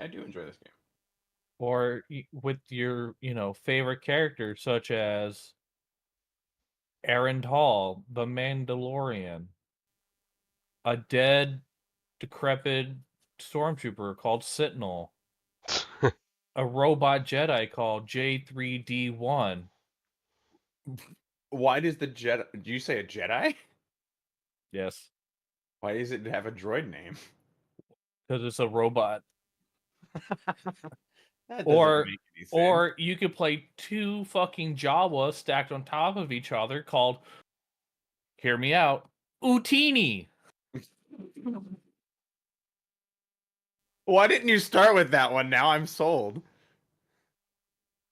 I do enjoy this game. Or with your, favorite characters such as Aaron Hall, the Mandalorian, a dead, decrepit stormtrooper called Sentinel, a robot Jedi called J3D1. Why does the Jedi? Do you say a Jedi? Yes, Why does it have a droid name? because it's a robot. That doesn't Or make any sense. or you could play two fucking Jawas stacked on top of each other called, hear me out, Utini. Why didn't you start with that one? Now I'm sold.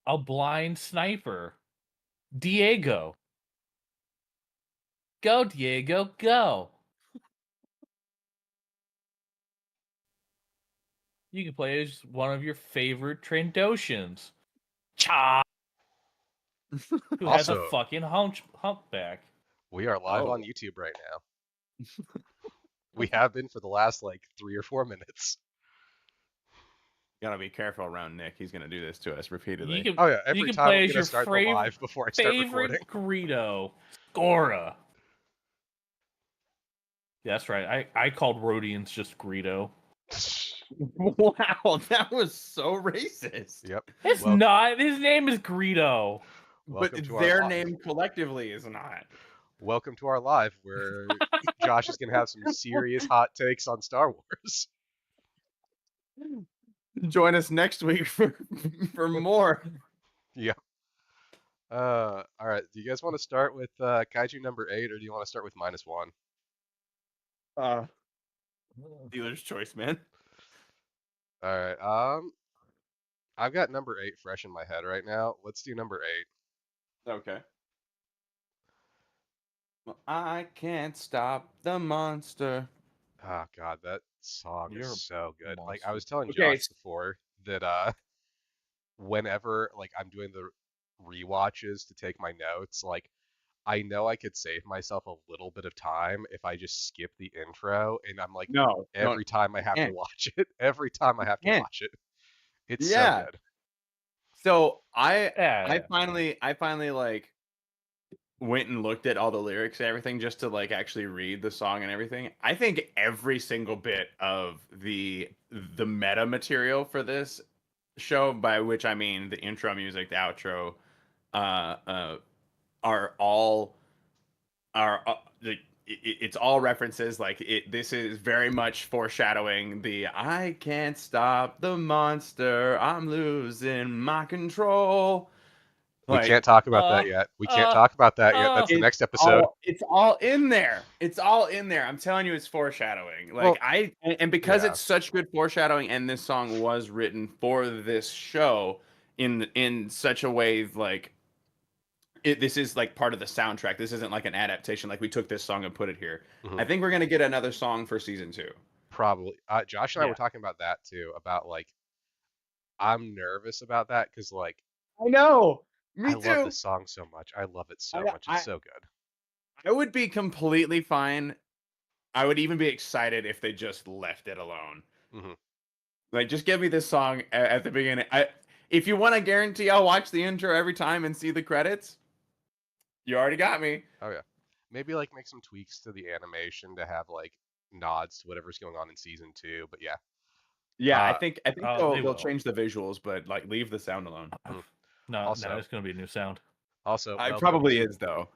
A blind sniper, Diego. Go, Diego, go. You can play as one of your favorite Trandoshans, Cha, who has a Also, fucking humpback. we are live on Oh. YouTube right now. We have been for the last like 3 or 4 minutes. Gotta be careful around Nick. He's gonna do this to us You repeatedly. can Oh yeah, you every can time play I'm as gonna your start the live before I start recording. favorite Greedo, Scora. That's right. I called Rhodians just Greedo. Wow, that was so racist. Yep. It's Well, not. His name is Greedo. But welcome to our their live. name collectively is not. Welcome to our live, where Josh is gonna have some serious hot takes on Star Wars. Join us next week for more. Yeah. All right. Do you guys want to start with Kaiju number 8, or do you want to start with -1? Dealer's choice, man. All right. I've got number 8 fresh in my head right now. Let's do number 8. Okay. Well, I can't stop the monster. Oh God, that song is You're a so good. Like I monster. was telling Okay. Josh before that whenever like I'm doing the rewatches to take my notes, like I know I could save myself a little bit of time if I just skip the intro, and I'm like No, don't. every time I have to Can't. watch it, every time I have to Can't. watch it. It's so Yeah. good. So I Yeah. finally like went and looked at all the lyrics and everything just to like actually read the song and everything. I think every single bit of the meta material for this show, by which I mean the intro music, the outro, uh, uh, are all are it's all references. Like this is very much foreshadowing the I can't stop the monster, I'm losing my control. We Like can't talk about that yet. We can't talk about that yet. That's the next episode. it's all in there. It's all in there. I'm telling you, it's foreshadowing. Well, And because yeah. it's such good foreshadowing, and this song was written for this show in such a way like this is like part of the soundtrack. This isn't like an adaptation. Like we took this song and put it here. Mhm. I think we're gonna get another song for season 2. Probably. Josh and I were Yeah. talking about that too, about like I'm nervous about that because like I know. I Me love too. this song so much. I love it so I, much. It's I so good. I would be completely fine. I would even be excited if they just left it alone. Hmm. Like, just give me this song at the beginning. If you want to guarantee I'll watch the intro every time and see the credits, you already got me. Oh yeah. Maybe like make some tweaks to the animation to have like nods to whatever's going on in season 2. But yeah. Yeah, Uh, I think They they'll will. change the visuals, but like leave the sound alone. mhm. No, Also, it's gonna be a new sound. It probably is though.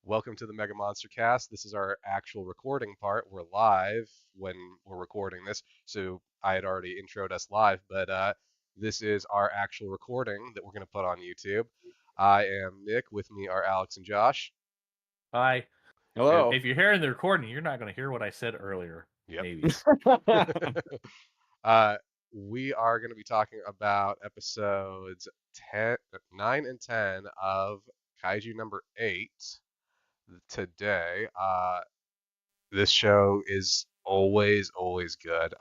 welcome to the Mega Monster Cast. This is our actual recording part. We're live when we're recording this, so I had already introed us live, but this is our actual recording that we're going to put on YouTube. I am Nick. With me are Alex and Josh. Hi. Hello. If you're hearing the recording, you're not gonna hear what I said earlier. Yep. Maybe. We are going to be talking about episodes 9 and 10 of Kaiju number 8 today. This show is always good.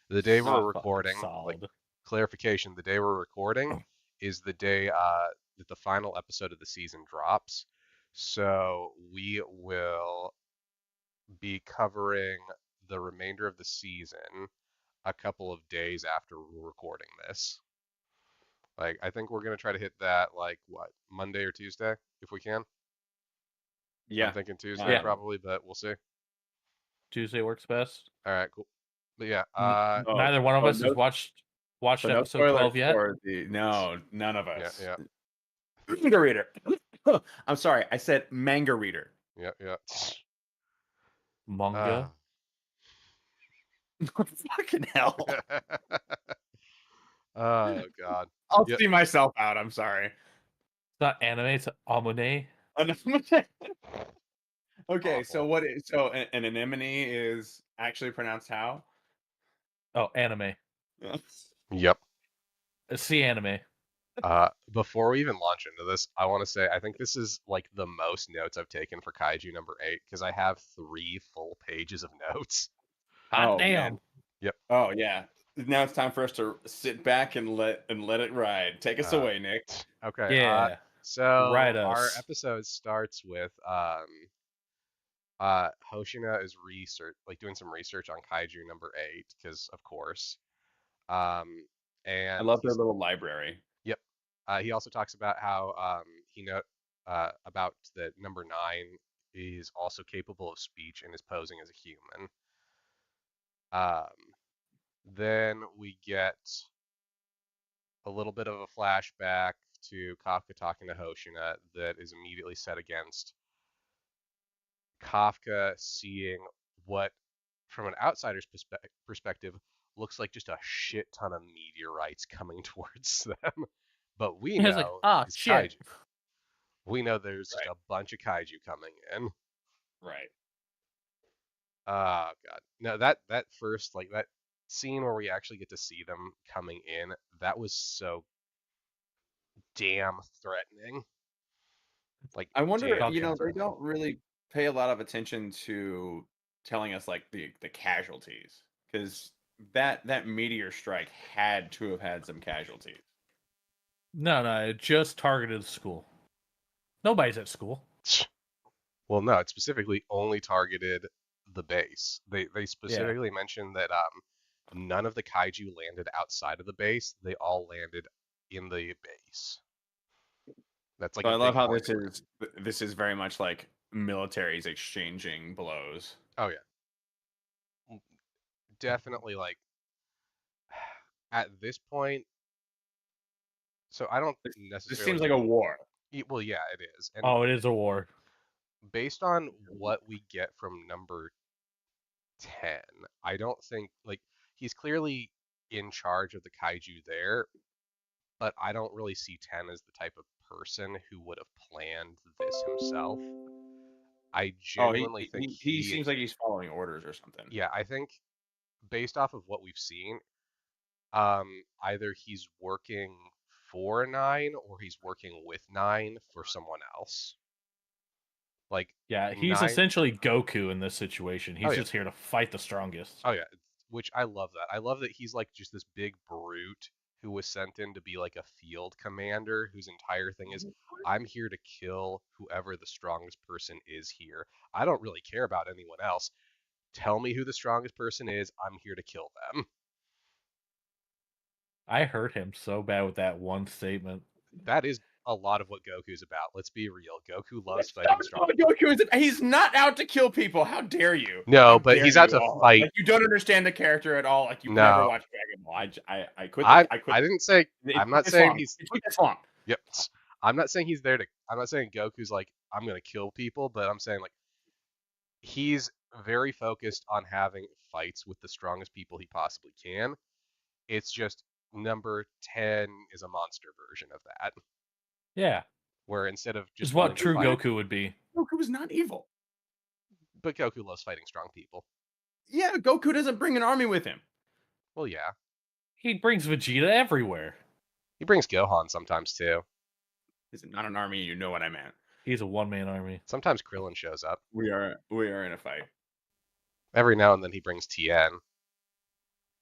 The day we're recording, like solid. clarification, the day we're recording is the day that the final episode of the season drops. So we will be covering the remainder of the season a couple of days after we're recording this. Like, I think we're gonna try to hit that like what, Monday or Tuesday if we can. I'm Yeah. thinking Tuesday Yeah. probably, but we'll see. Tuesday works best. All right, cool. But yeah, Neither one of us has no, watched so no episode spoilers 12 yet. for no, none of yeah, us. yeah, Manga reader. I'm sorry, I said manga reader. yeah, yeah. Manga. Fucking hell. Oh God. I'll Yep. see myself out. I'm sorry. It's not anime, it's amune. Okay, so Awful. what is so an anemone is actually pronounced how? Oh, anime. Yep. See anime. Before we even launch into this, I want to say I think this is like the most notes I've taken for Kaiju number 8 because I have 3 full pages of notes. Hot Oh, damn. man. Yep. Oh yeah. Now it's time for us to sit back and let it ride. Take us away, Nick. Okay. Yeah. So Ride our us. episode starts with Hoshina is doing some research on Kaiju number 8 because of course. I And love their little library. yep. He also talks about how he know about that number 9 is also capable of speech and is posing as a human. Then we get a little bit of a flashback to Kafka talking to Hoshina that is immediately set against Kafka seeing what, from an outsider's perspective, looks like just a shit ton of meteorites coming towards them. But we He was like, know ah, it's shit. Kaiju. We know there's just Right. a bunch of Kaiju coming in. Right. Oh God. No, that first that scene where we actually get to see them coming in, that was so damn threatening. Like, I wonder, damn. they don't really pay a lot of attention to telling us like the casualties because that meteor strike had to have had some casualties. No, it just targeted the school. Nobody's at school. Well, no, it specifically only targeted the base. They specifically mentioned that none of the Kaiju landed outside of the base. They all landed in the base. That's like So a I love big how point. this is very much like militaries exchanging blows. Oh yeah. Definitely like at this point. So I don't This necessarily seems like a war. well, yeah, it is. And Oh, it is a war. based on what we get from number 10, I don't think like he's clearly in charge of the Kaiju there, but I don't really see 10 as the type of person who would have planned this himself. I Oh, genuinely think he seems like he's following orders or something. yeah, I think based off of what we've seen, either he's working for 9 or he's working with 9 for someone else. Like Yeah, he's 9, essentially Goku in this situation. oh He's yeah, just here to fight the strongest. oh yeah, which I love that. I love that he's like just this big brute who was sent in to be like a field commander whose entire thing is I'm here to kill whoever the strongest person is here. I don't really care about anyone else. Tell me who the strongest person is. I'm here to kill them. I hurt him so bad with that one statement. That is a lot of what Goku's about. Let's be real. Goku loves fighting strong. He's not out to kill people. How dare you? No, How but dare he's you out to all. fight. Like you don't understand the character at all. Like you've No. never watched Dragon Ball. I quit. I didn't say. I'm not saying he's. It's this long. Yep. I'm not saying he's there to. I'm not saying Goku's like I'm gonna kill people, but I'm saying like he's very focused on having fights with the strongest people he possibly can. It's just number 10 is a monster version of that, Yeah, where instead of just is what wanting to true fight, Goku would be. Goku is not evil. but Goku loves fighting strong people. Yeah, Goku doesn't bring an army with him. Well, yeah, He brings Vegeta everywhere. he brings Gohan sometimes too. This is not an army. You know what I meant. He's a one-man army. Sometimes Krillin shows up. We are in a fight. Every now and then he brings Tien.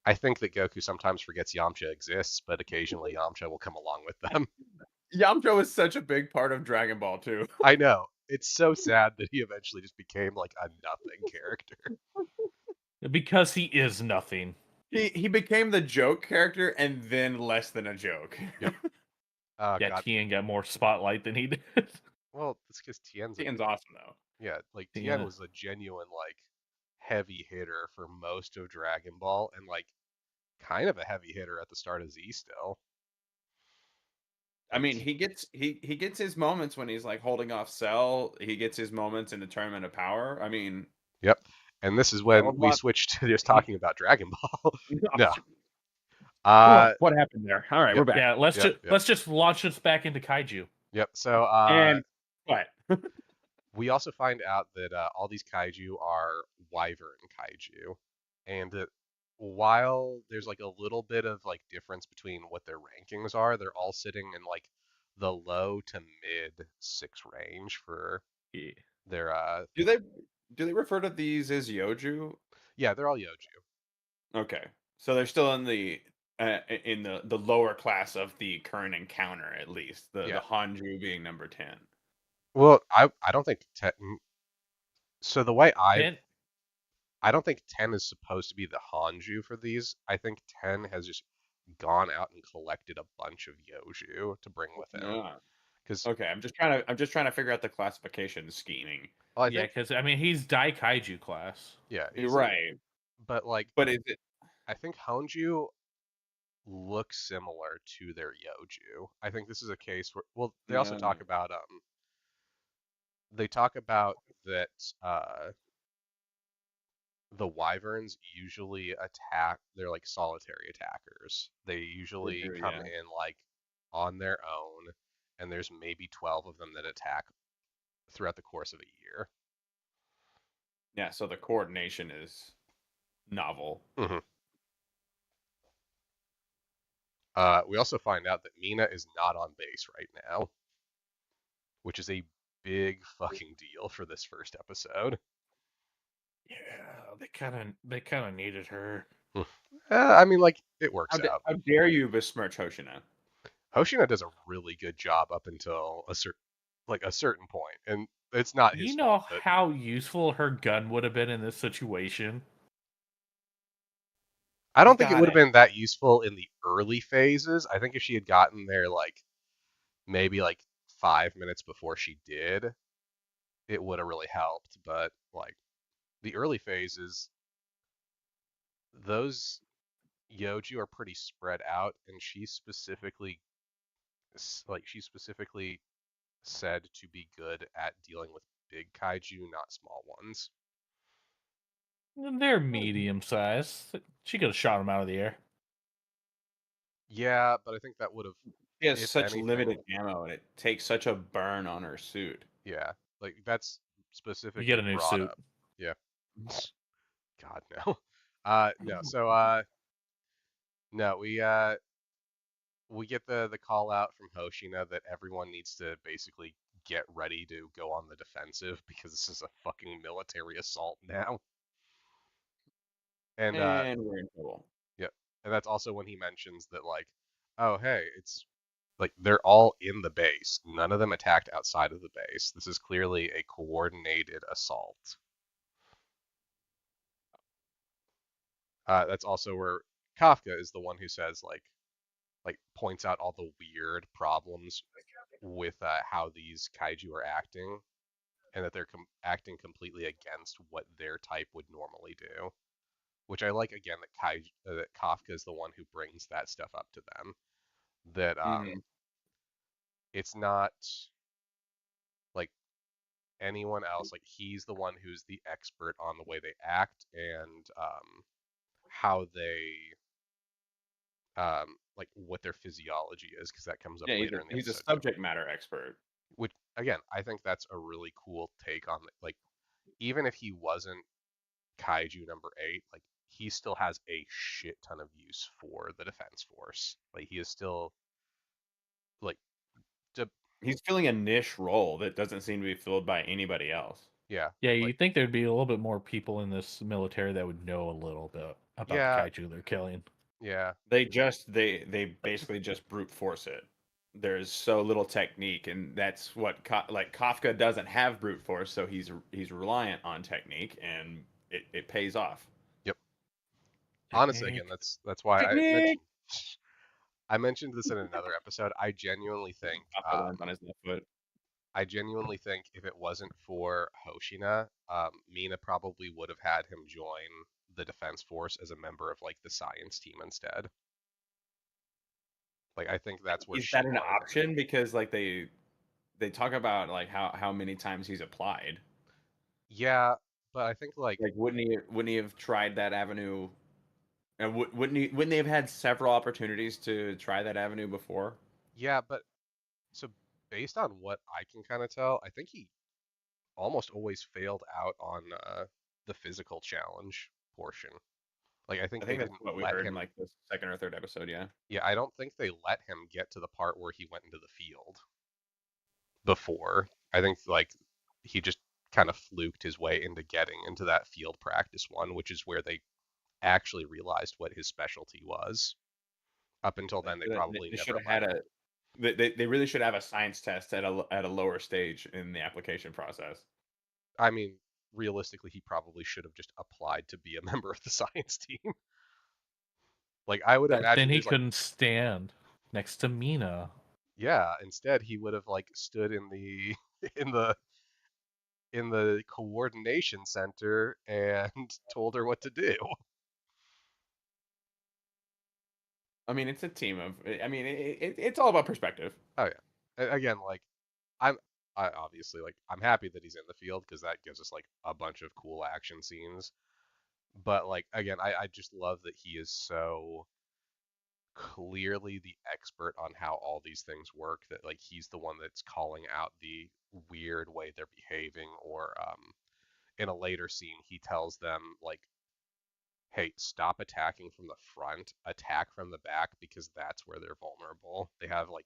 I think that Goku sometimes forgets Yamcha exists, but occasionally Yamcha will come along with them. Yamcha was such a big part of Dragon Ball too. I know. It's so sad that he eventually just became like a nothing character. Because he is nothing. He became the joke character and then less than a joke. Yep. Yeah, God. Tien got more spotlight than he did. Well, it's because Tien's Tien's awesome though. yeah, like Tien Yeah. was a genuine like heavy hitter for most of Dragon Ball, and like kind of a heavy hitter at the start of Z still. I Like, mean, he gets his moments when he's like holding off Cell. He gets his moments in the Tournament of Power. I mean, yep. And this is that when was a we lot. switched to just He, talking about Dragon Ball. No. oh, Uh, what happened there? All right, yep, we're back. Yeah, yep, yep, let's just launch us back into kaiju. yep. So, And what? we also find out that all these kaiju are wyvern kaiju, and that while there's like a little bit of like difference between what their rankings are, they're all sitting in like the low to mid 6 range for Yeah. their Do they refer to these as Yoju? yeah, they're all Yoju. Okay, so they're still in the lower class of the current encounter, at least the Yeah. Hanju being number 10. Well, I don't think so the way Ten, I don't think 10 is supposed to be the Hanju for these. I think 10 has just gone out and collected a bunch of Yoju to bring with him. Yeah. Because, Okay, I'm just trying to figure out the classification scheming. well, I yeah, think, because I mean he's Dai Kaiju class. yeah, You're he's in, right, but like, but is it? I think Honju looks similar to their Yoju. I think this is a case where, well, they also Yeah, talk about that, uh, the wyverns usually attack, they're like solitary attackers. They they usually do. come Yeah, in like on their own, and there's maybe 12 of them that attack throughout the course of a year. yeah. So the coordination is novel. Hmm. We also find out that Mina is not on base right now, which is a big fucking deal for this first episode. Yeah, they kind of needed her. I mean, like, it works out. How dare you besmirch Hoshina? Hoshina does a really good job up until a certain point, and it's not his You fault. know how useful her gun would have been in this situation? I don't think it would Got have it. been that useful in the early phases. I think if she had gotten there like maybe like 5 minutes before she did, it would have really helped. But like the early phases, those Yoju are pretty spread out, and she specifically said to be good at dealing with big kaiju, not small ones. They're medium sized. She could have shot him out of the air. Yeah, but I think that would have, She has if such anything, limited ammo, and it takes such a burn on her suit. yeah, like that's You get specifically a new brought suit. up. Yeah. God no. No. So no, we get the call out from Hoshina that everyone needs to basically get ready to go on the defensive because this is a fucking military assault now. And And we're in trouble. yeah, and that's also when he mentions that like, oh hey, it's like they're all in the base. None of them attacked outside of the base. This is clearly a coordinated assault. That's also where Kafka is the one who says like points out all the weird problems with how these kaiju are acting, and that they're acting completely against what their type would normally do. Which I like again that that Kafka is the one who brings that stuff up to them. That Hmm. it's not like anyone else. Like he's the one who's the expert on the way they act and how they like what their physiology is, because that comes up Yeah, later in the he's a episode too. subject matter expert. Which again, I think that's a really cool take on like even if he wasn't Kaiju number 8, like he still has a shit ton of use for the Defense Force. Like he is still like to, He's filling a niche role that doesn't seem to be filled by anybody else. yeah, Yeah, like you'd think there'd be a little bit more people in this military that would know a little bit about the yeah, kaiju they're killing. yeah, They basically just brute force it. There's so little technique, and that's what like Kafka doesn't have brute force, so he's reliant on technique, and it pays off. yep. honestly, again, that's why Picnic. I mentioned this in another episode. I genuinely think Papa lands on his left foot. if it wasn't for Hoshina, Mina probably would have had him join the Defense Force as a member of like the science team instead. Like I think that's where Is she that an wanted him to be. option? Because like they talk about like how many times he's applied. Yeah, but I think like Like wouldn't he have tried that avenue? And wouldn't they have had several opportunities to try that avenue before? yeah, but so based on what I can kind of tell, I think he almost always failed out on the physical challenge portion. Like I I think they think that's didn't what we let heard in him. like the second or third episode. Yeah. Yeah, I don't think they let him get to the part where he went into the field before. I think like he just kind of fluked his way into getting into that field practice one, which is where they actually realized what his specialty was. Up until then, they probably They should never have let had him. a. They really should have a science test at a lower stage in the application process. I mean, realistically, he probably should have just applied to be a member of the science team. Like I would That imagine Then he there's like, couldn't stand next to Mina. yeah, instead he would have like stood in the in the in the coordination center and told her what to do. I mean, it's a team of. I mean, it's all about perspective. Oh yeah. Again, like I'm I obviously like I'm happy that he's in the field because that gives us like a bunch of cool action scenes. But like again, I just love that he is so clearly the expert on how all these things work that like he's the one that's calling out the weird way they're behaving or in a later scene he tells them like, hey, stop attacking from the front, attack from the back because that's where they're vulnerable. They have like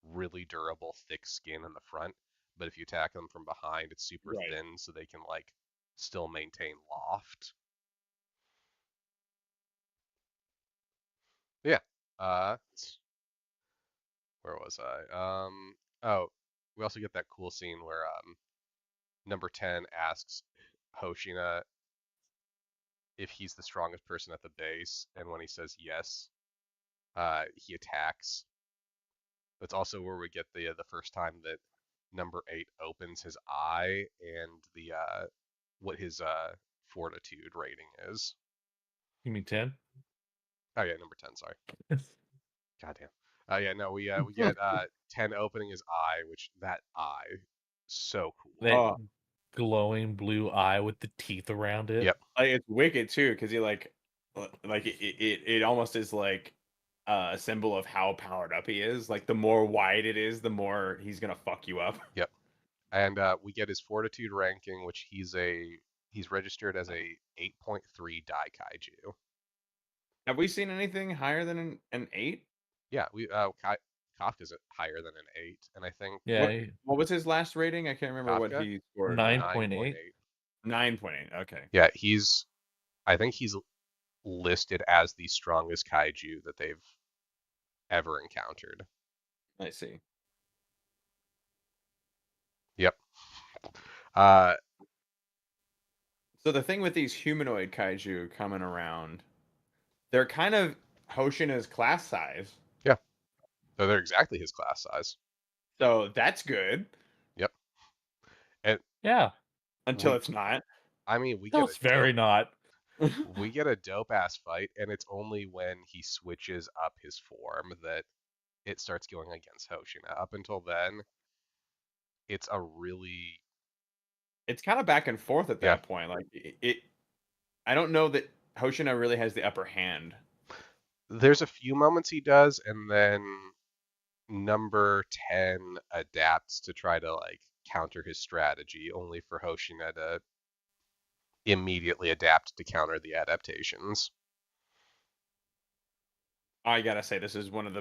really durable, thick skin in the front, but if you attack them from behind, it's super Right. thin, so they can like still maintain loft. Yeah. Uh, where was I? Oh, we also get that cool scene where number 10 asks Hoshina if he's the strongest person at the base, and when he says yes, he attacks. That's also where we get the first time that number 8 opens his eye and the what his fortitude rating is. You mean 10? Oh yeah, number 10. Sorry. Goddamn. Yeah, no, we get 10 opening his eye, which that eye, so cool. That Oh, glowing blue eye with the teeth around it. Yep. like it's wicked too, because he like it almost is like a symbol of how powered up he is. Like the more wide it is, the more he's gonna fuck you up. Yep. And we get his fortitude ranking, which he's registered as a 8.3 die kaiju. Have we seen anything higher than an 8? Yeah, we Kafka's higher than an 8, and I think Yeah, What was his last rating? I can't remember what Kafka he scored. 9.8. 9.8. 9.8. Okay, Yeah, I think he's listed as the strongest kaiju that they've ever encountered. I see. Yep. Uh, So the thing with these humanoid kaiju coming around, they're kind of Hoshina's class size. yeah. So they're exactly his class size. So that's good Yep. And Yeah. until we, it's not. I mean, we No, get it's a dope, very not. we get a dope ass fight, and it's only when he switches up his form that it starts going against Hoshina. Up until then, it's a really, It's kind of back and forth at yeah. that point. Like I don't know that Hoshina really has the upper hand. There's a few moments he does, and then number 10 adapts to try to like counter his strategy, only for Hoshina to immediately adapt to counter the adaptations. I gotta say, this is one of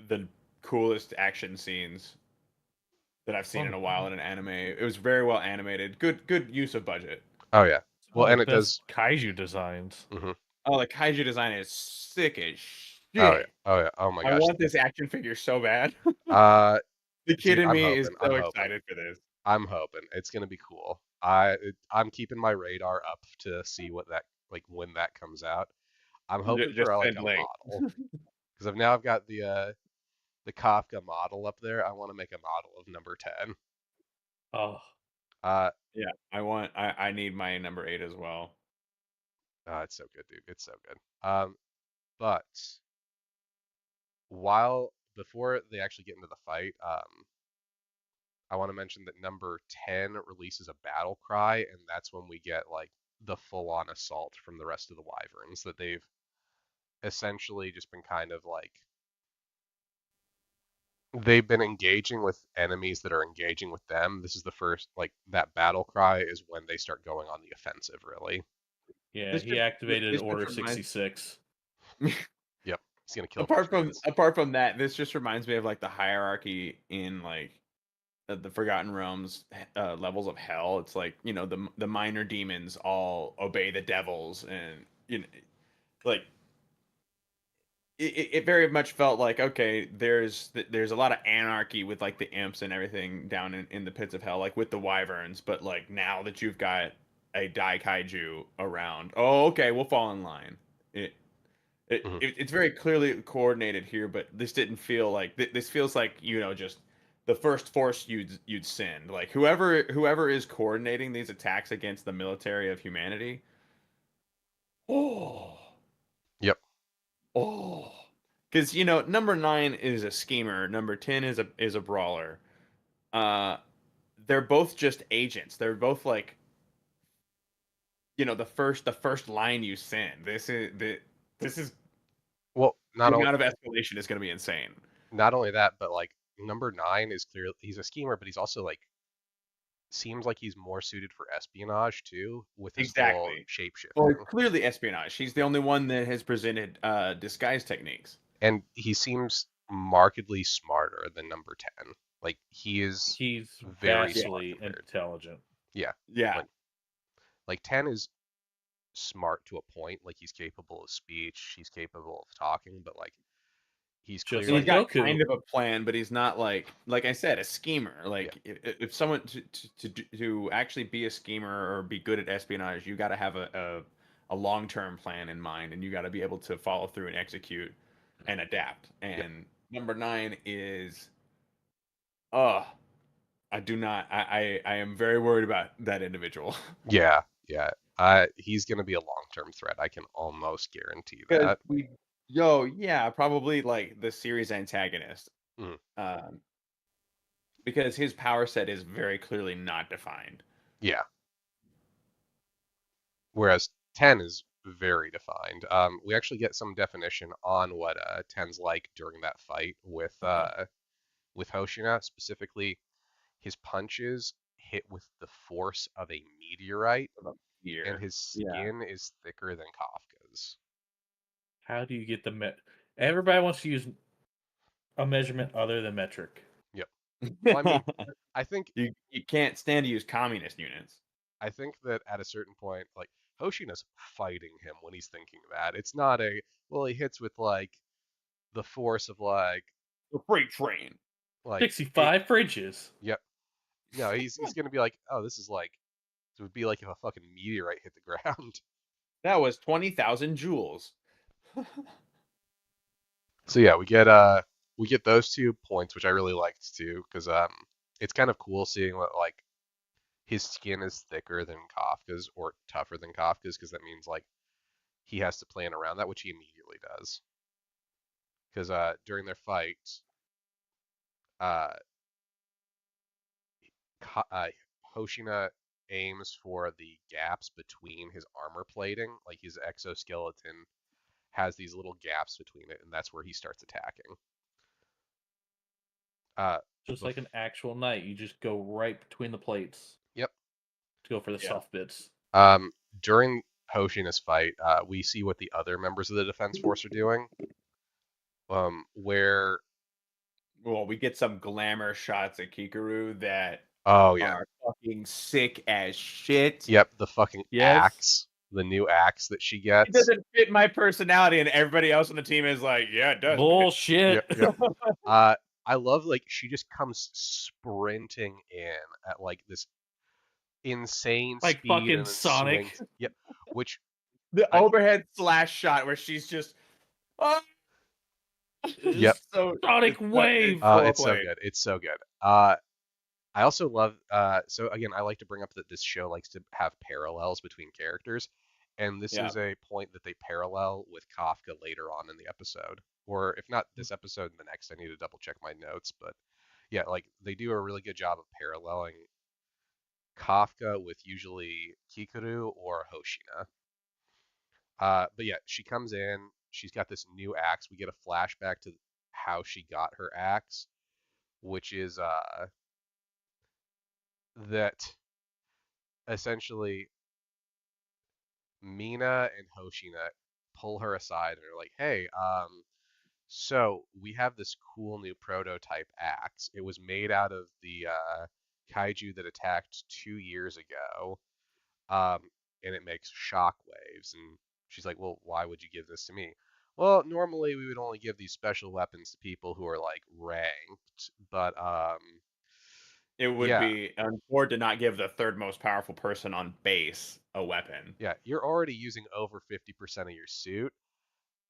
the coolest action scenes that I've seen in a while in an anime. It was very well animated. Good use of budget. Oh yeah. Well, One of and the it best does. kaiju designs. Hmm. Oh, the kaiju design is sick as Oh yeah. shit. Oh yeah. Oh my I gosh. want this action figure so bad. Uh, The kid dude, in I'm me is hoping. I'm so hoping. excited for this. I'm hoping it's gonna be cool. I'm keeping my radar up to see what that like when that comes out. I'm hoping Just for like send a link. model because I've got the Kafka model up there. I want to make a model of number 10. Oh, Uh, Yeah, I need my number 8 as well. it's so good, dude. It's so good. But while before they actually get into the fight, I want to mention that number 10 releases a battle cry, and that's when we get like the full-on assault from the rest of the wyverns that they've essentially just been kind of like they've been engaging with enemies that are engaging with them. This is the first like that battle cry is when they start going on the offensive, really. yeah, This he just activated this Order just reminds 66. Yep, he's gonna kill a bunch of humans. apart from that, this just reminds me of like the hierarchy in like the Forgotten Realms levels of hell. It's like, you know, the minor demons all obey the devils, and you know, like it very much felt like, okay, there's a lot of anarchy with like the imps and everything down in the pits of hell, like with the wyverns, but like now that you've got a Dai Kaiju around, oh, okay, we'll fall in line. It, Mhm. it's very clearly coordinated here, but this didn't feel like this feels like, you know, just the first force you'd send. Like whoever is coordinating these attacks against the military of humanity. Oh, Yep. oh, because you know, number 9 is a schemer, number 10 is a brawler. Uh, they're both just agents. They're both like, you know, the first line you send. This is Well, the amount of escalation is going to be insane. not only that, but like number 9 is clearly he's a schemer, but he's also like seems like he's more suited for espionage too, with his whole Exactly. Well, it's shape-shifting. clearly espionage. He's the Yep. only one that has presented disguise techniques. And he seems markedly smarter than number 10. Like he is He's very Yeah. smart vastly compared. intelligent. Yeah. Yeah. Like like 10 is smart to a point. Like he's capable of speech, he's capable of talking, but like he's Just And he's like clearly got Goku. kind of a plan, but he's not like I said, a schemer. yeah, Like if someone to actually be a schemer or be good at espionage, you got to have a long-term plan in mind, and you got to be able to follow through and execute and adapt. yeah, And number 9 is, uh I do not. I am very worried about that individual. yeah, yeah. He's gonna be a long-term threat. I can almost guarantee Because that. yeah, probably like the series antagonist. Mhm. Um, because his power set is very clearly not defined. Yeah. Whereas 10 is very defined. We actually get some definition on what 10's like during that fight with Hoshina. Specifically, his punches hit with the force of a meteorite, and Here, his yeah. skin is thicker than Kafka's. How do you get the Everybody wants to use a measurement other than metric. Yep. Well, I mean, I think you can't stand to use communist units. I think that at a certain point, like Hoshina's fighting him when he's thinking that. It's not a well, he hits with like the force of The freight train. like eight. 65 fridges. Yep. No, he's gonna be like, oh, this is like it would be like if a fucking meteorite hit the ground. That was 20,000 joules. So yeah, we get those 2 points, which I really liked too, because it's kind of cool seeing what like his skin is thicker than Kafka's or tougher than Kafka's, because that means like he has to plan around that, which he immediately does. Because during their fight, uh, Hoshina aims for the gaps between his armor plating, like his exoskeleton has these little gaps between it, and that's where he starts attacking. Uh, Just bef- like an actual knight. You just go right between the plates yep. to go for the Yeah. soft bits. During Hoshina's fight, we see what the other members of the defense force are doing. Where Well, we get some glamour shots at Kikaru that oh yeah, are fucking sick as shit. yep, the fucking Yes. axe, the new axe that she It gets. doesn't fit my personality, and everybody else on the team is like, yeah, it does. bitch." Bullshit. Yep. I love like she just comes sprinting in at like this insane Like speed fucking and then Sonic. swings. Yep, which The overhead slash shot where she's just, oh, Yep. it's so Sonic it's Wave. so It's so played. good. It's so good. I also love so again, I like to bring up that this show likes to have parallels between characters, and this Yeah, is a point that they parallel with Kafka later on in the episode. Or if not this episode, the next. I need to double check my notes, but yeah, like they do a really good job of paralleling Kafka with usually Kikuru or Hoshina. But yeah, she comes in, she's got this new axe. We get a flashback to how she got her axe, which is that essentially Mina and Hoshina pull her aside and are like, "Hey, so we have this cool new prototype axe. It was made out of the kaiju that attacked 2 years ago, um, and it makes shock waves." And she's like, "Well, why would you give this to me?" Well, normally we would only give these special weapons to people who are like ranked, but it would yeah, be unfortunate to not give the third most powerful person on base a weapon. yeah, you're already using over 50% of your suit.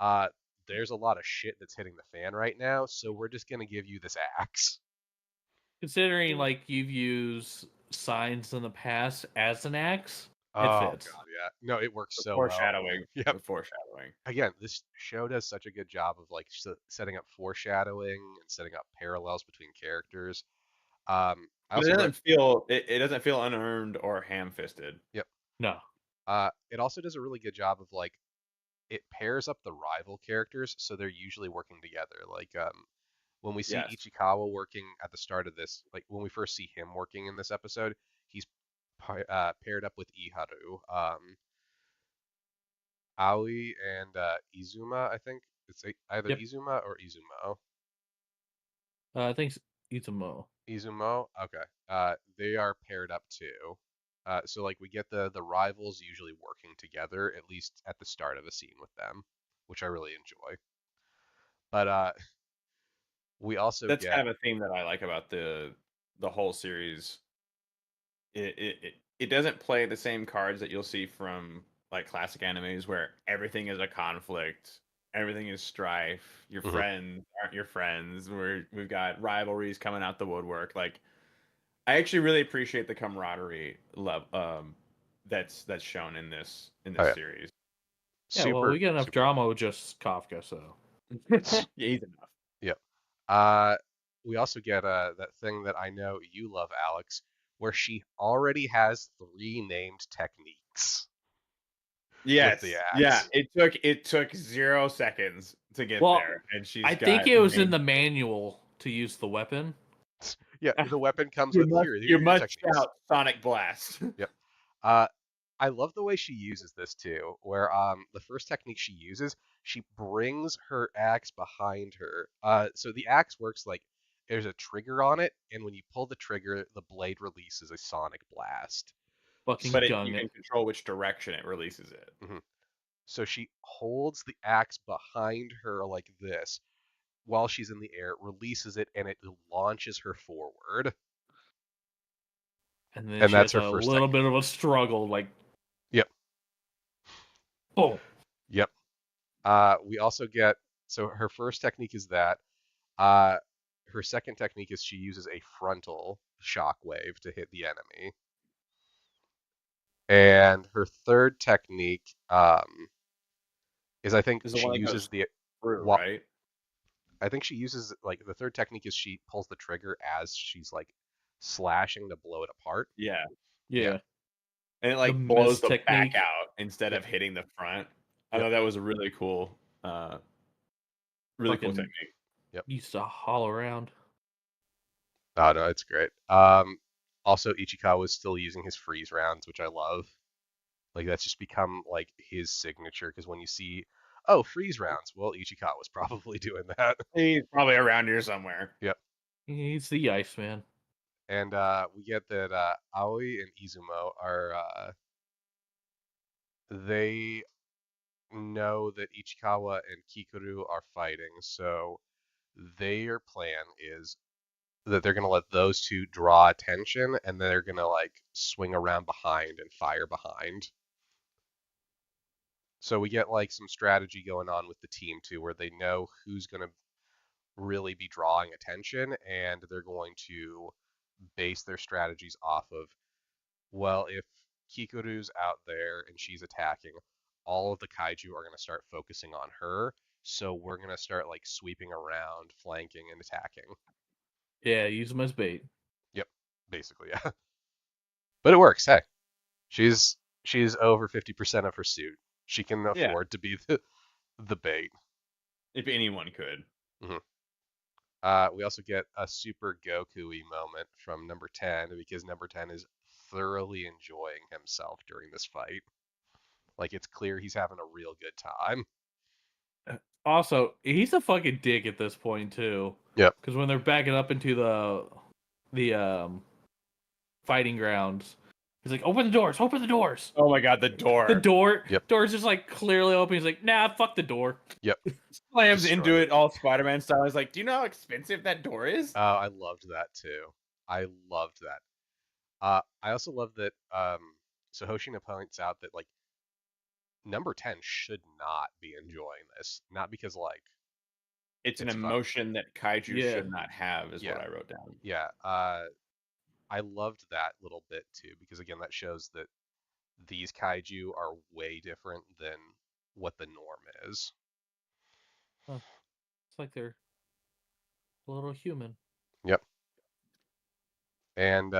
Uh, there's a lot of shit that's hitting the fan right now, so we're just gonna give you this axe. Considering like you've used signs in the past as an axe, it Oh fits. god, yeah. No, it works The so well. foreshadowing, Yep. the foreshadowing. Again, this show does such a good job of like setting up foreshadowing and setting up parallels between characters. I But also wrote, it doesn't feel unearned or ham-fisted. yep. No. It also does a really good job of like it pairs up the rival characters, so they're usually working together. Like when we see Yes. Ichikawa working at the start of this, like when we first see him working in this episode, he's paired up with Iharu. Aoi and Izuma, I think it's either Yep. Izuma or Izumo. I think Itsumo. Izumo, okay. They are paired up too. So like we get the rivals usually working together at least at the start of a scene with them, which I really enjoy. But we also That's get kind of a theme that I like about the whole series. It doesn't play the same cards that you'll see from like classic animes where everything is a conflict, everything is strife. Your mhm. friends aren't your friends. We've got rivalries coming out the woodwork. Like I actually really appreciate the camaraderie love that's shown in Oh this yeah, series. Yeah, well, we super get enough super well drama with just Kafka, so. done. Yeah, he's enough. Yep. Uh, we also get that thing that I know you love, Alex, where she already has 3 named techniques with the Yes, yeah. axe. It took 0 seconds to get Well, there, and she's I think got it was in named. the manual to use the weapon. Yeah, the weapon comes You with must here you are your must techniques. shout Sonic Blast. Yep. Uh, I love the way she uses this too, where the first technique she uses, she brings her axe behind her. So the axe works like there's a trigger on it, and when you pull the trigger, the blade releases a sonic blast. Fucking But you gung can it. control which direction it releases it. Mhm. So she holds the axe behind her like this while she's in the air, releases it, and it launches her forward. And then And she that's has her a first little bit technique. of a struggle, like, Yep, boom. yep. We also get so her first technique is that. Uh, Her second technique is she uses a frontal shockwave to hit the enemy. And her third technique is I think Is the she one that uses goes the through, wa- right? I think she uses like the third technique is she pulls the trigger as she's like slashing to blow it apart. Yeah, Yeah, Yeah. and it The like blows Miz the back technique. out instead yep, of hitting the front. I yep. thought that was a uh, really cool Fucking technique. Yep. used to haul around. Oh no, it's great. Also Ichikawa is still using his freeze rounds, which I love. Like that's just become like his signature because when you see, oh, freeze rounds, well, Ichikawa's probably doing that. He's probably around here somewhere. Yep. He's the Iceman. And we get that Aoi and Izumo are they know that Ichikawa and Kikuru are fighting, so their plan is that they're gonna let those two draw attention, and they're gonna like swing around behind and fire behind. So we get like some strategy going on with the team too, where they know who's going to really be drawing attention, and they're going to base their strategies off of, well, if Kikuru's out there and she's attacking, all of the kaiju are going to start focusing on her. So we're going to start like sweeping around, flanking, and attacking. Yeah, use them as bait. Yep, basically, yeah. But it works. Hey, she's over 50% of her suit. She can Yeah, afford to be the bait. if anyone could. We also get a super Goku-y moment from number 10 because number 10 is thoroughly enjoying himself during this fight. Like, it's clear he's having a real good time. Also, he's a fucking dick at this point too. Yep. Because when they're backing up into the fighting grounds, he's like, "Open the doors! Open the doors!" Oh my god, the door. The door, Yep. door's just like clearly open. He's like, "Nah, fuck the door." Yep. Slams Destroy into it. it all Spider-Man style. He's like, do you know how expensive that door is? I loved that too. I loved that. I also love that. So Hoshina points out that like number 10 should not be enjoying this, not because like It's an it's fun. emotion that kaiju Yeah. should not have, is Yeah. what I wrote down. Yeah. I loved that little bit too because again that shows that these kaiju are way different than what the norm is. It's like they're a little human. Yep. And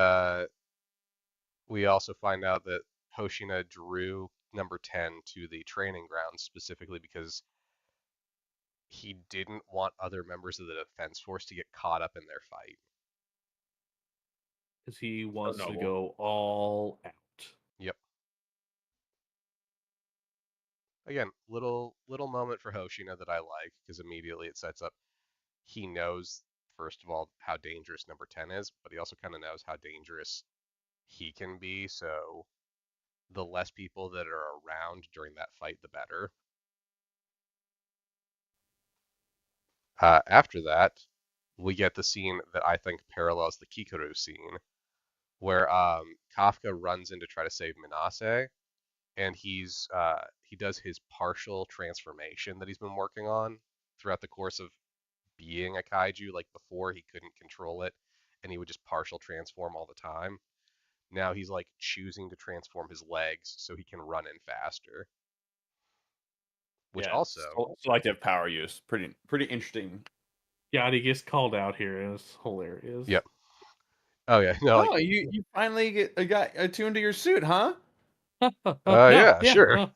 we also find out that Hoshina drew number 10 to the training grounds specifically because he didn't want other members of the defense force to get caught up in their fight. Because he wants to noble. go all out. Yep. Again, little moment for Hoshina that I like because immediately it sets up he knows first of all how dangerous number 10 is, but he also kind of knows how dangerous he can be, so the less people that are around during that fight, the better. After that, we get the scene that I think parallels the Kikuru scene, where Kafka runs in to try to save Minase, and he does his partial transformation that he's been working on throughout the course of being a kaiju. Like before, he couldn't control it, and he would just partial transform all the time. Now he's like choosing to transform his legs so he can run in faster. Which Yeah, also selective power use. Pretty interesting. Yeah, he gets called out here, and it's hilarious. Yep. Oh yeah, no, like, Oh, you finally got attuned to your suit, huh? yeah, sure.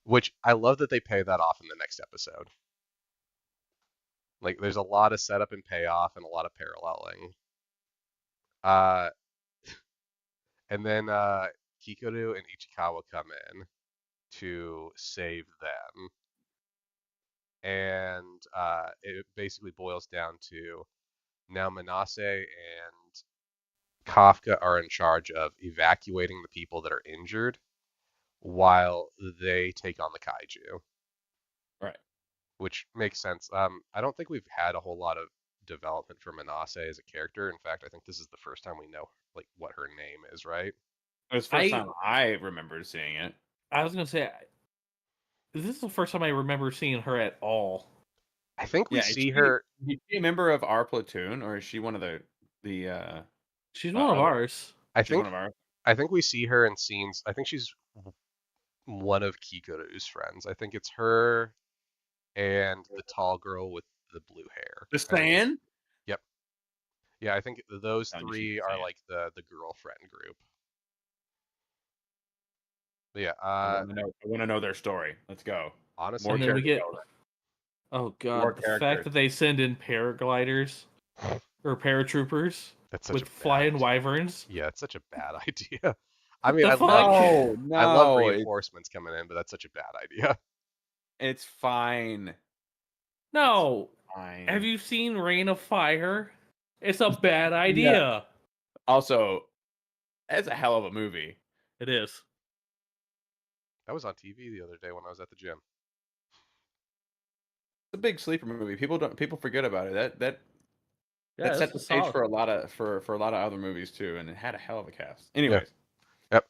Which I love that they pay that off in the next episode. Like, there's a lot of setup and payoff and a lot of paralleling. And then Kikoru and Ichikawa come in to save them. And it basically boils down to now Manase and Kafka are in charge of evacuating the people that are injured while they take on the kaiju. Right. Which makes sense. I don't think we've had a whole lot of development for Manase as a character. In fact, I think this is the first time we know like what her name is, right? It was the first time I remembered seeing it. I was gonna say, this is the first time I remember seeing her at all. I think we Yeah, see her. Is she a member of our platoon, or is she one of the She's one of ours. she's one of ours? I think we see her in scenes. I think she's one of Kikuru's friends. I think it's her and the tall girl with the blue hair. The Saiyan? Yep. Yeah, I think those Telling you she's three the are Saiyan. like the girlfriend group. But yeah, I want to know their story. Let's go. honestly, More And then we character get, development. oh god, More the characters. fact that they send in paragliders or paratroopers that's such with a bad flying idea. wyverns. Yeah, it's such a bad idea. I What mean, the I fuck? love No, I love no, reinforcements coming in, but that's such a bad idea. it's fine. No. Fine. Have you seen Reign of Fire? It's a bad idea. Also, it's a hell of a movie. It is. That was on TV the other day when I was at the gym. It's a big sleeper movie. People forget about it. That Yeah, set it's the a stage solid. for a lot of other movies too, and it had a hell of a cast. Anyways, Yep.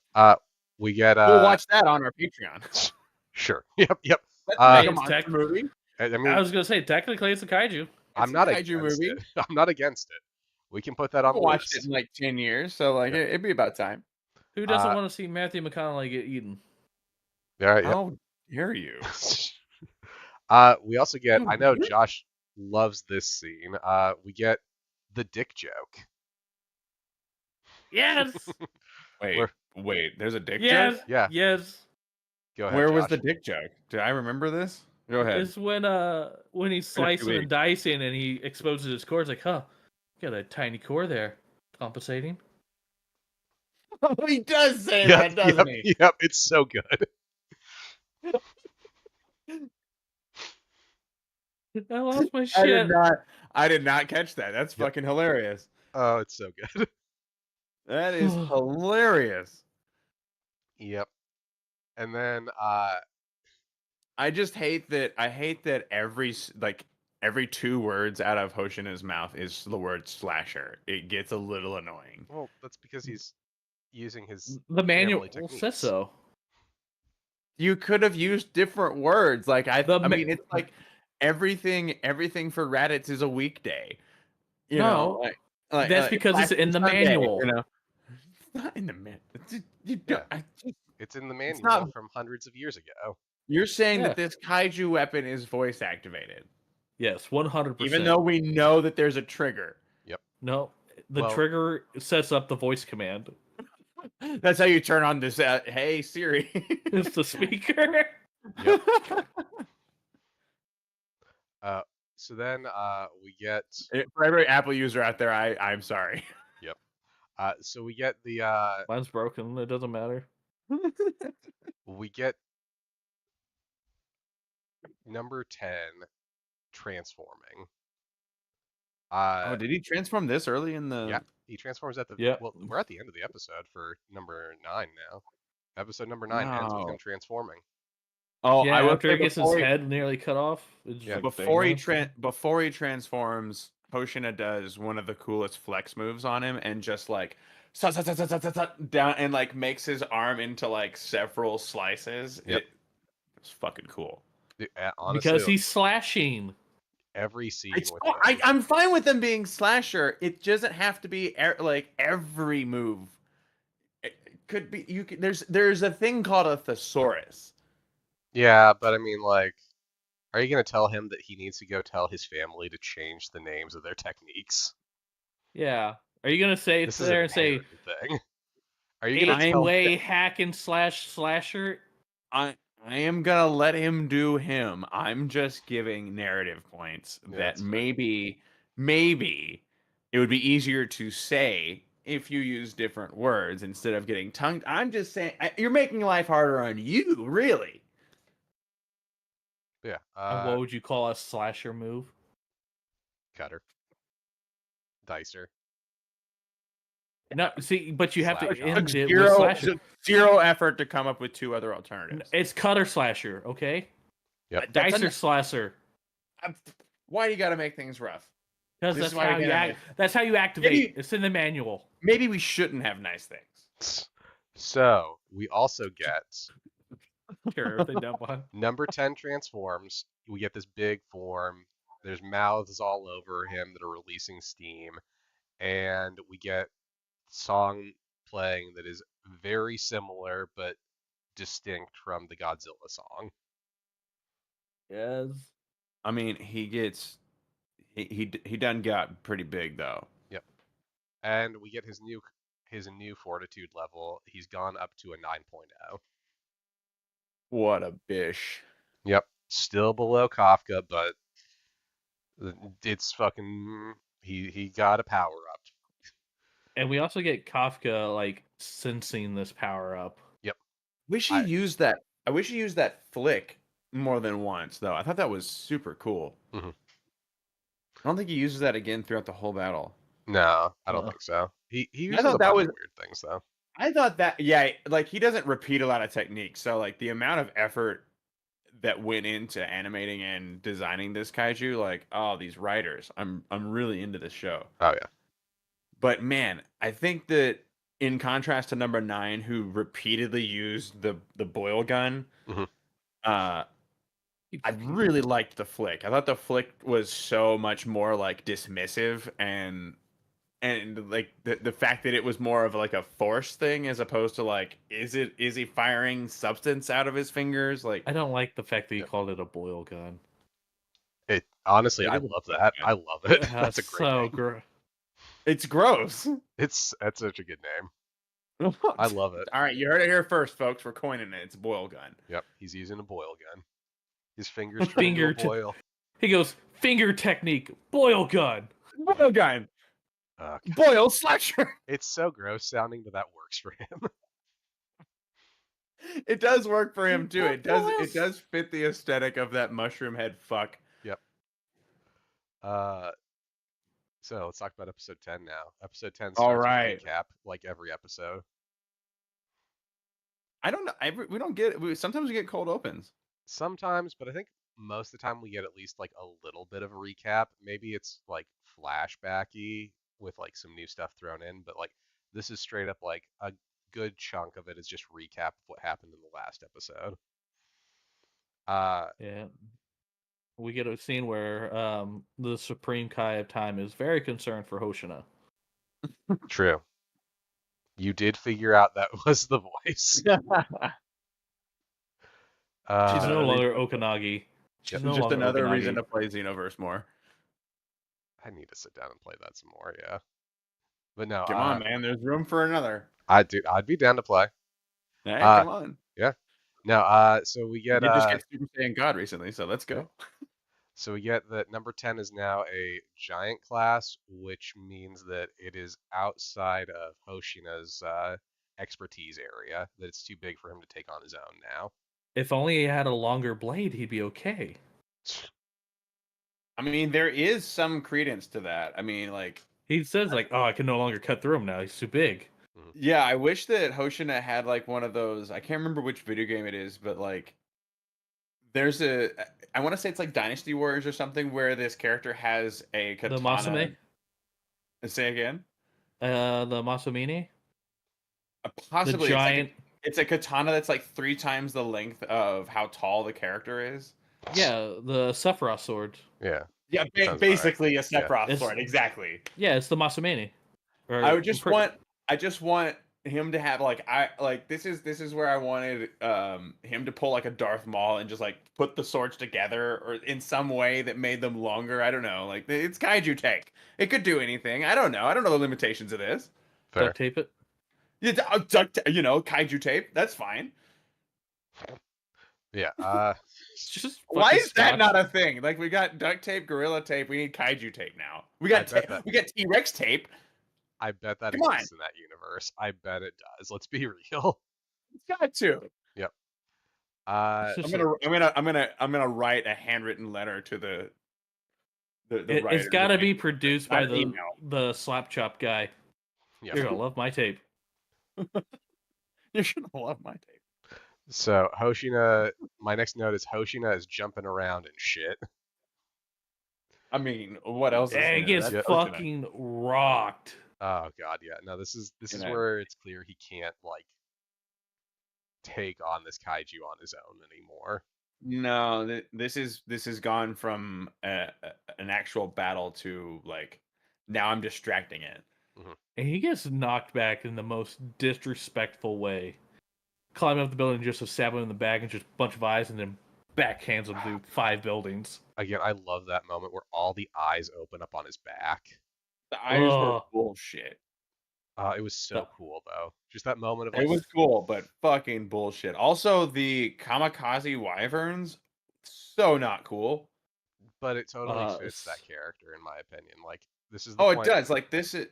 we get We'll watch that on our Patreon. sure. Yep. Let's Uh, make a It's monster tech- movie. I I mean, was gonna say technically it's a kaiju. I'm It's a not kaiju against movie. it. I'm not against it. We can put that on We'll the watch it list. in like 10 years, so like Yep. it'd be about time. Who doesn't want to see Matthew McConaughey get eaten? Yeah. Yep. How dare you? We also get. How I know dare- Josh loves this scene. We get the dick joke. Yes, Wait, wait. There's a dick yes, joke. Yeah. yes. Go ahead, Where was Josh. the dick joke? Do I remember this? Go ahead. It's when he's slicing and dicing and he exposes his core. It's like, huh, got a tiny core there, compensating. Oh, he does say Yep, that, doesn't he? Yep. It's so good. I lost my I shit. did not. I did not catch that. That's Yep. fucking hilarious. Oh, it's so good. That is hilarious. Yep. And then I just hate that. I hate that every 2 words out of Hoshina's mouth is the word slasher. It gets a little annoying. well, that's because he's using his The manual family techniques. says so. You could have used different words. Like I The mean, it's like everything for Raditz is a weekday. You No, know, like that's because it's Black in the Sunday, manual. You know, it's not in the manual. Yeah. It's in the manual not- from hundreds of years ago. You're saying Yeah. that this kaiju weapon is voice activated, Yes, 100%. even though we know that there's a trigger. No, the Well- trigger sets up the voice command. That's how you turn on this. Hey Siri. It's the speaker. Yep. So then we get For every Apple user out there, I'm sorry. so we get the Mine's broken. It doesn't matter. we get number 10 transforming. Oh, did he transform this early in the? Yeah, he transforms at the Yeah. well, we're at the end of the episode for number 9 now. Episode number 9 ends with him No. transforming. Oh, Yeah, I will after say he gets his before he- head nearly cut off. It's just Yeah, like before he bang. before he transforms, Hoshina does one of the coolest flex moves on him and just like down and like makes his arm into like several slices. Yep. It's fucking cool. Honestly, Because he's slashing. every scene It's with I, him. I'm fine with them being slasher. It doesn't have to be like every move. It could be you. Can, there's a thing called a thesaurus. Yeah, but I mean, like, are you gonna tell him that he needs to go tell his family to change the names of their techniques? Yeah. Are you gonna say This it's is there a and say parent thing. Are you gonna eight tell? way hack and slasher? I am gonna let him do him. I'm just giving narrative points Yeah, that that's fair. maybe it would be easier to say if you use different words instead of getting tongue. I'm just saying you're making life harder on you, really. Yeah. And what would you call a slasher move? Cutter. Dicer. No, see, but you have to Slash end off. it with slasher. Zero effort to come up with 2 other alternatives. It's cutter slasher, okay? Yep. That's Dicer slasher. Why you got to make things rough? Because This that's is why how we you gotta that's how you activate. Maybe- It's in the manual. Maybe we shouldn't have nice things. So we also get Sure, if they don't want. number 10 transforms. We get this big form. There's mouths all over him that are releasing steam, and we get song playing that is very similar but distinct from the Godzilla song. Yes. I mean, he done got pretty big though. And we get his new fortitude level. He's gone up to a 9.0. What a bish. Yep. Still below Kafka, but it's fucking he got a power up. And we also get Kafka like sensing this power up. Wish he used that. I wish he used that flick more than once though. I thought that was super cool. Mhm. I don't think he uses that again throughout the whole battle. No, I don't Uh-uh. think so. He uses thought a that bunch was- of weird things though. I thought that like he doesn't repeat a lot of techniques. So like the amount of effort that went into animating and designing this kaiju, like, oh, these writers. I'm really into this show. Oh yeah. But man, I think that in contrast to number 9, who repeatedly used the boil gun, Mhm. I really liked the flick. I thought the flick was so much more like dismissive and like the fact that it was more of like a force thing as opposed to like is he firing substance out of his fingers like I don't like the fact that you Yep. called it a boil gun. It honestly, It I is a love boil that. gun. I love it. That's a great So name. It's gross. That's such a good name. I love it. All right, you heard it here first, folks. We're coining it. It's a boil gun. Yep, he's using a boil gun. His fingers turn into Finger a boil. He goes, finger technique, boil gun. Boil gun. God. Boil slasher. It's so gross sounding, but that works for him. It does work for him too. That It does. boils. It does fit the aesthetic of that mushroom head fuck. Yep. So let's talk about episode 10 now. Episode 10 All starts right. with recap, like every episode. I don't know. We don't get. Sometimes we get cold opens. Sometimes, but I think most of the time we get at least like a little bit of a recap. Maybe it's like flashbacky with like some new stuff thrown in, but like this is straight up like a good chunk of it is just recap of what happened in the last episode. Yeah. We get a scene where the Supreme Kai of Time is very concerned for Hoshina. True. You did figure out that was the voice. She's no Uh, longer Okanagi. She's Yep. no Just longer another Okanagi. reason to play Xenoverse more. I need to sit down and play that some more, yeah. But no, Come on, man. There's room for another. I'd be down to play. Hey, come on. No, so we get You just get Super Saiyan God recently, so let's go. so we get that number 10 is now a giant class, which means that it is outside of Hoshina's expertise area, that it's too big for him to take on his own now. If only he had a longer blade, he'd be okay. I mean, there is some credence to that. I mean, like, He says like, "Oh, I can no longer cut through him now. He's too big." yeah, I wish that Hoshina had like one of those. I can't remember which video game it is, but like, there's a. I want to say it's like Dynasty Warriors or something where this character has a katana. The Masame, Say again. the Masamine, Possibly. the giant. It's a katana that's like 3 times the length of how tall the character is. Yeah, the Sephiroth sword. Yeah. Yeah, Sounds basically a Sephiroth It's- sword. Exactly. Yeah, it's the Masamine. Or I would just want. I just want him to have like this is where I wanted him to pull like a Darth Maul and just like put the swords together or in some way that made them longer. I don't know. Like it's kaiju tech. It could do anything. I don't know. I don't know the limitations of this. Fair. duct tape it. Yeah, kaiju tape. That's fine. Yeah. It's just Why fucking is that scotch. not a thing? Like we got duct tape, gorilla tape. We need kaiju tape now. We got I bet that- we got T-Rex tape. I bet that Come on. exists in that universe. I bet it does. Let's be real. It's got to. It's just I'm gonna write a handwritten letter to the it's writer. got to be produced by Not the email. slap chop guy. Yeah. You're gonna love my tape. You're gonna love my tape. So Hoshina, my next note is Hoshina is jumping around and shit. I mean, what else? And he is there? gets That's fucking rocked. Oh god, yeah. No, this is You know. where it's clear he can't like take on this kaiju on his own anymore. No, this is gone from an actual battle to like now I'm distracting it. And he gets knocked back in the most disrespectful way. Climbing up the building just to stab him in the back and just a bunch of eyes and then backhands him through 5 buildings. Again, I love that moment where all the eyes open up on his back. The eyes were Ugh. bullshit. It was so cool though. Just that moment of like, It was cool, but fucking bullshit. Also, the kamikaze wyverns, so not cool. but it totally fits that character in my opinion. Like this is the Oh, point. it does. Like this is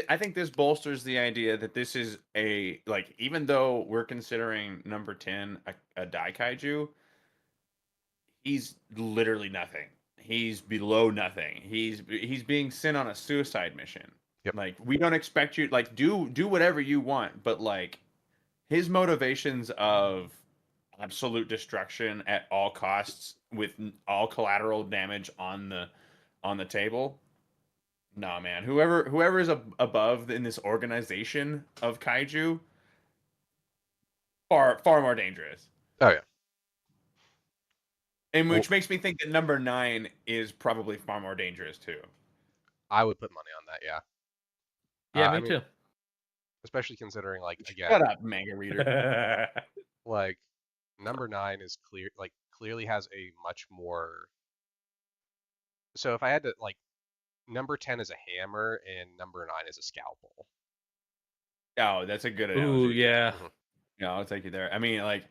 I think this bolsters the idea that this is a like even though we're considering number 10 a Daikaiju, he's literally nothing. He's below nothing. He's being sent on a suicide mission. Yep. Like we don't expect you like do whatever you want, but like his motivations of absolute destruction at all costs with all collateral damage on the table. Nah, man. Whoever is above in this organization of kaiju, far more dangerous. Oh yeah. And Well, which makes me think that number 9 is probably far more dangerous too. I would put money on that. Yeah. Yeah, I me mean, too. especially considering like again, Shut up, manga reader. like number 9 is clearly has a much more. So if I had to like number 10 is a hammer and number 9 is a scalpel. Oh, that's a good Ooh, analogy. yeah. Hmm. Yeah, I'll take you there. I mean, like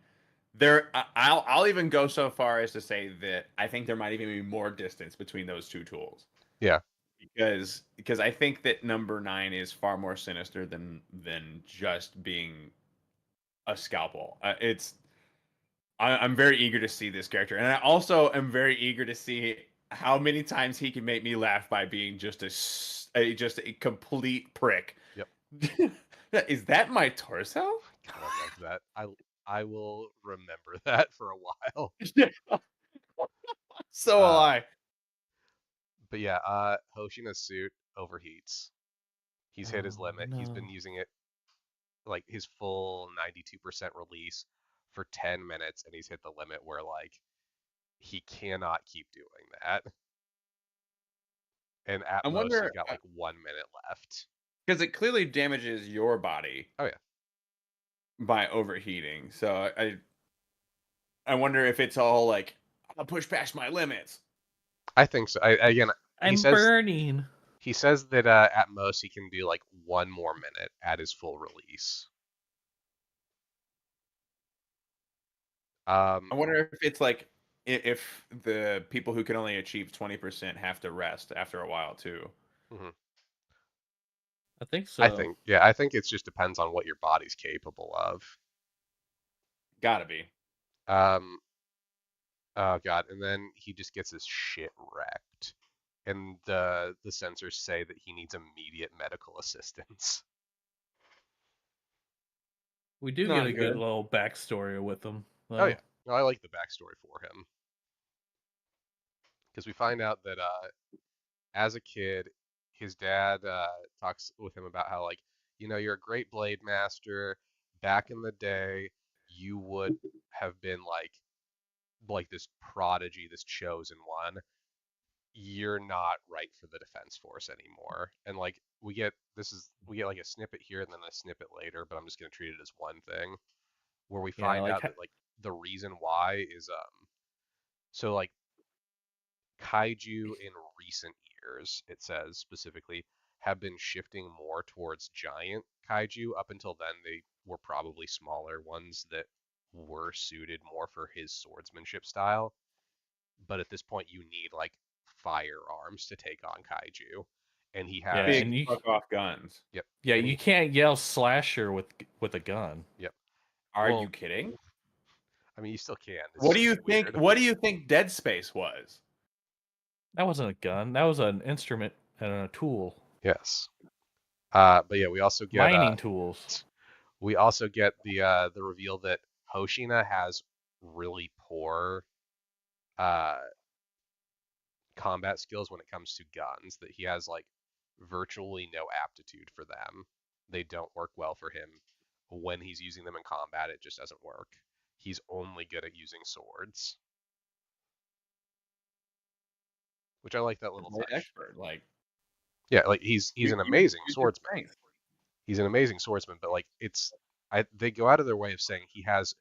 I'll even go so far as to say that I think there might even be more distance between those two tools. Yeah. Because I think that number 9 is far more sinister than just being a scalpel. I'm very eager to see this character, and I also am very eager to see how many times he can make me laugh by being just a complete prick. Yep. Is that my torso? God, I love that. I will remember that for a while. Yeah. So will Uh, I. but yeah, Hoshina's suit overheats. He's hit his Oh limit. He's been no. using it like his full 92% release for 10 minutes, and he's hit the limit where like he cannot keep doing that. And at I most, he's wonder got like 1 minute left. because it clearly damages your body Oh yeah, by overheating. So I wonder if it's all like I'll push past my limits. I think so. Again, he I'm says burning. he says that at most he can do like 1 more minute at his full release. I Um, wonder if it's like if the people who can only achieve 20% have to rest after a while too. mhm. I think I so. think yeah, I think it just depends on what your body's capable of. Gotta be. Um, oh God, and then he just gets his shit wrecked. And the sensors say that he needs immediate medical assistance. We do get Not a good good. little backstory with them, Oh though. yeah, no, I like the backstory for him because we find out that as a kid, his dad talks with him about how like you're a great blade master. Back in the day, you would have been like this prodigy, this chosen one. You're not right for the defense force anymore. And like we get like a snippet here and then a snippet later, but I'm just gonna treat it as one thing where we Yeah, find out that like the reason why is so like kaiju in recent years, it says specifically, have been shifting more towards giant kaiju. Up until then, they were probably smaller ones that were suited more for his swordsmanship style. But at this point, you need like firearms to take on kaiju, and he yeah, has. Big and you fuck off guns. Yep, yeah, and you he. can't yell slasher with a gun. Yep. Are you Well, kidding? I mean, you still can. It's What do just you think? weird. What do you think Dead Space was? That wasn't a gun. That was an instrument and a tool. Yes. But yeah, Mining tools. we also get the reveal that Hoshina has really poor uh, combat skills when it comes to guns, that he has like virtually no aptitude for them. They don't work well for him. When he's using them in combat, it just doesn't work. He's only good at using swords, which I like that little Blade touch. expert. Like Yeah, like he's an you amazing use your swordsman. strength. He's an amazing swordsman, but like they go out of their way of saying he has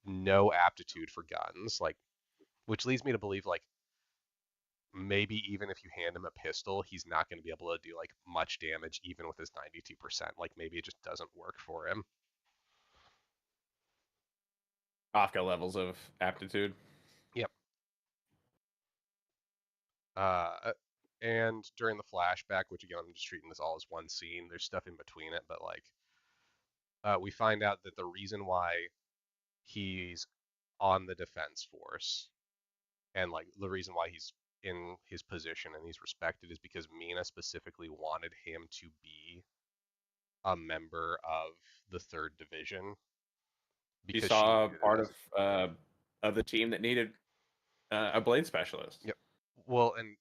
no aptitude for guns, like which leads me to believe like maybe even if you hand him a pistol, he's not going to be able to do like much damage even with his 92%. Like maybe it just doesn't work for him. Kafka levels of aptitude. Yep. And during the flashback, which again I'm just treating this all as one scene. There's stuff in between it, but like we find out that the reason why he's on the defense force and like the reason why he's in his position and he's respected is because Mina specifically wanted him to be a member of the third division She because she saw a needed part it. of the team that needed a blade specialist. Yep. Well, and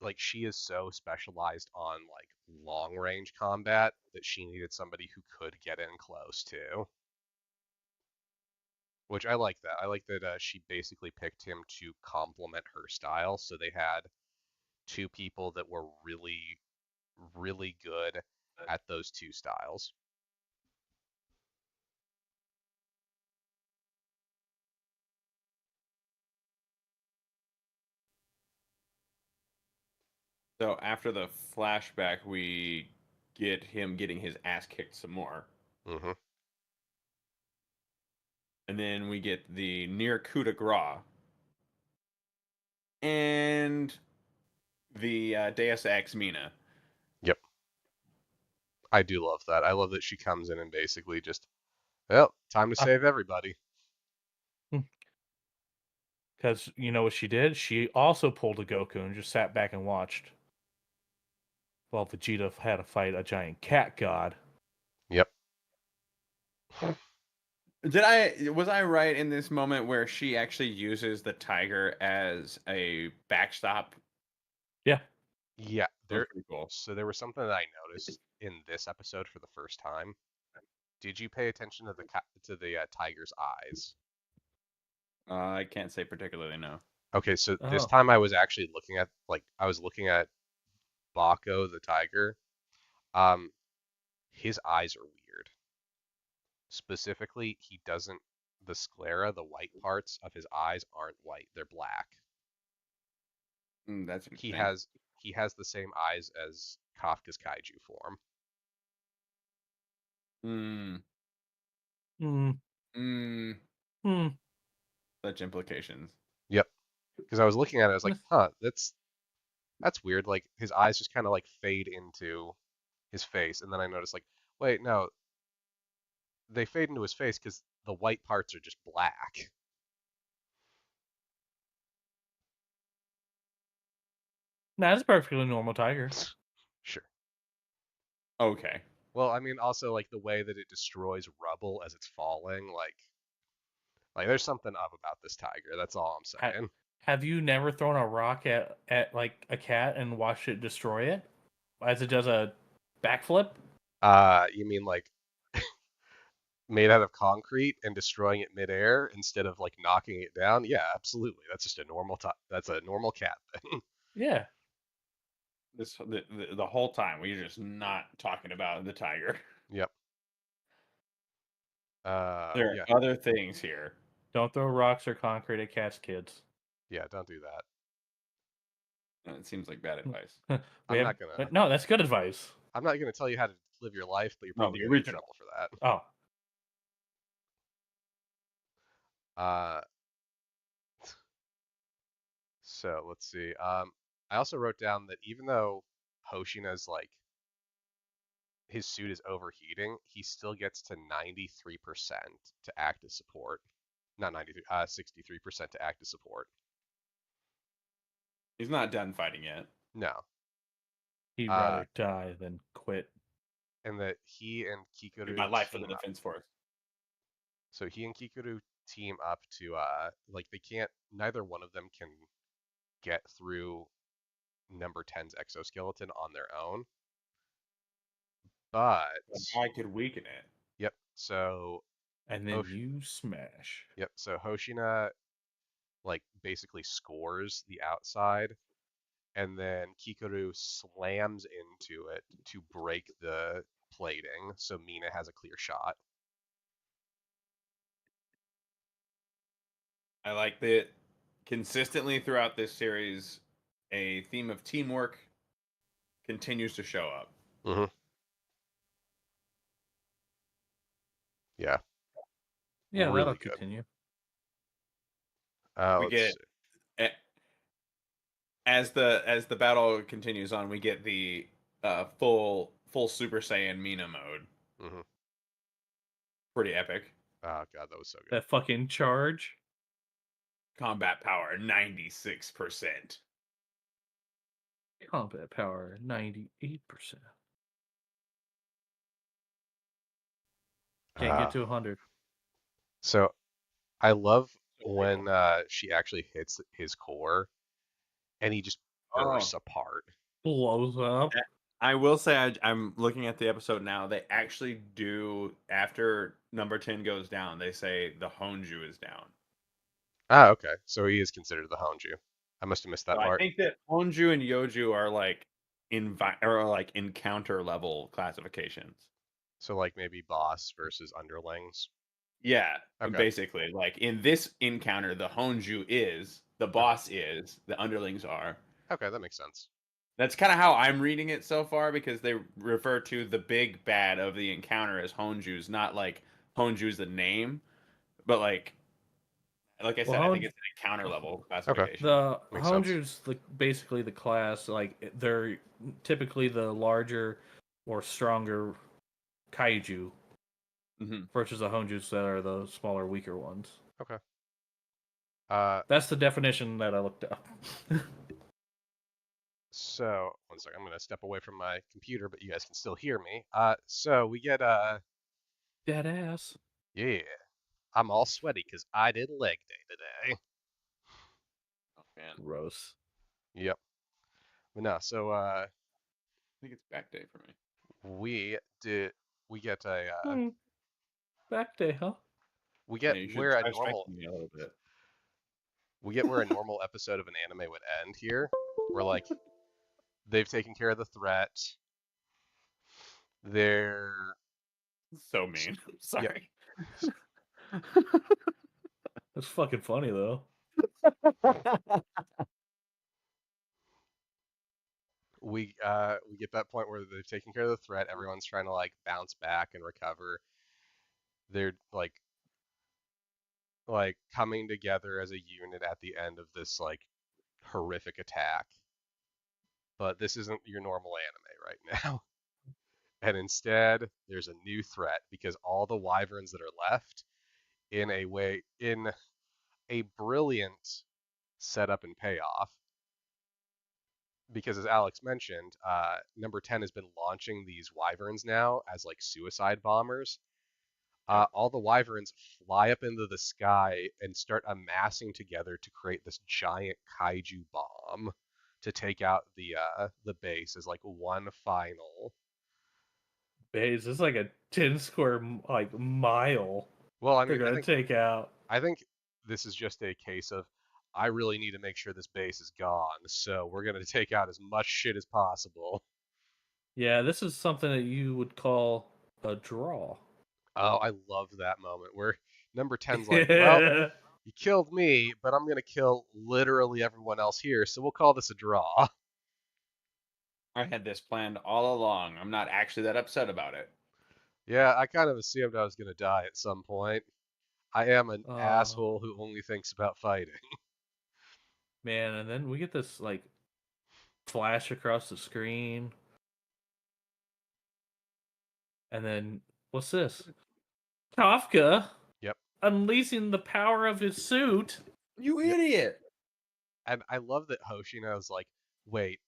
like she is so specialized on like long range combat that she needed somebody who could get in close too. Which I like that. I like that she basically picked him to complement her style. So they had two people that were really, really good at those two styles. So after the flashback, we get him getting his ass kicked some more, Hmm. and then we get the near coup de grace and the Deus Ex Mina. Yep. I do love that. I love that she comes in and basically just, well, time to save everybody. Because you know what she did? She also pulled a Goku and just sat back and watched while Vegeta had to fight a giant cat god. Yep. Was I right in this moment where she actually uses the tiger as a backstop? Yeah. Yeah. That was pretty cool. So there was something that I noticed in this episode for the first time. Did you pay attention to the tiger's eyes? I can't say particularly no. Okay, so this Oh. time I was actually looking at I was looking at Baco the tiger. Um, his eyes are weird. Specifically, he doesn't the sclera, the white parts of his eyes aren't white, they're black. That's He interesting. has he has the same eyes as Kafka's Kaiju form. Hmm. Hmm. Hmm. Hmm. Such implications. Yep. Because I was looking at it, I was like, huh, that's weird. Like his eyes just kind of like fade into his face, and then I noticed like, wait, no, they fade into his face because the white parts are just black. Nah, it's a perfectly normal tiger. Sure. Okay. Well, I mean, also like the way that it destroys rubble as it's falling, like there's something up about this tiger. That's all I'm Ha- saying. Have you never thrown a rock at like a cat and watched it destroy it as it does a backflip? You mean like made out of concrete and destroying it midair instead of like knocking it down? Yeah, absolutely. That's just a that's a normal cat thing. Yeah. The whole time we're just not talking about the tiger. Yep. There Yeah, are other things here. Don't throw rocks or concrete at cats, kids. yeah. Don't do that. It seems like bad advice. we I'm have not gonna. no. That's good advice. I'm not gonna tell you how to live your life, but you're No, probably the gonna get in original. trouble for that. Oh, Uh, so let's see. I also wrote down that even though Hoshina's like his suit is overheating, he still gets to 93% to act as support. Not 93, 63% to act as support. He's not done fighting yet. No. he'd Uh, rather die than quit. and that he and Give Kikoru my life for the team up. defense force. So he and Kikoru team up to like they can't neither one of them can get through number 10's exoskeleton on their own. But But I could weaken it. yep, so And then Hosh you smash. yep, so Hoshina like basically scores the outside and then Kikoru slams into it to break the plating so Mina has a clear shot. I like that consistently throughout this series, a theme of teamwork continues to show up. Hmm. Yeah, Yeah, that'll really good. continue. We Let's get see. as the battle continues on, we get the full Super Saiyan Mina mode. Hmm. Pretty epic. Oh god, that was so good. That fucking charge. Combat power 96%. Combat power 98%. Can't Uh, get to 100. so I love So pretty when cool. she actually hits his core and he just bursts apart. Blows up. I will say I'm looking at the episode now. They actually do, after number 10 goes down, they say the Honju is down. Ah, okay. So he is considered the Honju. I must have missed So that I part. think that Honju and Yoju are like encounter level classifications. So like maybe boss versus underlings. Yeah, Okay. basically, like in this encounter, the Honju is, the Okay. boss is, the underlings are. Okay, that makes sense. That's kind of how I'm reading it so far, because they refer to the big bad of the encounter as Honjus, not like Honju's the name, but like I Well, said, I think it's an encounter level Okay. classification. the Makes sense. Honju's basically the class. Like they're typically the larger or stronger kaiju Hmm. versus the Honjus that are the smaller, weaker ones. Okay. Uh, That's the definition that I looked up. so one second, I'm gonna step away from my computer, but you guys can still hear me. So we get Dead ass. yeah, I'm all sweaty because I did leg day today. Oh man, Gross. Yep. But no, so I think it's back day for me. we did we get a Back day, huh? we Yeah, get you should where a try normal stretching me a little bit. we get where a normal episode of an anime would end here. Where like they've taken care of the threat. They're So mean. yep. Sorry. That's fucking funny though. We get that point where they've taken care of the threat. Everyone's trying to like bounce back and recover. They're like coming together as a unit at the end of this like horrific attack. But this isn't your normal anime right now. And instead, there's a new threat because all the wyverns that are left in a brilliant setup and payoff. Because as Alex mentioned, number 10 has been launching these wyverns now as like suicide bombers. Yep. All the wyverns fly up into the sky and start amassing together to create this giant kaiju bomb to take out the base as like one final. Base, it's like a 10 square mile Well, I they're mean, gonna take out. I think this is just a case of I really need to make sure this base is gone, so we're gonna take out as much shit as possible. Yeah, this is something that you would call a draw. Oh, I love that moment where number 10's like, well, Yeah. you killed me, but I'm gonna kill literally everyone else here, so we'll call this a draw. I had this planned all along. I'm not actually that upset about it. Yeah, I kind of assumed I was gonna die at some point. I am an Oh asshole who only thinks about fighting. man, and then we get this flash across the screen, and then what's this? Kafka Yep. unleashing the power of his suit. You Yep. idiot! And I love that Hoshino's like, wait,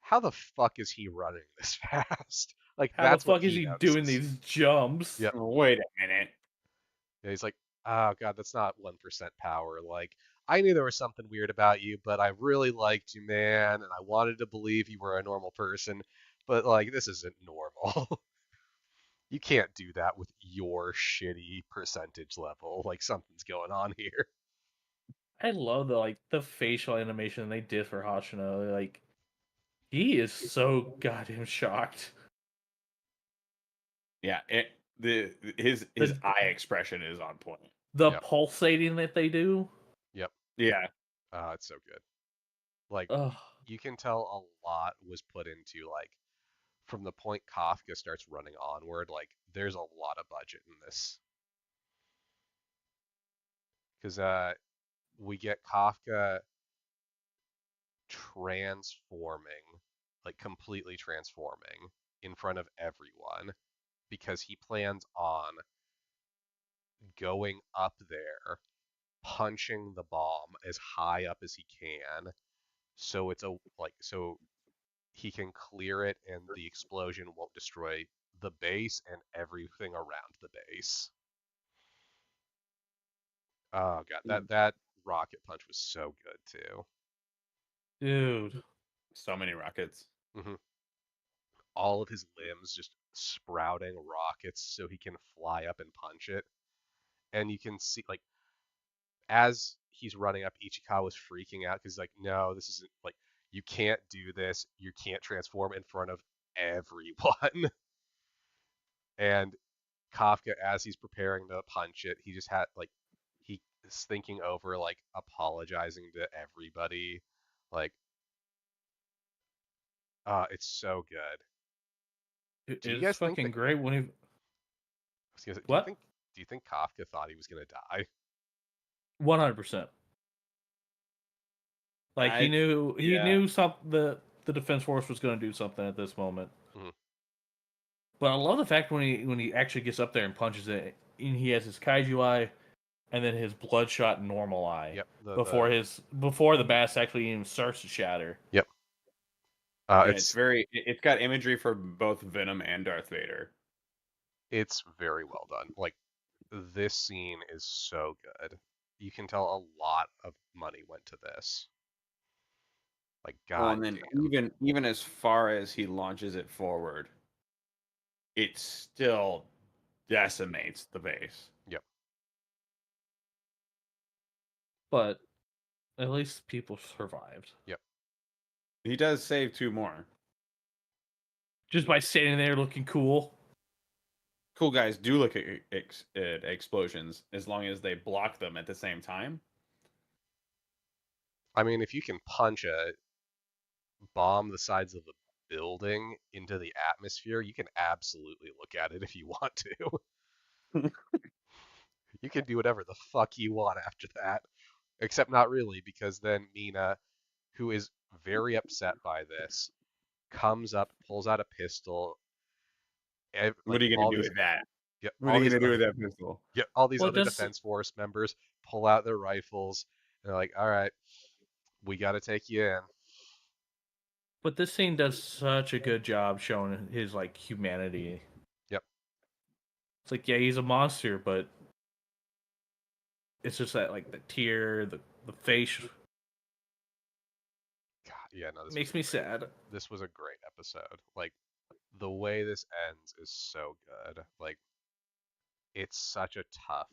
how the fuck is he running this fast? Like How the that's what fuck is he he doing notices. these jumps? Yep. Wait a minute. Yeah, he's like, oh god, that's not 1% power. Like, I knew there was something weird about you, but I really liked you, man, and I wanted to believe you were a normal person, but like, this isn't normal. You can't do that with your shitty percentage level. Like, something's going on here. I love the facial animation they did for Hashino. Like he is so goddamn shocked. Yeah, his The eye expression is on point. the Yep. pulsating that they do. Yep. Yeah. It's so good. Like, Ugh. you can tell a lot was put into, like, from the point Kafka starts running onward, like, there's a lot of budget in this. Because, we get Kafka transforming, like completely transforming in front of everyone because he plans on going up there, punching the bomb as high up as he can, so it's a like so he can clear it and the explosion won't destroy the base and everything around the base. Oh god, that rocket punch was so good too. Dude. So many rockets. Hmm. All of his limbs just sprouting rockets so he can fly up and punch it. And you can see, like, as he's running up, Ichikawa's freaking out because, like, no, this isn't, like, you can't do this. You can't transform in front of everyone. And Kafka, as he's preparing to punch it, he just had, like, he is thinking over, like, apologizing to everybody. Like, it's so good. Do you It's guys think fucking that, great when he. do you What? think, Kafka thought he was gonna die? 100%. Like I he yeah. knew the defense force was going to do something at this moment. Mhm. But I love the fact when he actually gets up there and punches it, and he has his kaiju eye, and then his bloodshot normal eye Yep. before the bass actually even starts to shatter. Yep. Yeah, it's got imagery for both Venom and Darth Vader. It's very well done. Like, this scene is so good. You can tell a lot of money went to this. Like, Well, and then goddamn. even as far as he launches it forward, it still decimates the base. Yep. But at least people survived Yep. He does save two more. just by standing there looking cool. Cool guys do look at explosions as long as they block them at the same time. I mean, if you can punch a bomb the size of a building into the atmosphere, you can absolutely look at it if you want to. You can do whatever the fuck you want after that. Except not really, because then Mina, who is very upset by this, comes up, pulls out a pistol, What like are you gonna all do these, with that? yeah, What are you gonna do with that pistol? all these Well, it other does. defense force members pull out their rifles. And they're like, all right, we got to take you in. But this scene does such a good job showing his like humanity. Yep. It's like, yeah, he's a monster, but it's just that like the tear, the face God, yeah, no, makes me sad. this was a great episode. Like, the way this ends is so good. Like, it's such a tough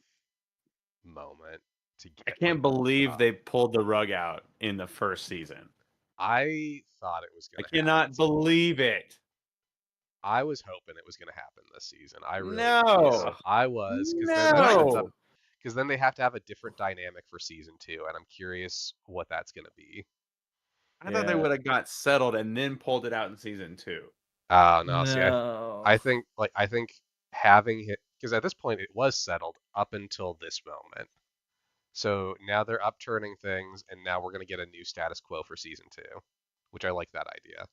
moment to I get. Like, can't believe they pulled the rug out in the first season. I thought it was I gonna happen. cannot believe it. I was hoping it was gonna happen this season. I really was. No. I was, because then that sets up. No. Because then they have to have a different dynamic for season 2, and I'm curious what that's gonna be. I thought they would have got settled and then pulled it out in season 2. Oh no, see, No. I think having hit, because at this point it was settled up until this moment. So now they're upturning things, and now we're gonna get a new status quo for season 2, which I like that idea.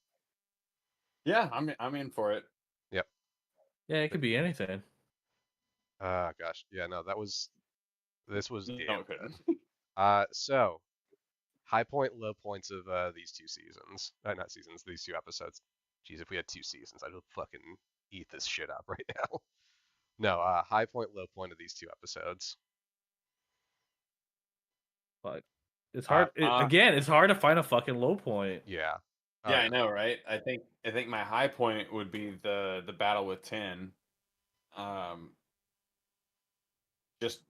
Yeah, I'm in for it. Yep. Yeah, it could be anything. Gosh, yeah, no, this was No, damn it good. couldn't. So high point, low points of these two seasons. Not seasons, these two episodes. Jeez, if we had 2 seasons, I'd fucking eat this shit up right now. No, high point, low point of these 2 episodes. But it's Uh, hard. Again, it's hard to find a fucking low point. yeah. Oh, Yeah, I know, right? I think my high point would be the battle with 10. Just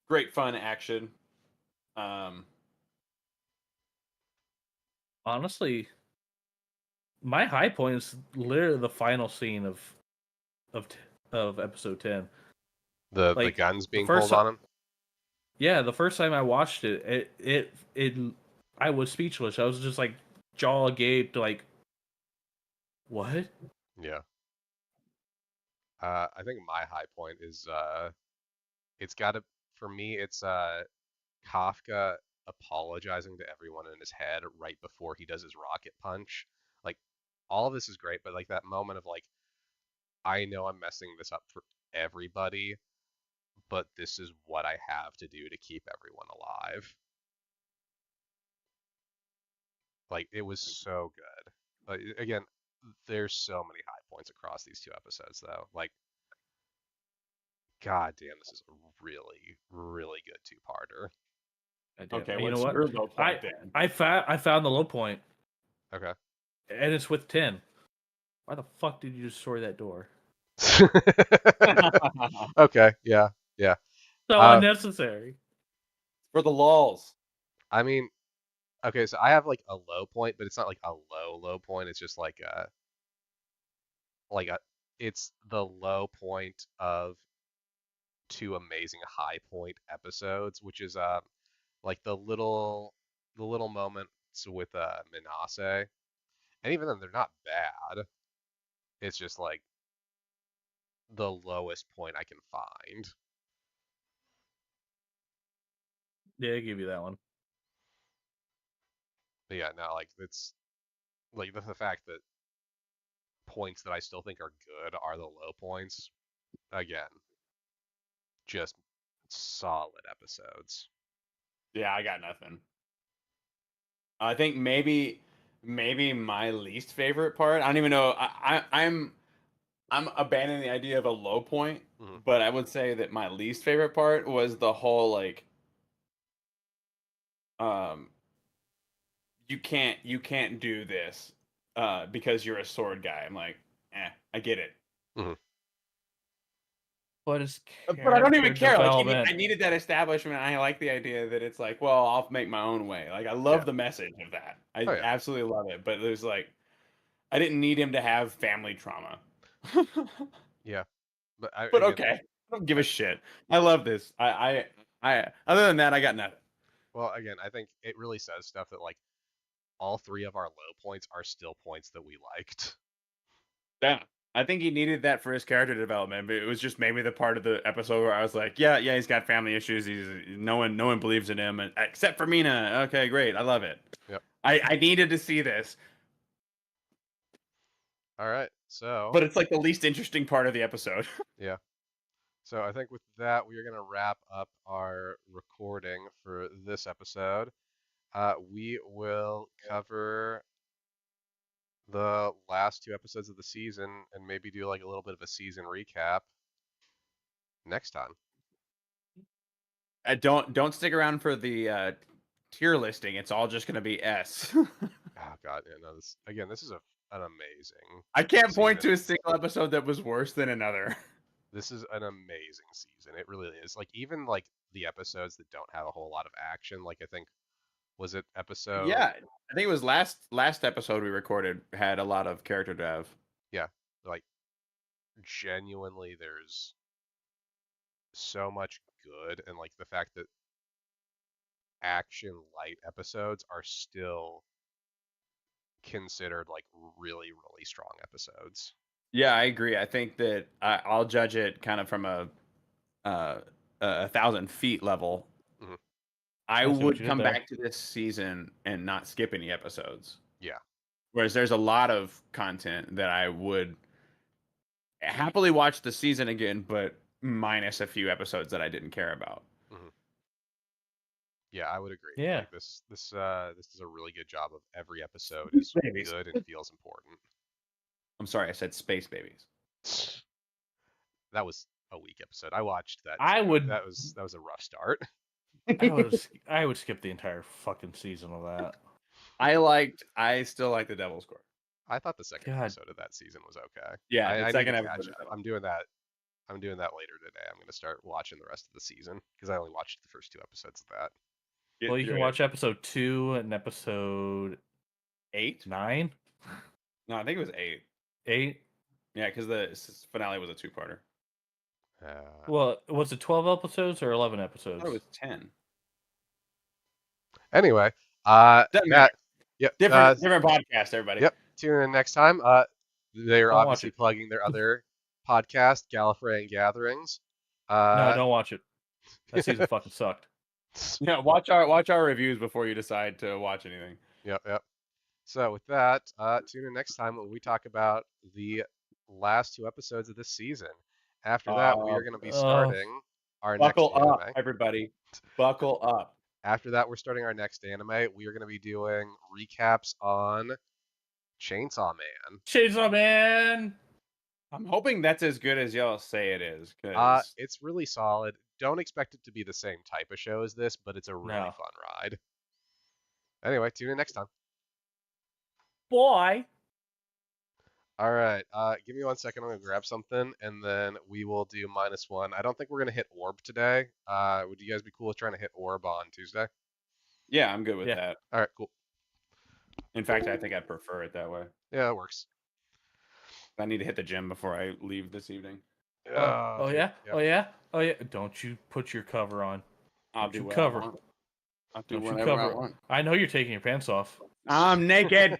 great fun action. Um, Honestly, my high point is literally the final scene of of episode 10. The Like, guns the being first pulled on him. Yeah, the first time I watched it I was speechless. I was just like jaw agape, like, what? Yeah. I think my high point is it's got to, for me it's Kafka apologizing to everyone in his head right before he does his rocket punch. Like, all of this is great, but like that moment of like, I know I'm messing this up for everybody, but this is what I have to do to keep everyone alive. Like, it was so good. Like, again, there's so many high points across these 2 episodes though. Like, god damn, this is a really, really good 2-parter. okay, You know what's what? your low point then? I found the low point. Okay. And it's with 10. Why the fuck did you destroy that door? Okay, yeah. So Uh, unnecessary. For the lulls. I mean, okay, so I have like a low point, but it's not like a low point. It's just like a it's the low point of two amazing high point episodes, which is like the little moments with Minase. And even then they're not bad. It's just like the lowest point I can find. Yeah, I give you that one. But yeah, no, like it's like the fact that points that I still think are good are the low points. Again, just solid episodes. Yeah, I got nothing. I think maybe my least favorite part. I don't even know. I'm abandoning the idea of a low point, Mhm. but I would say that my least favorite part was the whole like um you can't do this because you're a sword guy. I'm like, I get it. Mhm. But it's But I don't character even care. Like development. I needed that establishment. I like the idea that it's like, well, I'll make my own way. Like I love Yeah. the message of that. I Oh yeah. absolutely love it. But there's like, I didn't need him to have family trauma. Yeah. But I, But again, okay, I don't give a I, shit. I love this. Other than that, I got nothing. well, again, I think it really says stuff that like all three of our low points are still points that we liked. Yeah. I think he needed that for his character development, but it was just maybe the part of the episode where I was like, yeah, he's got family issues. He's no one believes in him, except for Mina. Okay, great, I love it. Yep. I needed to see this, All right. So, but it's like the least interesting part of the episode. yeah. So I think with that, we are going to wrap up our recording for this episode. We will cover the last two episodes of the season and maybe do like a little bit of a season recap next time. Don't stick around for the tier listing. It's all just gonna be S. Oh God, yeah, no, this is an amazing I can't point season. to a single episode that was worse than another. This is an amazing season. It really is. Like even like the episodes that don't have a whole lot of action, like I think was it episode Yeah, I think it was last episode we recorded had a lot of character dev. yeah, like genuinely there's so much good and like the fact that action light episodes are still considered like really strong episodes. Yeah, I agree. I think that I'll judge it kind of from uh, a 1,000 feet level. Hmm. I I see what would you did come there. back to this season and not skip any episodes. Yeah. Whereas there's a lot of content that I would happily watch the season again, but minus a few episodes that I didn't care about. Hmm. Yeah, I would agree. Yeah. Like this is a really good job of every episode is Babies. good and feels important. I'm sorry, I said space babies. That was a weak episode. I watched that I too. would That was a rough start. I would skip the entire fucking season of that. I still like the Devil's Court. I thought the second God. episode of that season was okay. Yeah, the I need to second catch episode. up. I'm doing that. I'm doing that later today. I'm gonna start watching the rest of the season because I only watched the first two episodes of that. Well, you can watch episode 2 and episode 8. 9, No, I think it was 8. 8. Yeah, because the finale was a two-parter. Well, was it 12 episodes or 11 I episodes? thought it was 10. Anyway, Doesn't that matter. yep, Different podcast, everybody. yep. Tune in next time. They're Don't watch obviously it. plugging their other podcast, Gallifrey and Gatherings. No, don't watch it. That season fucking sucked. Yeah, watch our reviews before you decide to watch anything. Yep. So with that, tune in next time when we talk about the last two episodes of this season. After that, we are going to be starting our next Buckle up, anime. everybody. Buckle up. After that, we're starting our next anime. We are going to be doing recaps on Chainsaw Man. Chainsaw Man. I'm hoping that's as good as y'all say it is. Cause It's really solid. Don't expect it to be the same type of show as this, but it's a really No. fun ride. Anyway, tune in next time. Boy. All right. Give me 1 second. I'm gonna grab something, and then we will do -1. I don't think we're gonna hit orb today. Would you guys be cool with trying to hit orb on Tuesday? Yeah, I'm good with Yeah. that. All right. Cool. In fact, I think I'd prefer it that way. Yeah, it works. I need to hit the gym before I leave this evening. Oh Dude, yeah? yep. Oh yeah? Oh yeah. Don't you put your cover on. I'll Don't do you what cover. I want. I'll do Don't you whatever I cover. want. I know you're taking your pants off. I'm naked.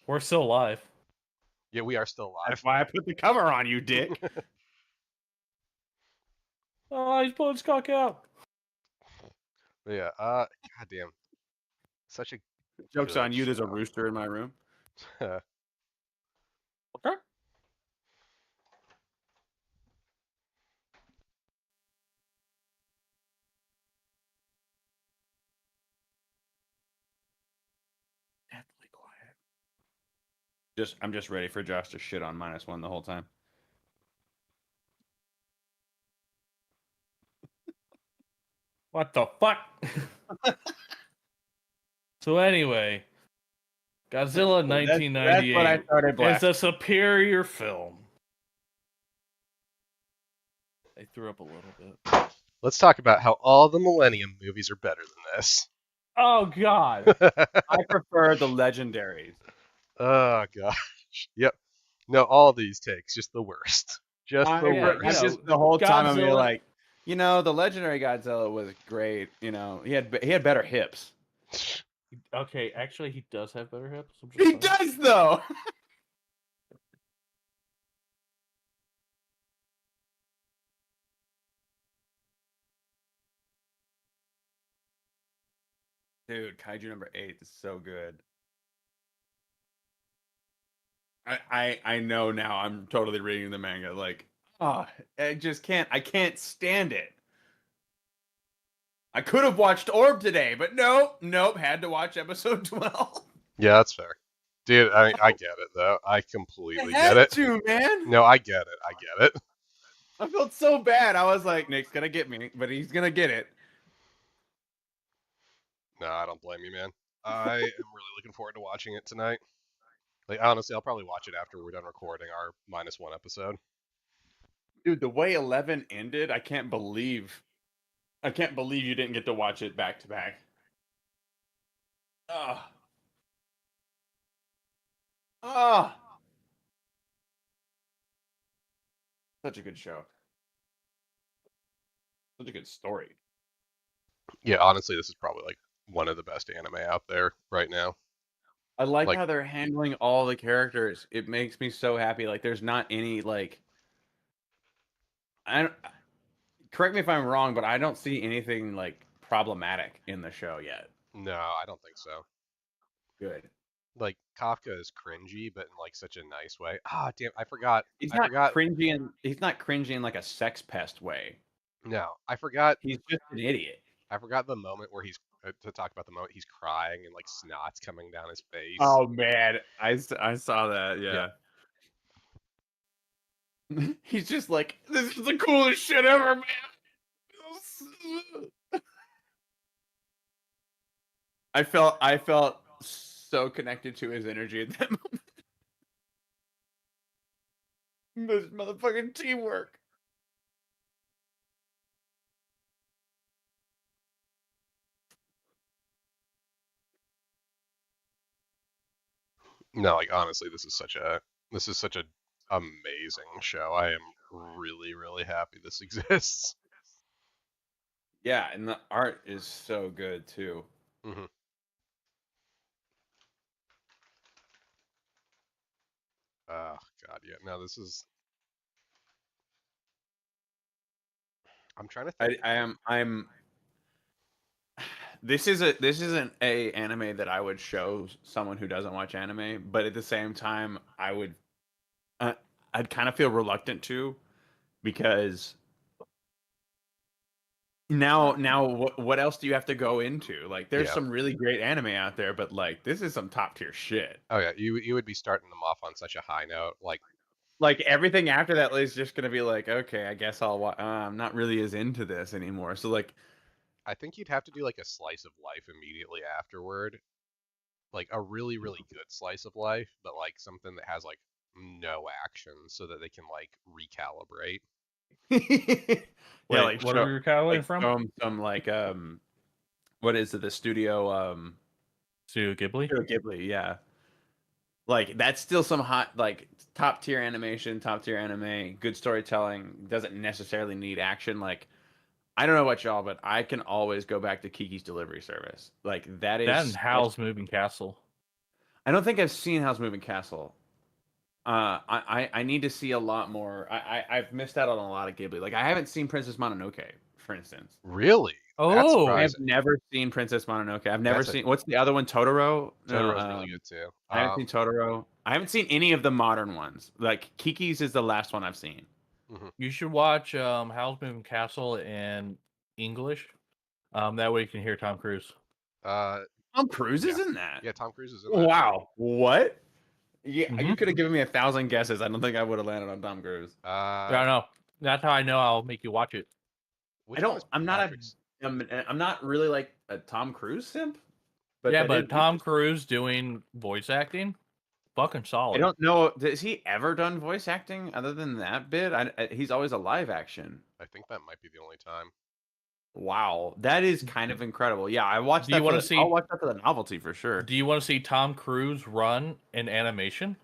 We're still alive. Yeah, we are still That's live. why I put the cover on, you dick. Oh, he's pulling his cock out. But yeah. Goddamn. Such a Joke's good on you. There's a show. rooster in my room. Okay. Deathly quiet. I'm just ready for Josh to shit on -1 the whole time. What the fuck? So anyway, Godzilla That's what I 1998 started is blasting. a superior film. I threw up a little bit. Let's talk about how all the Millennium movies are better than this. Oh god. I prefer the legendaries. Oh gosh. Yep. No, all these takes, just the worst. Just the Yeah, worst. you I'm know, just the whole time I'm Godzilla- like, the legendary Godzilla was great. He had better hips. Okay, actually, he does have better hips. I'm just He saying. does though. Dude, Kaiju number 8 is so good. I know now. I'm totally reading the manga. Like, I can't stand it. I could have watched Orb today, but nope. Had to watch episode 12. Yeah, that's fair. Dude, I get it though. I completely I get had it. to, man. No, I get it. I get it. I felt so bad. I was like, Nick's gonna get me, but he's gonna get it. No, I don't blame you, man. I am really looking forward to watching it tonight. Like honestly, I'll probably watch it after we're done recording our -1 episode. Dude, the way 11 ended, I can't believe you didn't get to watch it back to back. Ah. Ah. Such a good show. Such a good story. Yeah, honestly, this is probably like one of the best anime out there right now. I like Like, how they're handling all the characters. It makes me so happy. Like, there's not any like, I don't, correct me if I'm wrong, but I don't see anything like problematic in the show yet. no, I don't think so. Good. Like Kafka is cringy, but in like such a nice way. Ah, damn, I forgot. He's I not forgot. cringy and he's not cringy in like a sex pest way. No, I forgot. He's just an idiot. I forgot the moment where he's to talk about the moment he's crying and like snot's coming down his face. Oh man, I saw that. Yeah. He's just like, this is the coolest shit ever, man. I felt so connected to his energy at that moment. This motherfucking teamwork. No, like honestly, this is such a amazing show. I am really, really happy this exists. Yeah, and the art is so good too. hmm Oh God, yeah. No, this is. I'm trying to think. I'm this isn't a anime that I would show someone who doesn't watch anime, but at the same time uh, I'd kind of feel reluctant to, because now what else do you have to go into? Like, there's Yeah. some really great anime out there, but like, this is some top tier shit. Oh yeah, you would be starting them off on such a high note. Like, everything after that is just gonna be like, okay, I guess I'm not really as into this anymore. So like, I think you'd have to do like a slice of life immediately afterward, like a really, really good slice of life, but like something that has like no action so that they can like recalibrate. Yeah, Wait, like what are we recalibrating from? show 'em some like what is it? The studio Studio Ghibli. Studio Ghibli, yeah. Like that's still some hot like top tier animation, top tier anime, good storytelling, doesn't necessarily need action. Like I don't know about y'all, but I can always go back to Kiki's Delivery Service. Like that That is and Howl's Moving Castle. I don't think I've seen House Moving Castle. I need to see a lot more. I've missed out on a lot of Ghibli. Like I haven't seen Princess Mononoke, for instance. Really? That's Oh, I have surprising. never seen Princess Mononoke. I've never That's a seen. What's the other one? Totoro. No, Totoro's really good too. I haven't seen Totoro. I haven't seen any of the modern ones. Like Kiki's is the last one I've seen. Mhm. you should watch Howl's Moving Castle in English. That way you can hear Tom Cruise. Tom Cruise is Yeah. in that. Yeah, Tom Cruise is in that. Wow. What? Yeah, you Mhm. could have given me 1,000 guesses. I don't think I would have landed on Tom Cruise. I don't know. That's how I know I'll make you watch it. Which I one don't. is I'm not Patrick's? I'm not really like a Tom Cruise simp. But Yeah, that is but Tom Cruise doing voice acting, fucking I solid. don't know. Has he ever done voice acting other than that bit? He's always a live action. I think that might be the only time. Wow, that is kind of incredible. Yeah, I watched Do you that. wanna see- I'll watch that for the novelty for sure. Do you want to see Tom Cruise run in animation?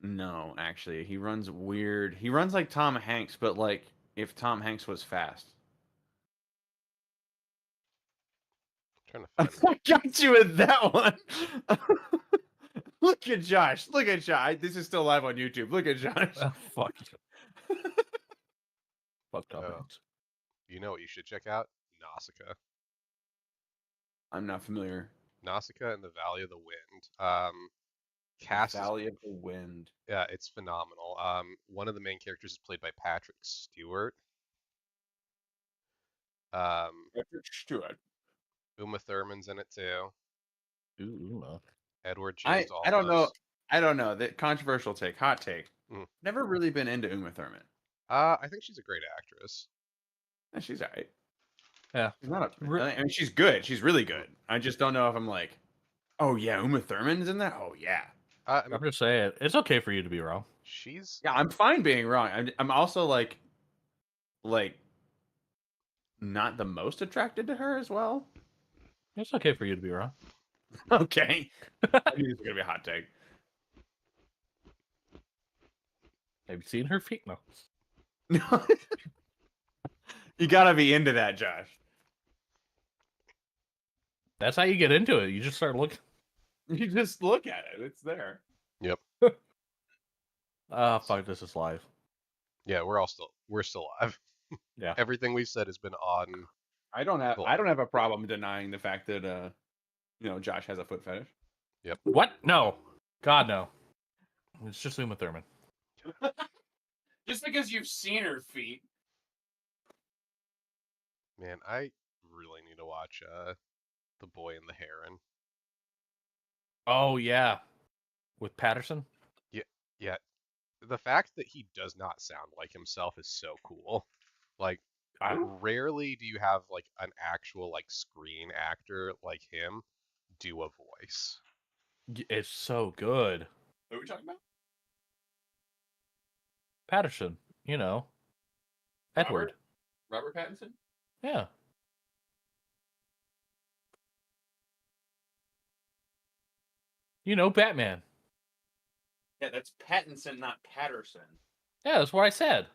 No, actually, he runs weird. He runs like Tom Hanks, but like if Tom Hanks was fast. I'm trying to I find. got you with that one. Look at Josh. Look at Josh. This is still live on YouTube. Look at Josh. Oh, fuck. Fuck Tom Oh. Hanks. You know what you should check out? Nausicaa. I'm not familiar. Nausicaa and the Valley of the Wind. Cast is, Valley of the Wind. yeah, it's phenomenal. One of the main characters is played by Patrick Stewart. Patrick Stewart. Uma Thurman's in it too. Ooh, Edward James I don't know. Olmos. I don't know. That controversial take, hot take. Mm. Never really been into Uma Thurman. I think she's a great actress. She's alright. Yeah. She's not I mean, she's good. She's really good. I just don't know if I'm like, oh yeah, Uma Thurman's in that. Oh yeah. I mean, I'm just saying, it's okay for you to be wrong. she's Yeah, I'm fine being wrong. I'm also like not the most attracted to her as well. It's okay for you to be wrong. Okay. I knew this was gonna be a hot take. Have you seen her feet? No. No. You gotta be into that, Josh. That's how you get into it. You just start looking. You just look at it. It's there. Fuck, this is live. yeah, we're still live. Yeah. Everything we said has been on. I don't Cool. have a problem denying the fact that Josh has a foot fetish. What? No. God, no. It's just Uma Thurman. Just because you've seen her feet. Man, I really need to watch The Boy and the Heron. Oh, yeah. With Patterson? Yeah, the fact that he does not sound like himself is so cool. Like, rarely do you have like an actual like screen actor like him do a voice. It's so good. What are we talking about? Patterson, you know. Edward. Robert Pattinson? Yeah. You know, Batman. Yeah, that's Pattinson, not Patterson. Yeah, that's what I said.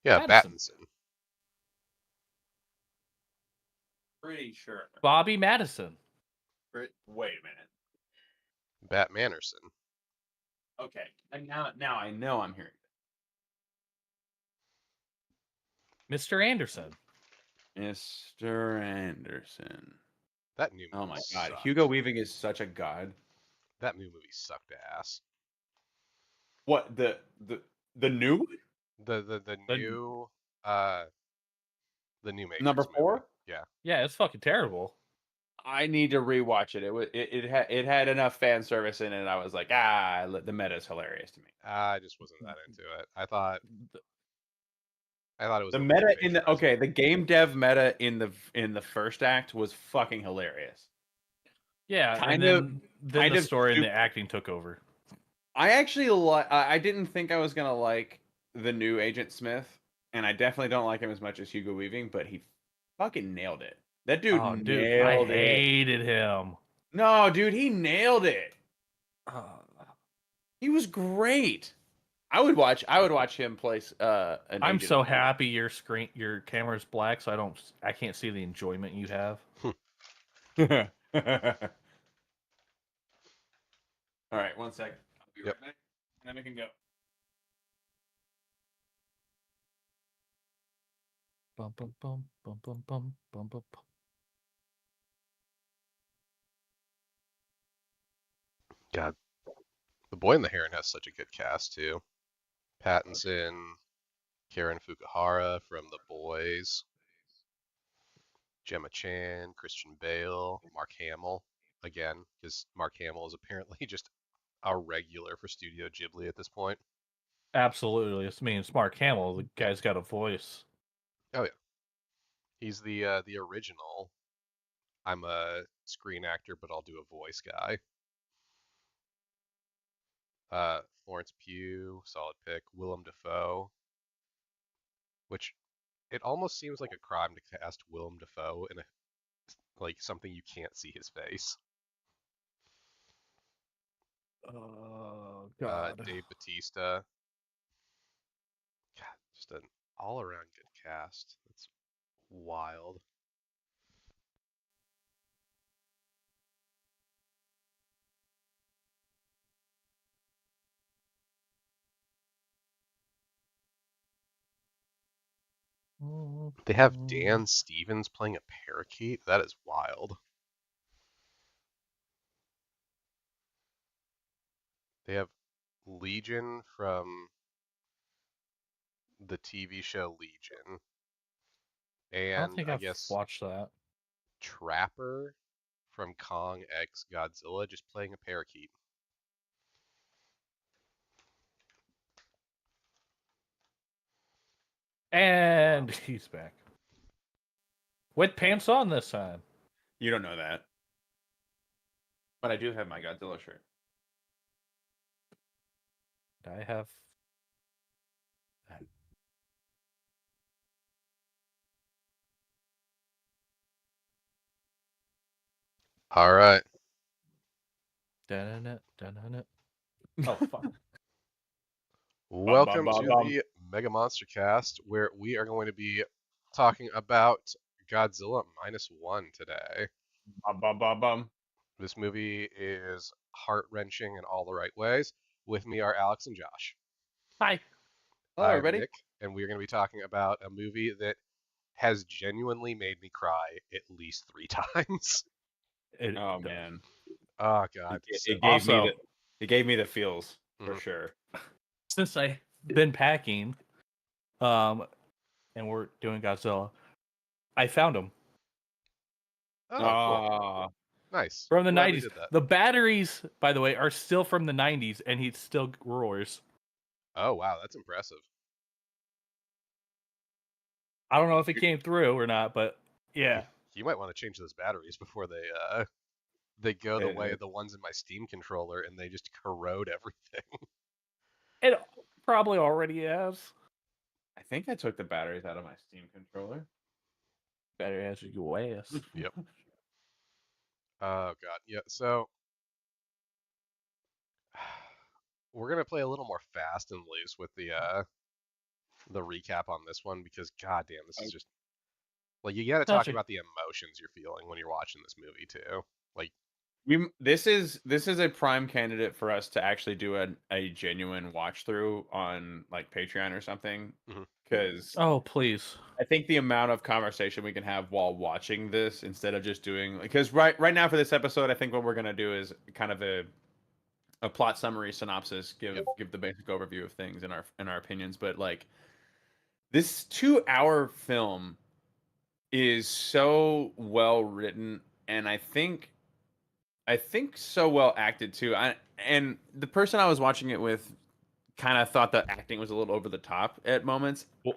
Yeah, Pattinson. Pattinson. Pretty sure. Bobby Madison. Wait a minute. Batmanerson. Okay, and now I know I'm hearing Mr. Anderson. Mr. Anderson. That new movie. Oh my god, sucked. Hugo Weaving is such a god. That new movie sucked ass. What the new one? The new Matrix Number movie. 4? Yeah. Yeah, it's fucking terrible. I need to rewatch it. It had enough fan service in it. I was like, the meta is hilarious to me. I just wasn't that into it. I thought it was The a meta little in the patronizing. the game dev meta in the first act was fucking hilarious. Yeah, Kind and of- then kind the of story and the stupid. acting took over. I actually I didn't think I was gonna like the new Agent Smith, and I definitely don't like him as much as Hugo Weaving, but he fucking nailed it. That dude Oh, dude, I nailed it. hated him. No, dude, he nailed it. Uh, He was great. I would watch him play an I'm agent. so happy your camera's black, so I can't see the enjoyment you have. All right, 1 second. I'll be Yep. right back, and then we can go. Bum bum bum bum bum bum bum bum. God, The Boy and the Heron has such a good cast too. Pattinson, Karen Fukuhara from The Boys, Gemma Chan, Christian Bale, Mark Hamill. Again, because Mark Hamill is apparently just a regular for Studio Ghibli at this point. Absolutely, it's Mark Hamill. The guy's got a voice. Oh yeah, he's the original. I'm a screen actor, but I'll do a voice guy. Florence Pugh, solid pick. Willem Dafoe, which it almost seems like a crime to cast Willem Dafoe in a like something you can't see his face. Oh God. Dave Bautista. God, just an all-around good cast. That's wild. They have Dan Stevens playing a parakeet. That is wild. They have Legion from the TV show Legion, I don't and think I I've guess watched that. Trapper from Kong X Godzilla just playing a parakeet. And Wow. he's back. With pants on this time. You don't know that, but I do have my Godzilla shirt. I have that. All right. Dun-dun-dun, dun-dun-dun. Oh fuck. Bum bum Welcome bum to bum the Mega Monster Cast, where we are going to be talking about Godzilla -1 today. bum bum bum bum. This movie is heart-wrenching in all the right ways. With me are Alex and Josh. Hi. Hello, I'm everybody. Nick, and we're going to be talking about a movie that has genuinely made me cry at least 3 times. It Oh does. man, Oh God. it, So, it gave me Also, the it gave me the feels for mhm. sure. since I've been packing, and we're doing Godzilla, I found him Oh, cool. Ah, Nice. from the Glad we 90s. did that. The batteries, by the way, are still from the 90s, and he still roars. Oh, wow, that's impressive. I don't know if it came through or not, but yeah. You might want to change those batteries before they go the way it- of the ones in my Steam controller and they just corrode everything. It probably already has. I think I took the batteries out of my Steam controller. Better answer your ass. Yep. Oh God. Yeah. So we're gonna play a little more fast and loose with the recap on this one because goddamn, this is just like you got to talk Such a about the emotions you're feeling when you're watching this movie too. Like, This is a prime candidate for us to actually do a genuine watch through on like Patreon or something, mhm. because Oh, please. I think the amount of conversation we can have while watching this instead of just doing, because right now for this episode, I think what we're gonna do is kind of a plot summary synopsis, Yep. give the basic overview of things in our opinions, but like this 2 hour film is so well written, and I think so well acted too. And the person I was watching it with kind of thought the acting was a little over the top at moments. Well,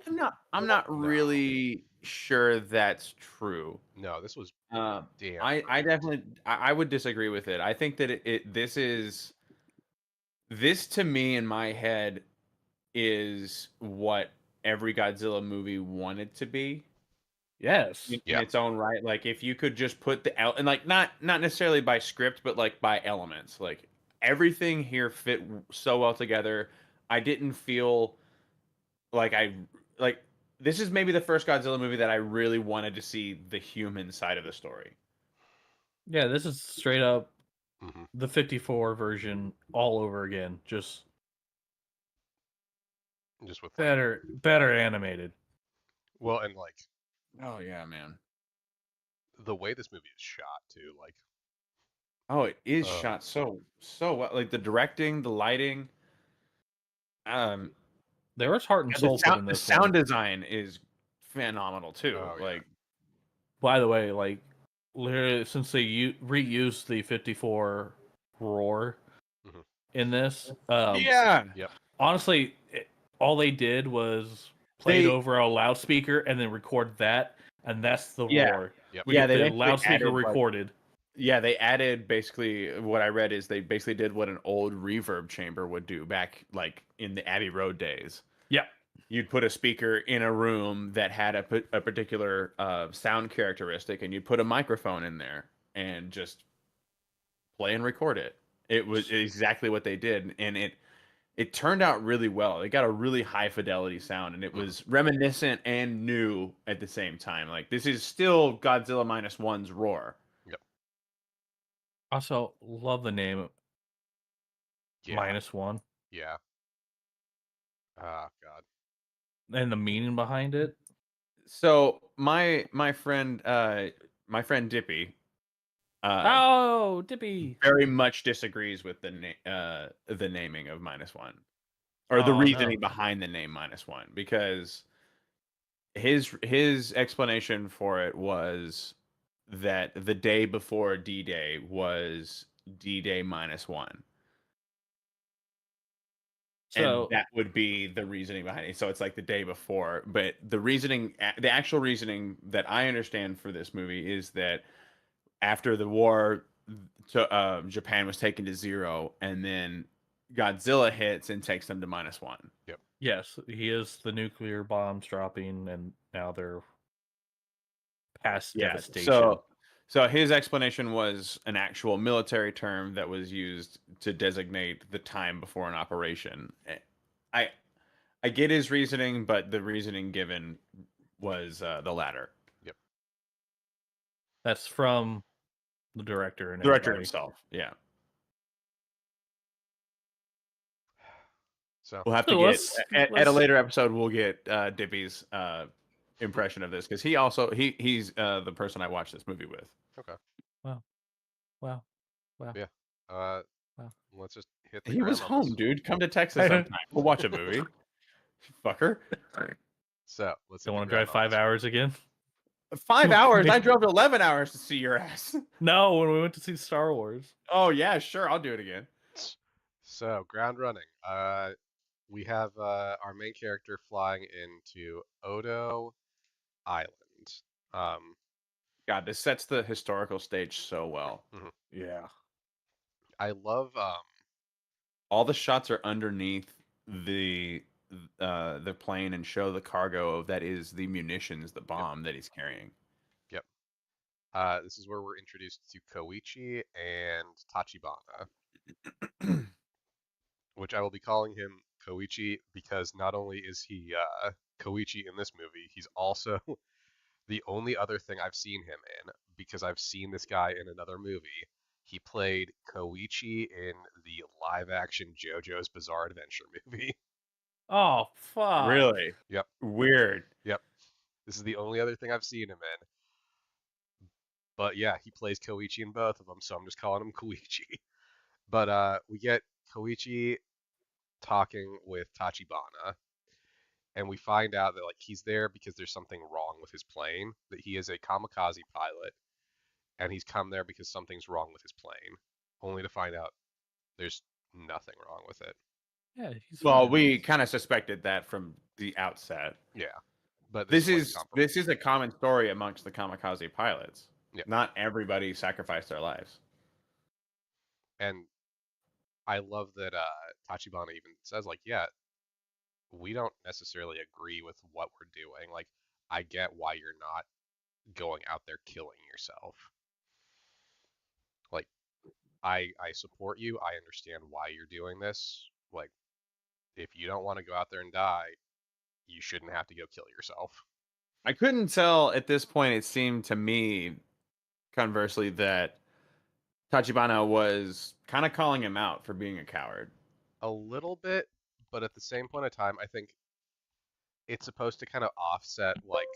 I'm not No, really sure that's true. no, this was Uh, damn I great. definitely I would disagree with it. I think that this is This to me in my head is what every Godzilla movie wanted to be Yes. in Yeah. its own right. Like if you could just put and like not necessarily by script, but like by elements. Like everything here fit so well together. I didn't feel like like this is maybe the first Godzilla movie that I really wanted to see the human side of the story. Yeah, this is straight up hmm the 54 version all over again. Just Just with like, better animated. well, and like Oh yeah, man. the way this movie is shot too, like, Oh, it is uh, shot so well. Like the directing, the lighting, um, There was heart and the soul put sound in the this sound one. design is phenomenal too. oh yeah, Like By the way, like literally since they reused the 54 roar hmm in this, yeah, yep, honestly, all they did was play it they over a loudspeaker and then record that, and that's the yeah roar. yep, We yeah get they the basically loudspeaker added like recorded. yeah they added basically what I read is they basically did what an old reverb chamber would do back like in the Abbey Road days. Yeah. You'd put a speaker in a room that had a particular sound characteristic, and you'd put a microphone in there and just play and record it. It was exactly what they did, and it turned out really well. It got a really high fidelity sound, and it hmm was reminiscent and new at the same time. Like this is still Godzilla minus one's roar. yep, Also, love the name yeah, -1 yeah. Ah, God, and the meaning behind it. So my friend Dippy uh Oh, Dippy. very much disagrees with the naming of minus one, or the Oh no. reasoning behind the name minus one, because his explanation for it was that the day before D-Day was D-Day minus one. And So that would be the reasoning behind it. So it's like the day before. But the actual reasoning that I understand for this movie is that after the war, Japan was taken to zero, and then Godzilla hits and takes them to minus one. yep, yes, he is the nuclear bombs dropping, and now they're past Yeah. devastation. So his explanation was an actual military term that was used to designate the time before an operation. I I get his reasoning, but the reasoning given was the latter. yep. That's from the director and Director everybody. himself. Yeah. So We'll have to So get let's at a later episode. We'll get Dippy's impression of this, because he's the person I watched this movie with. okay, wow, wow, wow, yeah. Uh, wow. let's just hit the He was ground on this. home, dude. Come to Texas sometime. We'll watch a movie. Fucker. So let's hit Don't the want to ground drive on 5 this. hours again? 5 hours? I drove 11 hours to see your ass. No, when we went to see Star Wars. Oh yeah, sure. I'll do it again. So ground running. We have our main character flying into Odo Island. Um, God, this sets the historical stage so well. mhm. Yeah. I love All the shots are underneath the plane and show the cargo that is the munitions, the yep, bomb that he's carrying. yep. This is where we're introduced to Koichi and Tachibana, which I will be calling him Koichi because not only is he Koichi in this movie, he's also the only other thing I've seen him in, because I've seen this guy in another movie. He played Koichi in the live action JoJo's Bizarre Adventure movie. Oh fuck. Really Yep, weird. yep. This is the only other thing I've seen him in. But yeah, he plays Koichi in both of them, so I'm just calling him Koichi. But we get Koichi talking with Tachibana, and we find out that like he's there because there's something wrong with his plane, that he is a kamikaze pilot, and he's come there because something's wrong with his plane, only to find out there's nothing wrong with it. Yeah, he's Well, fine. we kind of suspected that from the outset. Yeah, but This like is this is a common story amongst the kamikaze pilots. Yeah. Not everybody sacrificed their lives. And I love that Tachibana even says like, yeah, we don't necessarily agree with what we're doing. Like, I get why you're not going out there killing yourself. Like, I support you. I understand why you're doing this. Like, if you don't want to go out there and die, you shouldn't have to go kill yourself. I couldn't tell at this point. It seemed to me, conversely, that Tachibana was kind of calling him out for being a coward. A little bit, but at the same point of time, I think it's supposed to kind of offset like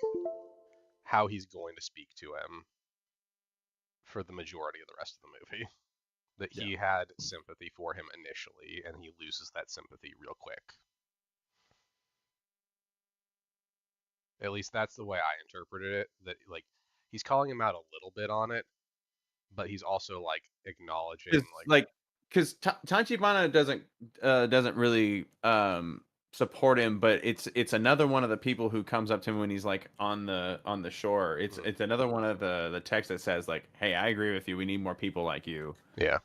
how he's going to speak to him for the majority of the rest of the movie. That Yeah. he had sympathy for him initially, and he loses that sympathy real quick. At least that's the way I interpreted it. That like he's calling him out a little bit on it, but he's also like acknowledging It's like, like because Tachibana doesn't really support him, but it's another one of the people who comes up to him when he's like on the shore. Mhm. It's another one of the texts that says like, "Hey, I agree with you. We need more people like you." yeah.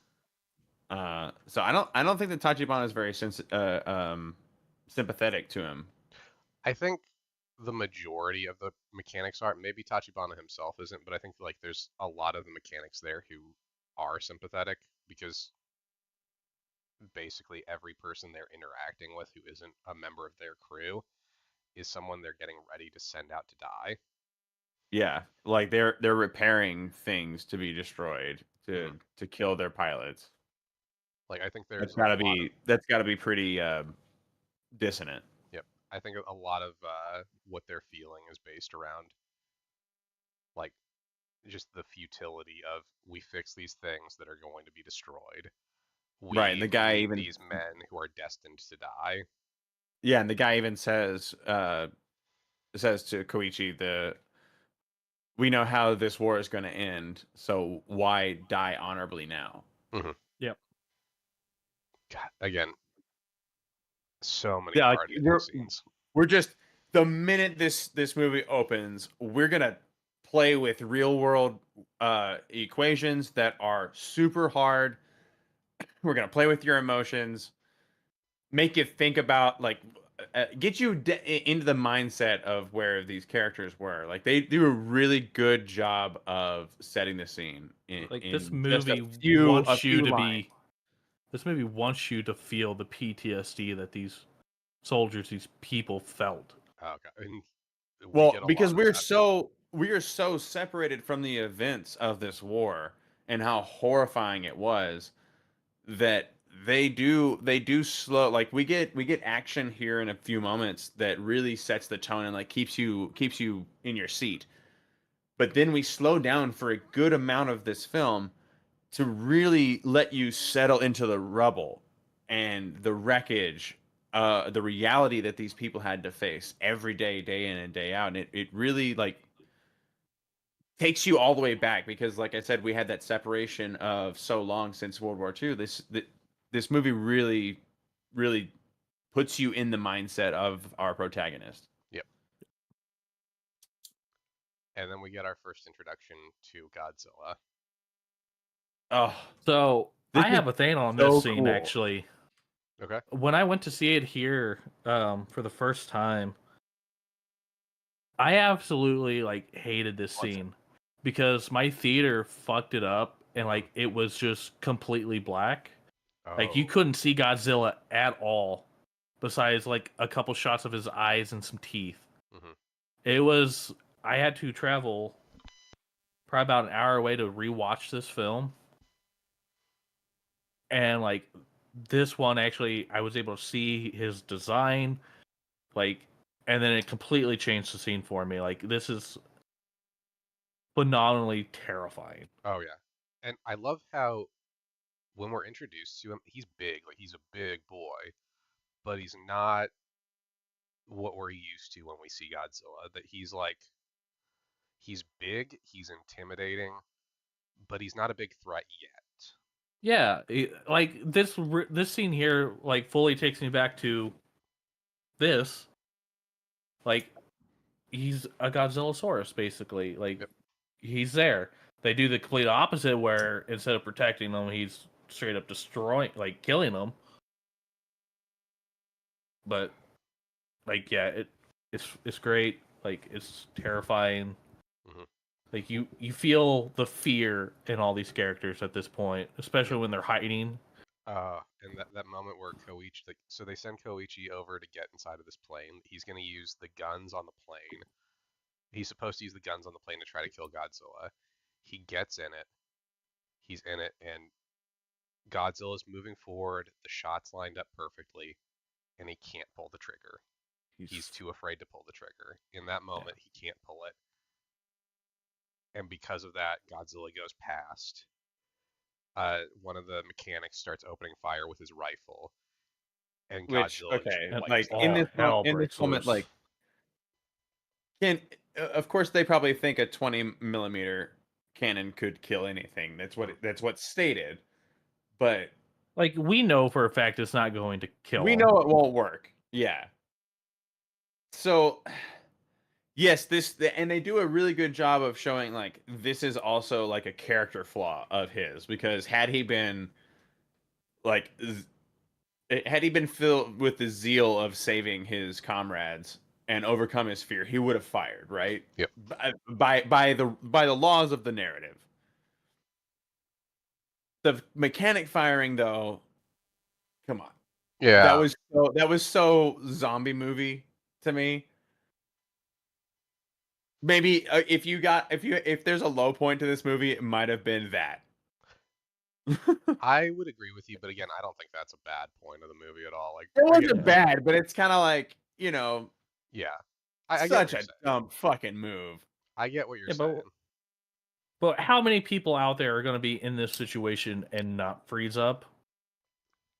So I don't think that Tachibana is very sympathetic to him. I think the majority of the mechanics are. Maybe Tachibana himself isn't, but I think like there's a lot of the mechanics there who are sympathetic because basically every person they're interacting with who isn't a member of their crew is someone they're getting ready to send out to die. Yeah, like they're repairing things to be destroyed Mhm. to kill their pilots. Like I think there's a lot of That's gotta be pretty dissonant. yep. I think a lot of what they're feeling is based around like just the futility of we fix these things that are going to be destroyed. Right, and We the guy leave even these men who are destined to die. yeah, and the guy even says to Koichi the we know how this war is going to end, so why die honorably now? Hmm. Yep. God, again, so many Yeah, like hard hitting scenes. we're just the minute this movie opens, we're gonna play with real world equations that are super hard. We're gonna play with your emotions, make you think about like get you into the mindset of where these characters were. Like they do a really good job of setting the scene Like this in just movie a wants you few to lines. be. This movie wants you to feel the PTSD that these soldiers, these people felt. Oh god, and we Well, get a lot because of that. we are so separated from the events of this war and how horrifying it was that they do slow like we get action here in a few moments that really sets the tone and like keeps you in your seat. But then we slow down for a good amount of this film to really let you settle into the rubble and the wreckage, the reality that these people had to face every day, day in and day out. And it really like takes you all the way back because, like I said, we had that separation of so long since World War II. This movie really puts you in the mindset of our protagonist. Yep. And then we get our first introduction to Godzilla. Oh, So this I is have a thing on this so scene cool. actually. Okay. When I went to see it here for the first time, I absolutely like hated this scene because my theater fucked it up and like it was just completely black. Like you Oh. couldn't see Godzilla at all besides like a couple shots of his eyes and some teeth. Hmm. It was I had to travel probably about an hour away to rewatch this film. And like this one actually I was able to see his design like and then it completely changed the scene for me. Like this is phenomenally terrifying. Oh yeah. And I love how when we're introduced to him, he's big. Like he's a big boy, but he's not what we're used to when we see Godzilla. That he's like he's big, he's intimidating, but he's not a big threat yet. Yeah, like this scene here like fully takes me back to this. Like he's a Godzillasaurus basically. Like Yep. he's there. They do the complete opposite where instead of protecting him, he's straight up destroying, like killing them. But like, yeah, it's great. Like, it's terrifying. Mhm. Like you feel the fear in all these characters at this point, especially Yep. when they're hiding. And that moment where Koichi, so they send Koichi over to get inside of this plane. He's going to use the guns on the plane. He's supposed to use the guns on the plane to try to kill Godzilla. He gets in it. He's in it, and Godzilla's moving forward. The shot's lined up perfectly, and he can't pull the trigger. He's too afraid to pull the trigger. In that moment, he can't pull it. And because of that, Godzilla goes past. One of the mechanics starts opening fire with his rifle, and Which, Godzilla just okay, And like wipes all it out. hell in this breaks moment, loose. like, of course they probably think a 20 millimeter cannon could kill anything. That's what's stated. But Like, we know for a fact it's not going to kill we him. know it won't work. Yeah. So, yes, and they do a really good job of showing like this is also like a character flaw of his, because like had he been filled with the zeal of saving his comrades and overcome his fear, he would have fired, right? Yep. By the laws of the narrative. The mechanic firing, though, come on. Yeah, That was so zombie movie to me. Maybe if there's a low point to this movie, it might have been that. I would agree with you, but again, I don't think that's a bad point of the movie at all. Like, It I get, wasn't bad, but it's kind of like, yeah, I get what such you're a saying. dumb fucking move. I get what you're Yeah, saying. but how many people out there are going to be in this situation and not freeze up?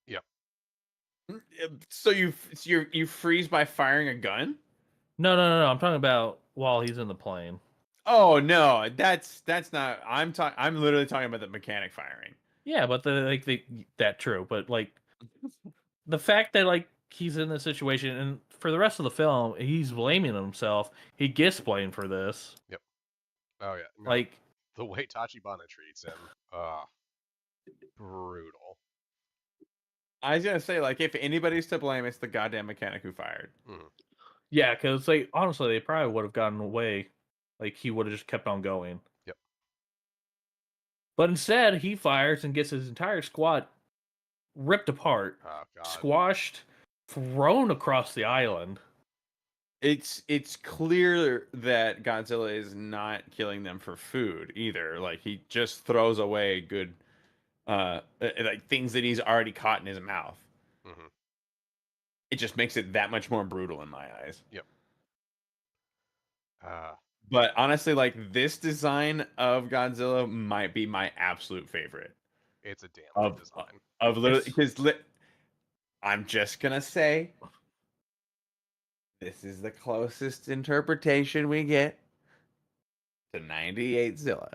Yep. So you freeze by firing a gun? No. I'm talking about while he's in the plane. Oh no, that's not. I'm literally talking about the mechanic firing. Yeah, but that true. But like the fact that like he's in this situation, and for the rest of the film, he's blaming himself. He gets blamed for this. Yep. Oh yeah. No, Like, the way Tachibana treats him, brutal. I was gonna say, like, if anybody's to blame, it's the goddamn mechanic who fired. Mhm. yeah, because like honestly, they probably would have gotten away. Like he would have just kept on going. Yep. But instead, he fires and gets his entire squad ripped apart, Oh god. squashed, thrown across the island. It's clear that Godzilla is not killing them for food either. Like, he just throws away good, like things that he's already caught in his mouth. Hmm. It just makes it that much more brutal in my eyes. Yep. But honestly, like, this design of Godzilla might be my absolute favorite It's a damn of good design. of literally, because I'm just gonna say this is the closest interpretation we get to 98 Zilla.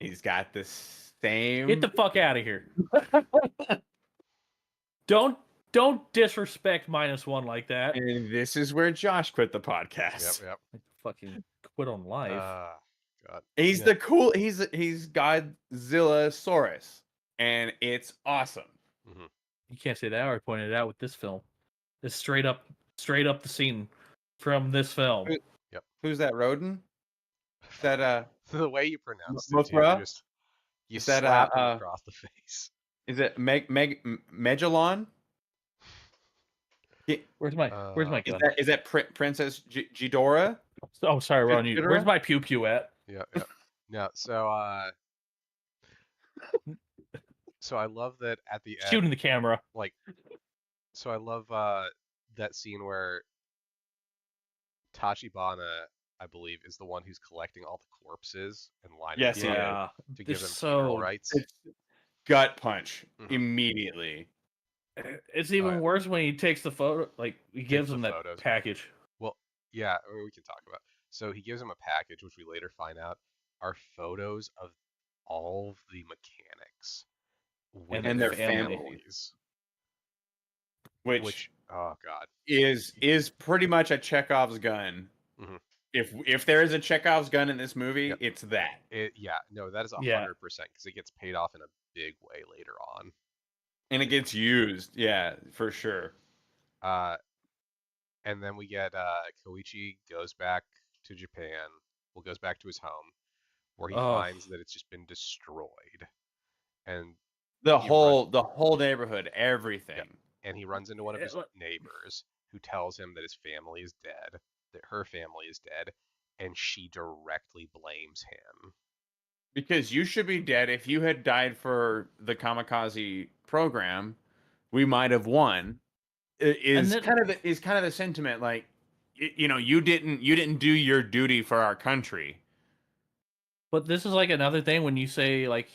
He's got the same. Get the fuck out of here! Don't disrespect -1 like that. And this is where Josh quit the podcast. Yep. Like, fucking quit on life. God. He's Yeah. the cool. He's Godzilla Saurus, and it's awesome. Hmm. You can't say that. I already pointed it out with this film. It's straight up the scene from this film. Yep. Who's that? Roden? That The way you pronounced it, Mothra? too, you Is that, slapped him across the face. is it Megalon? Where's my gun? Is that Princess Ghidorah? Oh, sorry, Ron. Ghidorah? Where's my pew pew at? Yeah. No, so so I love that at the end, Shooting the camera. like, so I love that scene where Tachibana, I believe, is the one who's collecting all the corpses and lining Yes, them he up is. to give They're them funeral rights. It's gut punch Mhm. immediately. It's even yeah. worse when he takes the photo. Like he gives the him that photos. package. Well, yeah, I mean, we can talk about. So he gives him a package, which we later find out are photos of all of the mechanics with And their families. Which oh god, is pretty much a Chekhov's gun Mhm. If there is a Chekhov's gun in this movie, Yep. it's that. No, that is Yeah. 100% because it gets paid off in a big way later on. And it gets used. Yeah, for sure. Uh, and then we get Koichi goes back to Japan. Well, goes back to his home where he Oh, finds that it's just been destroyed, and The he run. whole neighborhood, Yep. everything. And he runs into one of his neighbors who tells him that his family is dead, that her family is dead, and she directly blames him. Because you should be dead. If you had died for the kamikaze program, we might have won. and Is then, kind of the sentiment like you didn't do your duty for our country. but this is like another thing when you say like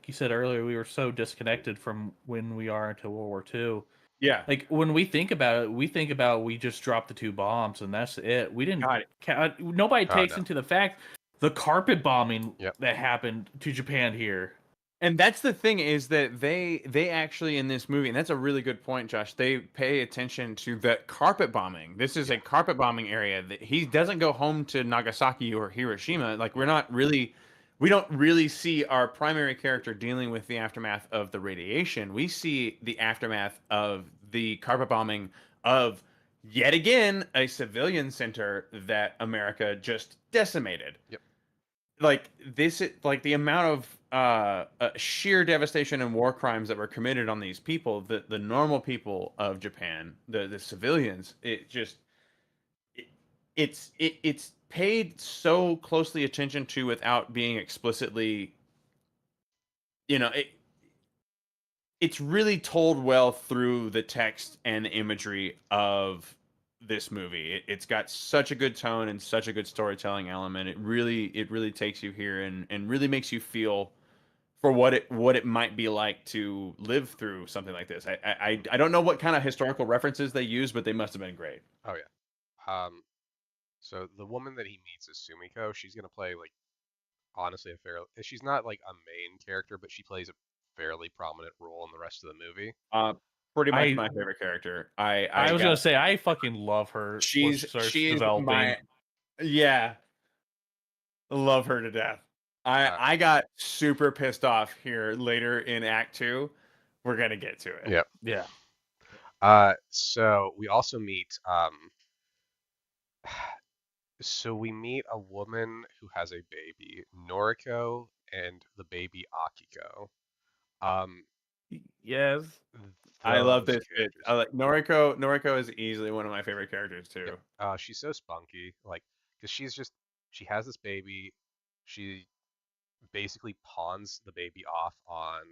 you said earlier, we were so disconnected from when we are into World War II. Yeah. Like when we think about it, we think about we just dropped the 2 bombs and that's it. We didn't. God, Nobody Oh, takes no. into the fact the carpet bombing Yep. that happened to Japan here. and that's the thing is that they actually in this movie, and that's a really good point, Josh. They pay attention to that carpet bombing. This is Yeah. a carpet bombing area. That he doesn't go home to Nagasaki or Hiroshima. Like we don't really see our primary character dealing with the aftermath of the radiation. We see the aftermath of the carpet bombing of yet again a civilian center that America just decimated. Yep. Like like the amount of sheer devastation and war crimes that were committed on these people, the normal people of Japan, the civilians, it, it's paid so closely attention to without being explicitly, you know, it's really told well through the text and imagery of this movie. It's got such a good tone and such a good storytelling element. It really takes you here and really makes you feel for what it might be like to live through something like this. I don't know what kind of historical references they use, but they must have been great. Oh yeah. So the woman that he meets is Sumiko. She's gonna play like honestly a fairly. She's not like a main character, but she plays a fairly prominent role in the rest of the movie. Uh, Pretty much I my favorite character. I I was gonna got say I fucking love her once she starts she's developing. my yeah, love her to death. Uh, I got super pissed off here later in Act Two. We're gonna get to it. yeah. Yeah. So we also meet so we meet a woman who has a baby, Noriko, and the baby Akiko. Um, Yes. I love those this bit. characters. I like Noriko. Noriko is easily one of my favorite characters Yep. too. She's so spunky, like, because she has this baby. She basically pawns the baby off on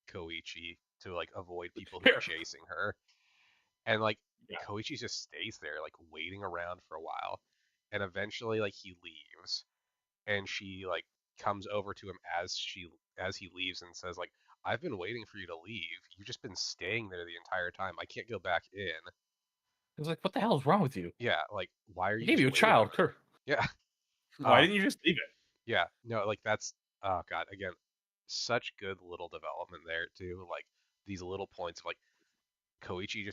Koichi to like avoid people who are Here. chasing her, and like Yeah. Koichi just stays there, like waiting around for a while, and eventually like he leaves, and she like comes over to him as he leaves and says like, I've been waiting for you to leave. You've just been staying there the entire time. I can't go back in. I was like, what the hell is wrong with you? Yeah, like why are I you gave just you a waiting child. there? Yeah. Why Um, didn't you just leave it? yeah, no, like that's oh god, again, such good little development there too. Like these little points of like Koichi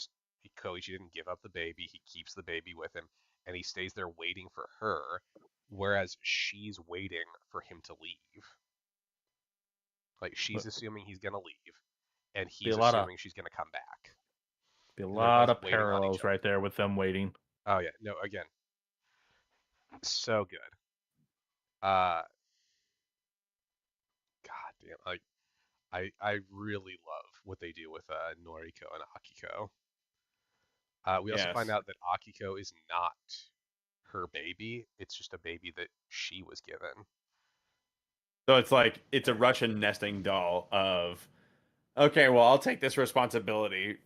didn't give up the baby. He keeps the baby with him, and he stays there waiting for her, whereas she's waiting for him to leave. Like she's assuming he's gonna leave, and Be a he's lot of assuming she's gonna come back, be a and they're both lot of waiting on each parallels right other. there with them waiting. Oh yeah, no, again, so good. Uh, God damn, like I really love what they do with Noriko and Akiko. We also find Yes. out that Akiko is not her baby. It's just a baby that she was given. So it's like it's a Russian nesting doll of okay, well I'll take this responsibility.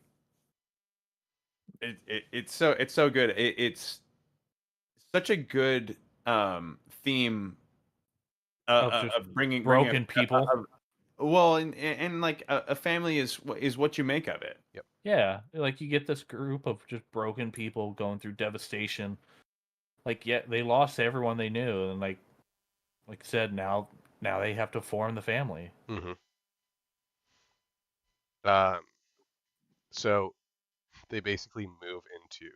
It's so good. It's such a good theme Of just of bringing broken people. well and like a family is what you make of it. Yep. Yeah, like you get this group of just broken people going through devastation. Like, yeah, they lost everyone they knew, and like I said, now they have to form the family. hmm So they basically move into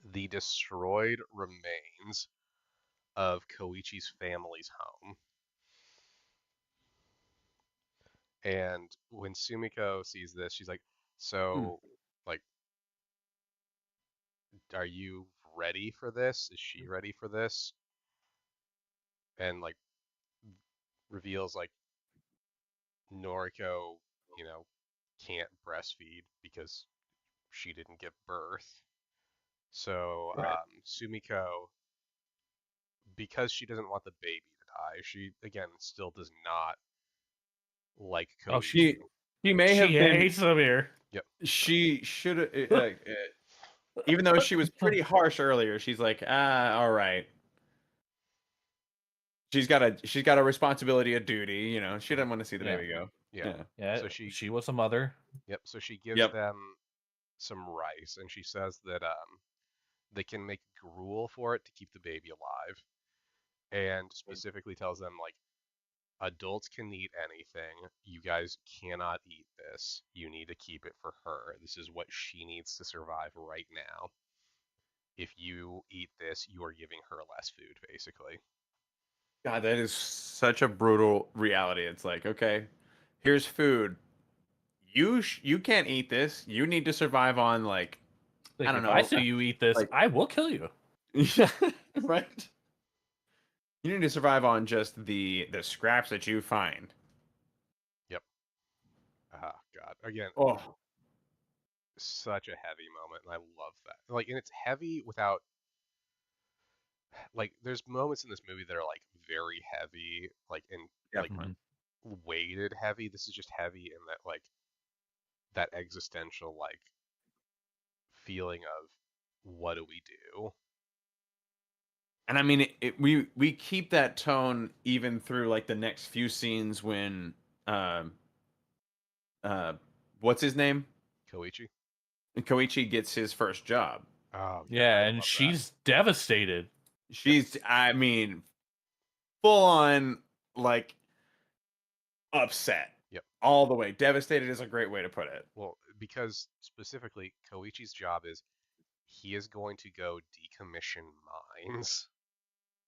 the destroyed remains of Koichi's family's home. And when Sumiko sees this, she's like, Hmm. "So, like, are you ready for this? Is she ready for this?" And like reveals like Noriko, you know, can't breastfeed because she didn't give birth. So Right. Sumiko, because she doesn't want the baby to die, she again still does not like Oh, She Koichi. she may she have been. hates him here. Yep. She should have. Even though she was pretty harsh earlier, she's like, all right. She's got a responsibility, a duty. She Mhm. doesn't want to see the Yeah, baby go. Yeah. Yeah. yeah. So she, She was a mother. yep. So she gives Yep. them some rice, and she says that they can make gruel for it to keep the baby alive, and specifically tells them like adults can eat anything. You guys cannot eat this. You need to keep it for her. This is what she needs to survive right now. If you eat this, you are giving her less food, basically. God, that is such a brutal reality. It's like, okay, here's food. You can't eat this. You need to survive on like I Like, don't if I know, see you eat this, like I will kill you. yeah, right. You need to survive on just the scraps that you find. Yep. Ah, God. Again, Oh, such a heavy moment, and I love that. Like, and it's heavy without like. There's moments in this movie that are like very heavy, like and like definitely. Mhm. weighted heavy. This is just heavy in that like that existential like feeling of what do we do? And I mean, we keep that tone even through like the next few scenes when, um, uh, what's his name? Koichi. Koichi gets his first job. Oh yeah, I Yeah, and love that. she's devastated. Yep. I mean, full on like upset Yep. all the way. Devastated is a great way to put it. Well, because specifically Koichi's job is he is going to go decommission mines.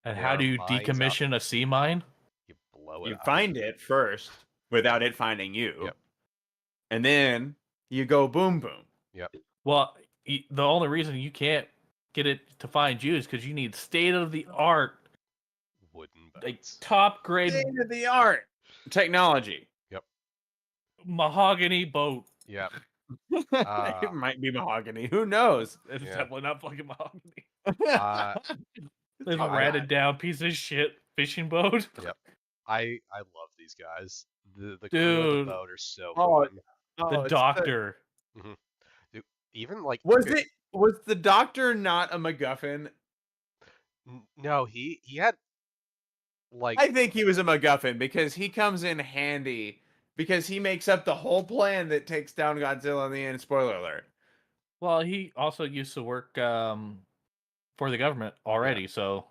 And There how are do you mines out decommission a sea mine? you blow it You up. find it first without it finding you, Yep. and then you go boom boom. Yep. Well, the only reason you can't get it to find you is because you need state of the art, Wooden like boats. top grade State of the art technology. Yep. mahogany boat. Yep. It might be mahogany. Who knows? It's Yeah. definitely not fucking mahogany. Uh This Talk I ratted about down piece of shit fishing boat. yep. I love these guys. The crew of the Dude, boat are so oh, fun. the it's doctor. Hmm. Even like was the doctor not a MacGuffin? no, he had like I think he was a MacGuffin because he comes in handy because he makes up the whole plan that takes down Godzilla in the end. Spoiler alert. Well, he also used to work for the government yeah, already, so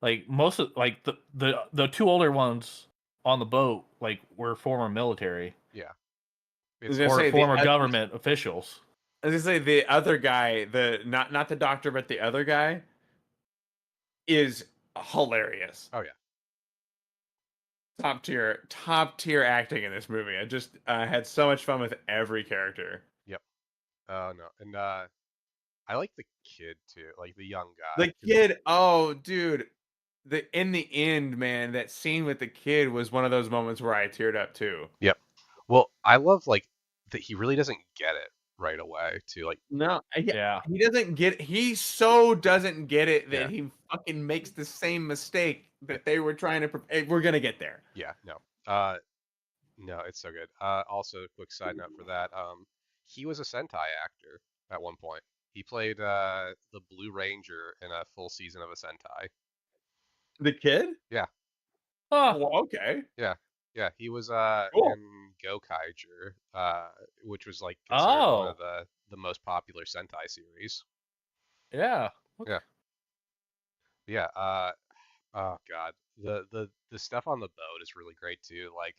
like most of like the two older ones on the boat like were former military yeah. I was It's gonna or say former government officials. the other guy, the not the doctor, but the other guy is hilarious. oh yeah. Top tier acting in this movie. I just had so much fun with every character. Yep. Oh no. And I like the kid too, like the young guy The 'cause kid, oh dude, in the end, man, that scene with the kid was one of those moments where I teared up too. yep. Well, I love like that he really doesn't get it right away too. Like No, yeah, Yeah. he doesn't get. He so doesn't get it yeah, that he fucking makes the same mistake yeah, that they were trying to. We're gonna get there. yeah, no. No, it's so good. Also, quick side note for that. He was a Sentai actor at one point. He played the Blue Ranger in a full season of a Sentai. The kid? Yeah, Oh, Well, okay, yeah, yeah. He was cool. in Go Kaiju, which was like considered one of oh, the most popular Sentai series. yeah. Yeah, yeah. Oh God, the stuff on the boat is really great too. Like,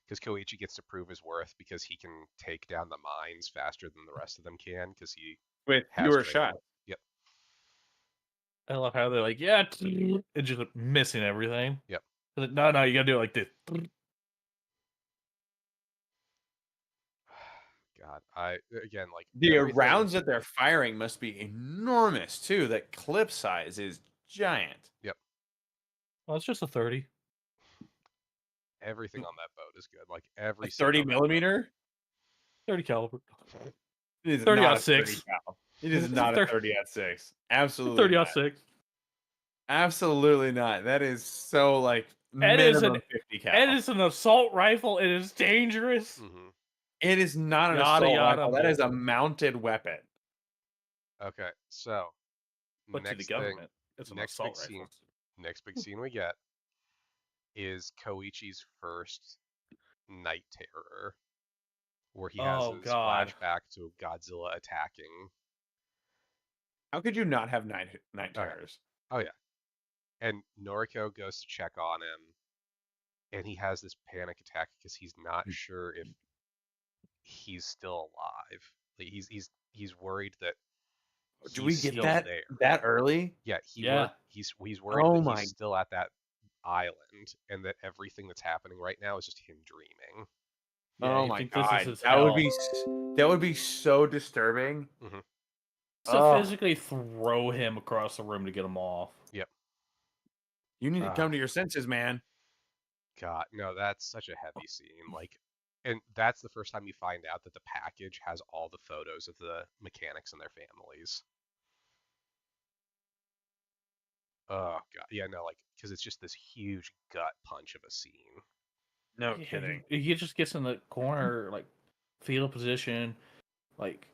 because Koichi gets to prove his worth because he can take down the mines faster than the rest of them can because he With has fewer training. shots. Yep. I love how they're like, yeah, and just missing everything. Yep. Like, no, you gotta do it like this. God, I again like The everything. rounds that they're firing must be enormous too. That clip size is giant. Yep, Well, it's just a 30. everything on that boat is good. Like A every scene 30 on that boat. millimeter? 30 caliber. It is 30 not out a 30 6. cal. It is not a 30 at 6. Absolutely 30 out not. 6. Absolutely not. That is so like It is minimum 50 cal. It is an assault rifle. It is dangerous. Mm-hmm. It is not an Yada, assault yada, rifle. That is a bull. mounted weapon. Okay, so But to the next thing, government, it's an next assault big scene, rifle. next big scene we get is Koichi's first night terror, where he has Oh, his God. flashback to Godzilla attacking. How could you not have night Okay. terrors? Oh yeah, and Noriko goes to check on him, and he has this panic attack because he's not sure if he's still alive. Like he's worried that Do we he's get still that there. that early? Yeah, Yeah. he's worried Oh that my- he's still at that island and that everything that's happening right now is just him dreaming. Yeah, Oh you my think this is god. his That would hell. be that would be so disturbing. To Ugh. physically throw him across the room to get him off. Yep. You need to come to your senses, man. God, no, that's such a heavy scene. Like, and that's the first time you find out that the package has all the photos of the mechanics and their families. Oh god, yeah, no, like, because it's just this huge gut punch of a scene. No Yeah, kidding. He just gets in the corner, like, fetal position, like,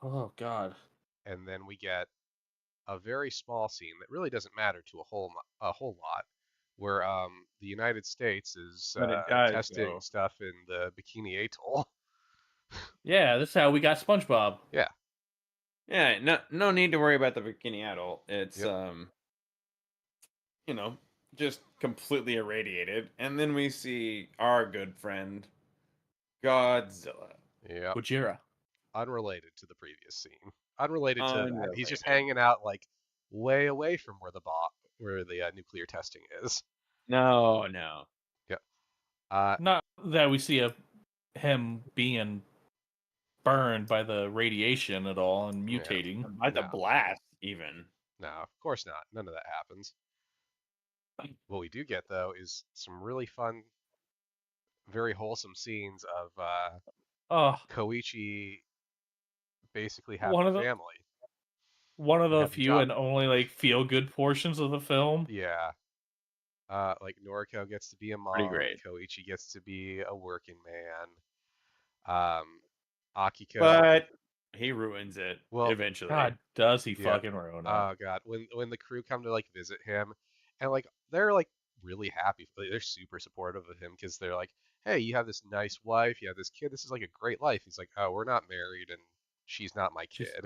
oh god. And then we get a very small scene that really doesn't matter to a whole lot, where the United States is But it does, testing though. stuff in the Bikini Atoll. Yeah, this is how we got SpongeBob. Yeah. Yeah, no need to worry about the bikini adult. It's Yep. you know, just completely irradiated. And then we see our good friend Godzilla. Yeah. Gojira. Unrelated to the previous scene. Unrelated to that. He's just Unrelated. hanging out like way away from where the nuclear testing is. No. Yep. Not that we see him being burned by the radiation at all and Yeah. mutating. By the No. blast, even. No, of course not. None of that happens. What we do get though is some really fun, very wholesome scenes of Oh, Koichi basically One having of a the- family. one of the Having few job. and only like feel good portions of the film. Yeah. Like Noriko gets to be a mom. Pretty great. Koichi gets to be a working man. Akiko. But he ruins it Well, eventually. God, does he Yeah. fucking ruin it? Oh god, when the crew come to like visit him, and like they're like really happy, like, they're super supportive of him because they're like, hey, you have this nice wife, you have this kid, this is like a great life. He's like, oh, we're not married, and she's not my kid,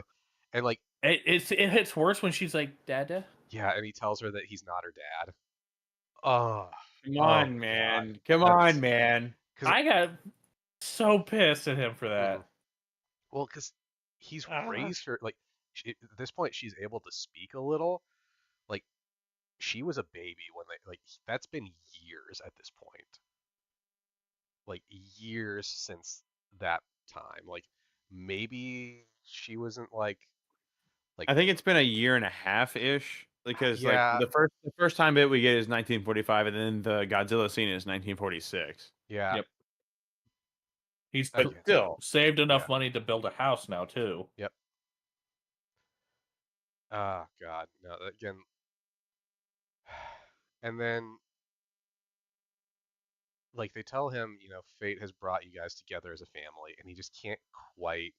and like It hits worse when she's like, Dada. yeah, and he tells her that he's not her dad. Oh, Come oh, on, God. man. Come That's- on, man. I got so pissed at him for that. Mhm. Well, because he's Ah. raised her like at this point she's able to speak a little. Like she was a baby when they like that's been years at this point. Like years since that time. Like maybe she wasn't like I think it's been a year and a half ish because Yeah. like the first time bit we get is 1945, and then the Godzilla scene is 1946. yeah. Yep. He's But Okay. still, saved enough Yeah. money to build a house now too. Yep. Oh God, no. Again, and then like they tell him, you know, fate has brought you guys together as a family, and he just can't quite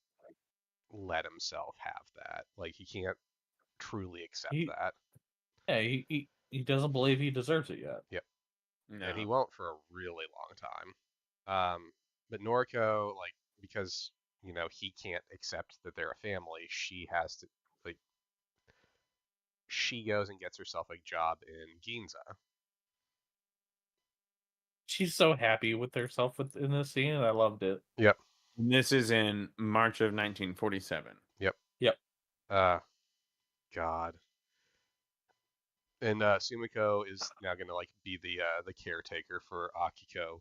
let himself have that. Like he can't truly accept He- that. Yeah, he doesn't believe he deserves it yet. no. And he won't for a really long time. But Noriko, like, because you know he can't accept that they're a family, she has to like. She goes and gets herself a job in Ginza. She's so happy with herself in this scene, and I loved it. Yep. And this is in March of 1947. Yep. Yep. God. And Sumiko is now gonna like be the caretaker for Akiko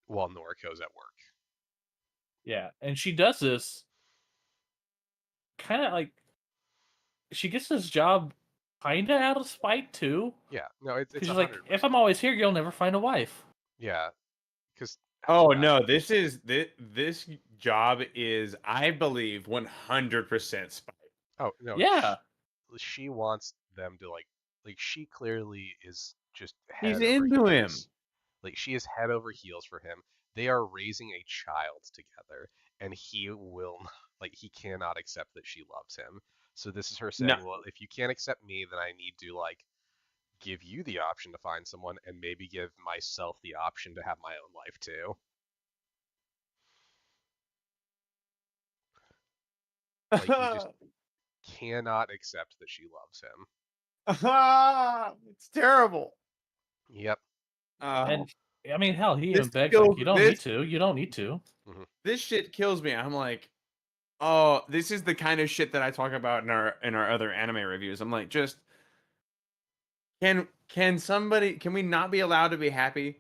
while Noriko's at work. Yeah, and she does this kind of like she gets this job kind of out of spite too, Yeah, no, it's because she's like, 100%. if I'm always here, you'll never find a wife. Yeah, because Oh no, this job is, I believe, 100% spite. oh no, Yeah, she wants them to like she clearly is just He's head over into him. heels. Like she is head over heels for him. They are raising a child together, and he will like he cannot accept that she loves him. So this is her No, saying, well, if you can't accept me, then I need to like give you the option to find someone and maybe give myself the option to have my own life too. Like he just cannot accept that she loves him. it's terrible. Yep. and I mean, hell, he This even begs like, kills you don't need this to. You don't need to. Hmm. this shit kills me. I'm like, oh, this is the kind of shit that I talk about in our other anime reviews. I'm like, just can we not be allowed to be happy?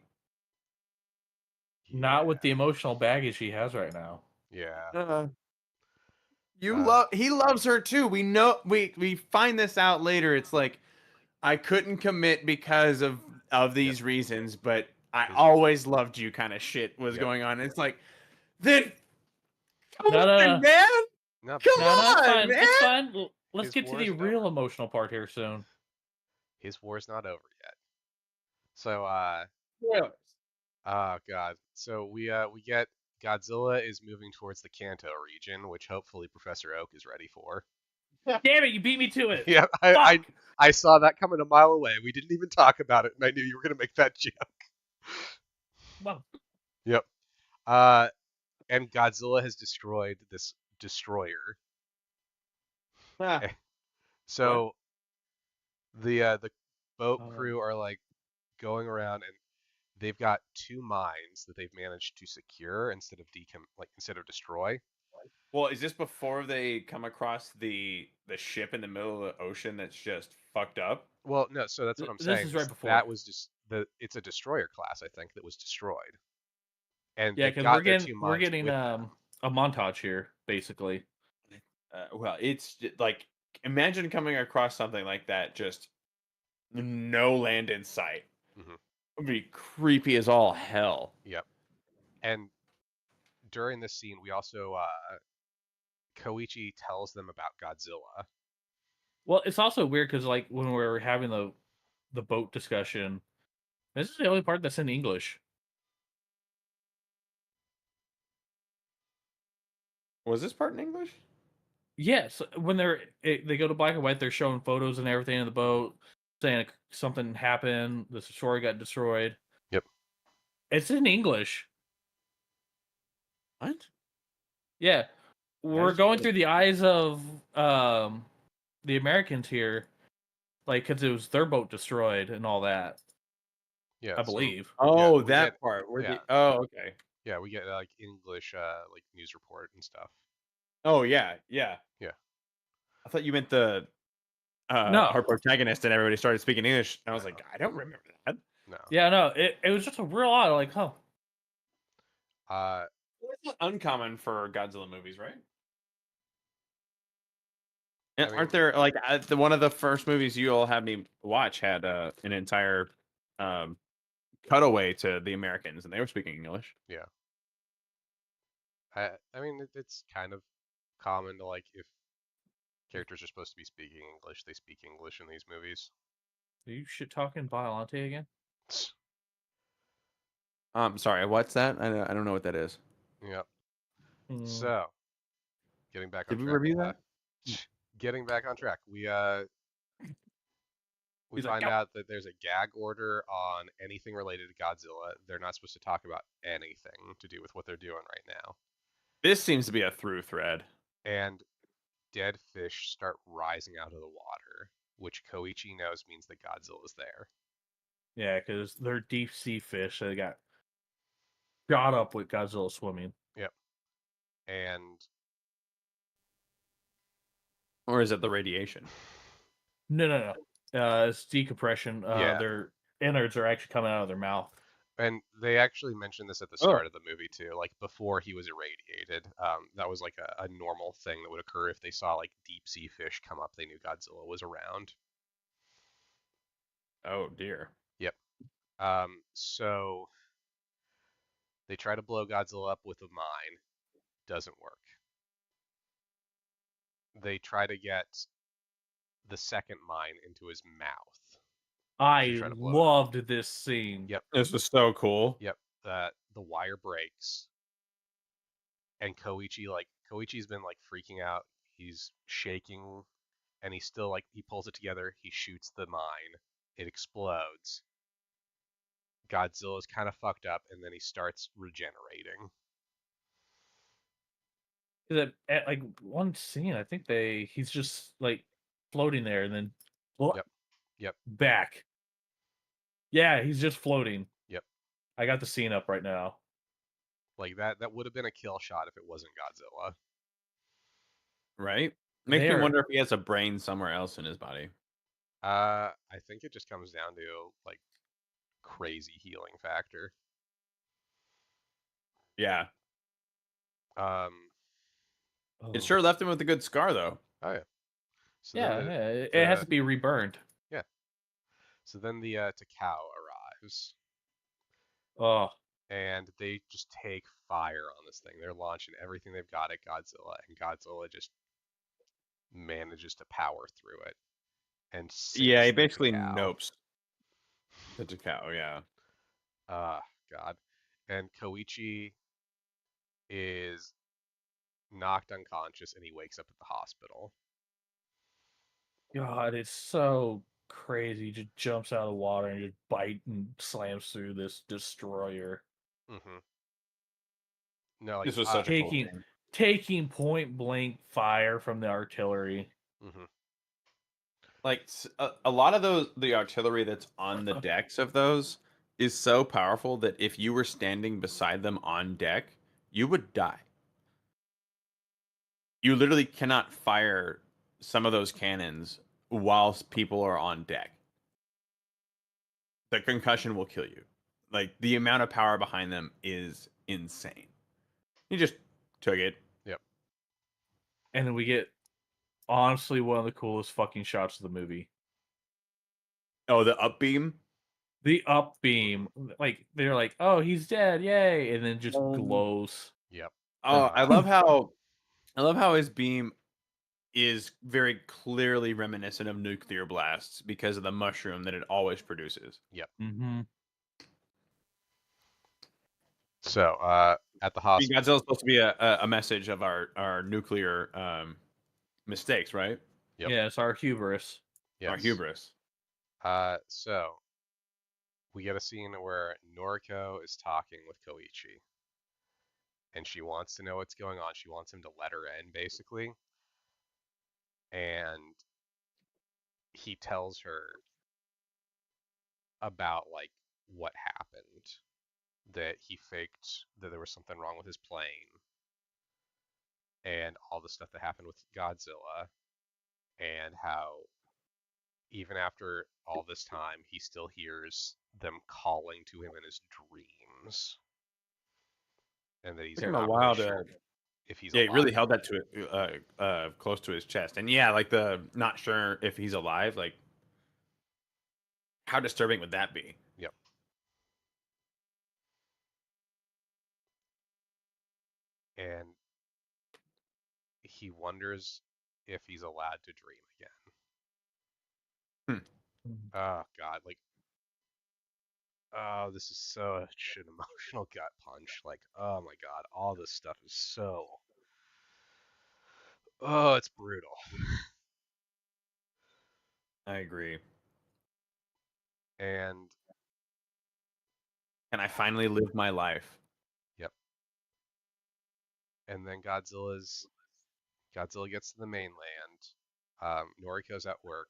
Not Yeah. with the emotional baggage he has right now. Yeah. He loves her too. We know we find this out later. It's like, I couldn't commit because of Yep. these reasons, but I His always loved you kind of shit was yep. going on. It's like, then come No, no, on, no, man. No, Come because no, it's on, fine. man. It's fine. Let's his get to war the isn't real over. emotional part here soon. His war's not over yet. So Yeah. oh god. So we get Godzilla is moving towards the Kanto region, which hopefully Professor Oak is ready for. Damn it! You beat me to it. Yeah, Fuck. I saw that coming a mile away. We didn't even talk about it, and I knew you were gonna make that joke. Well, Yep. And Godzilla has destroyed this destroyer. Ah, Eh, what? So the boat crew are like going around and they've got two mines that they've managed to secure instead of destroy. Well, is this before they come across the ship in the middle of the ocean that's just fucked up? Well, no, so that's what I'm this saying is right is before. that was just it's a destroyer class, I think, that was destroyed, and Yeah, they've because got their two we're mines getting with them. a montage here, basically. Well, like, imagine coming across something like that, just no land in sight. Hmm. It would be creepy as all hell. Yep. And during this scene, we also Koichi tells them about Godzilla. Well, it's also weird because like when we were having the boat discussion, this is the only part that's in English. Was this part in English? Yes, when they go to black and white, they're showing photos and everything in the boat, saying something happened, the story got destroyed. Yep. It's in English. What? Yeah, we're going through the eyes of the Americans here, like because it was their boat destroyed and all that. Yeah. I So believe. yeah, Oh, we get that part. Where yeah the Oh, okay. yeah we get like English like news report and stuff. Oh, yeah, yeah. Yeah. I thought you meant the No. our protagonist and everybody started speaking English. And I was No. like, I don't remember that. No. Yeah, no. It was just a real odd, like, huh. Uh, It's not uncommon for Godzilla movies, right? I Aren't mean, there, like, one of the first movies you all had me watch had an entire um, cutaway to the Americans, and they were speaking English. yeah. I mean, it's kind of common to like if characters are supposed to be speaking English, they speak English in these movies. Are you shit talking Biolante again? Sorry, what's that? I don't know what that is. Yep. Hmm. So, getting back on Did we track. review that? Getting back on track. We He's like, find "Go." out that there's a gag order on anything related to Godzilla. They're not supposed to talk about anything to do with what they're doing right now. This seems to be a through thread. And dead fish start rising out of the water, which Koichi knows means that Godzilla's there. Yeah, because they're deep sea fish. They got shot up with Godzilla swimming. Yep. And Or is it the radiation? No. It's decompression. Yeah. Their innards are actually coming out of their mouth. And they actually mentioned this at the Oh. start of the movie too, like before he was irradiated. That was like a normal thing that would occur if they saw like deep sea fish come up. They knew Godzilla was around. Oh dear. Yep. So they try to blow Godzilla up with a mine. Doesn't work. They try to get the second mine into his mouth to I try to blow it up. loved this scene. Yep. This was so cool. Yep. The wire breaks, and Koichi's been like freaking out. He's shaking, and he still like he pulls it together. He shoots the mine. It explodes. Godzilla's kind of fucked up, and then he starts regenerating. At like one scene, I think he's just like floating there, and then Yep. Yep. back. Yeah, he's just floating. Yep. I got the scene up right now. Like that would have been a kill shot if it wasn't Godzilla. Right? Makes me There. wonder if he has a brain somewhere else in his body. I think it just comes down to like crazy healing factor. Yeah. Um, It sure left him with a good scar though. oh yeah. So Yeah, then it has to be reburned. yeah. So then the Takao arrives, Oh, and they just take fire on this thing. They're launching everything they've got at Godzilla, and Godzilla just manages to power through it and Yeah, sinks he the basically Takao. nopes the Takao, yeah. God. And Koichi is knocked unconscious, and he wakes up at the hospital. God, it's so crazy. Just jumps out of the water and just bite and slams through this destroyer. Mm-hmm. No, like This was such a cool scene. Taking point blank fire from the artillery. mm-hmm. Like a lot of the artillery that's on the decks of those is so powerful that if you were standing beside them on deck, you would die. You literally cannot fire some of those cannons whilst people are on deck. The concussion will kill you. Like the amount of power behind them is insane. He just took it. Yep. And then we get honestly one of the coolest fucking shots of the movie. Oh, the up beam. The up beam, like they're like, "Oh, he's dead, yay!" and then just Um, glows. Yep. Oh, I love how his beam is very clearly reminiscent of nuclear blasts because of the mushroom that it always produces. Yep. Mm-hmm. So, at the I mean, hospital. Godzilla's supposed to be a message of our nuclear mistakes, right? Yep. Yeah, it's our hubris. Yes. Our hubris. So we get a scene where Noriko is talking with Koichi, and she wants to know what's going on. She wants him to let her in, basically. And he tells her about like what happened, that he faked that there was something wrong with his plane, and all the stuff that happened with Godzilla, and how even after all this time, he still hears them calling to him in his dreams, and that he's Took him a not while really to. sure if he's Yeah, he alive. really held that to it, close to his chest, and yeah, like the not sure if he's alive. Like, how disturbing would that be? Yep. And he wonders if he's allowed to dream again. Oh God, like, oh, this is such an emotional gut punch. Like, oh my God, all this stuff is so, oh, it's brutal. I agree. And Can I finally live my life? yep. And then Godzilla gets to the mainland. Noriko's at work,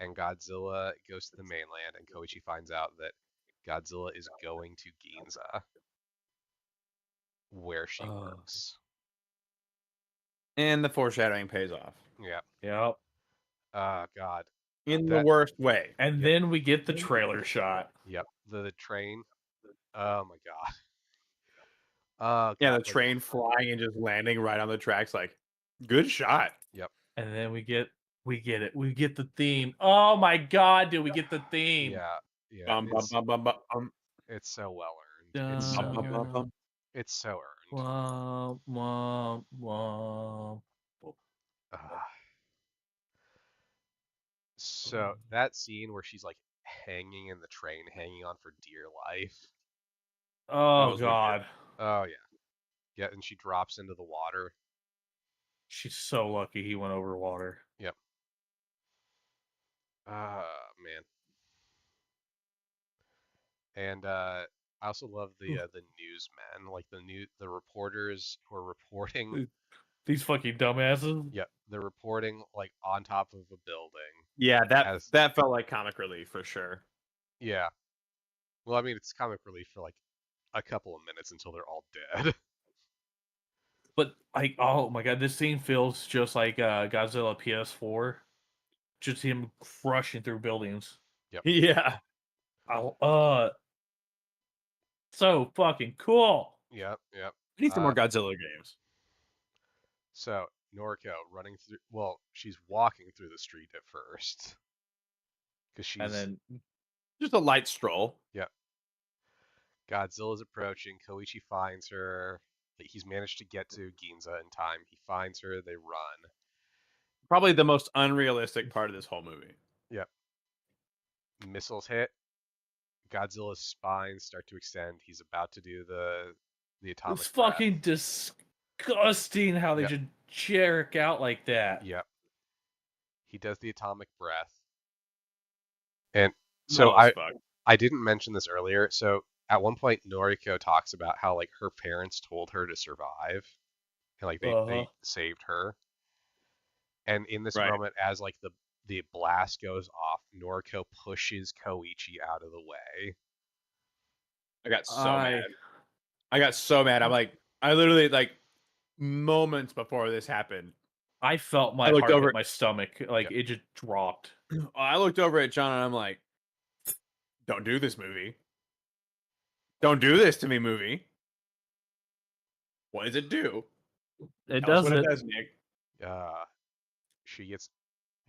and Godzilla goes to the mainland, and Koichi finds out that Godzilla is going to Ginza, where she works. And the foreshadowing pays off. Yeah. Yep. God. in the That worst way. And Yep. then we get the trailer shot. Yep. The train. Oh my God. Oh Yeah, God. the train flying and just landing right on the tracks. Like, good shot. Yep. And then we get it. We get the theme. Oh my god, dude, we get the theme. Yeah. Yeah. Bum bum bum bum bum bum It's so well earned. bum bum bum bum. It's so earned. Womp, womp, womp. Ah. So that scene where she's like hanging in the train, hanging on for dear life. Oh was wicked. god. Oh yeah. Yeah, and she drops into the water. She's so lucky he went over water. Yep. Ah man. And I also love the newsmen, like the reporters who are reporting. These fucking dumbasses. Yep, they're reporting like on top of a building. Yeah, As that felt like comic relief for sure. yeah. Well, I mean, it's comic relief for like a couple of minutes until they're all dead. But like, oh my god, this scene feels just like Godzilla PS4. Just him crushing through buildings. Yep. Yeah. So fucking cool. Yep. Yep. We need some more Godzilla games. So Noriko running through. Well, she's walking through the street at first because she's. And then Just a light stroll. Yep. Godzilla's approaching. Koichi finds her. He's managed to get to Ginza in time. He finds her. They run. Probably the most unrealistic part of this whole movie. Yep. Missiles hit. Godzilla's spines start to extend. He's about to do the atomic it's breath. fucking disgusting how they Yep. just jerk out like that. Yep. He does the atomic breath. And so I didn't mention this earlier. So at one point Noriko talks about how like her parents told her to survive and like they saved her. And in this moment, as like the blast goes off, Noriko pushes Koichi out of the way. I got so mad. I got so mad. I'm like, I literally like moments before this happened. I felt my heart hit my stomach. Like it just dropped. I looked over at John and I'm like, don't do this, movie. Don't do this to me, movie. What does it do? It Tell us does what it. it does, Nick. She gets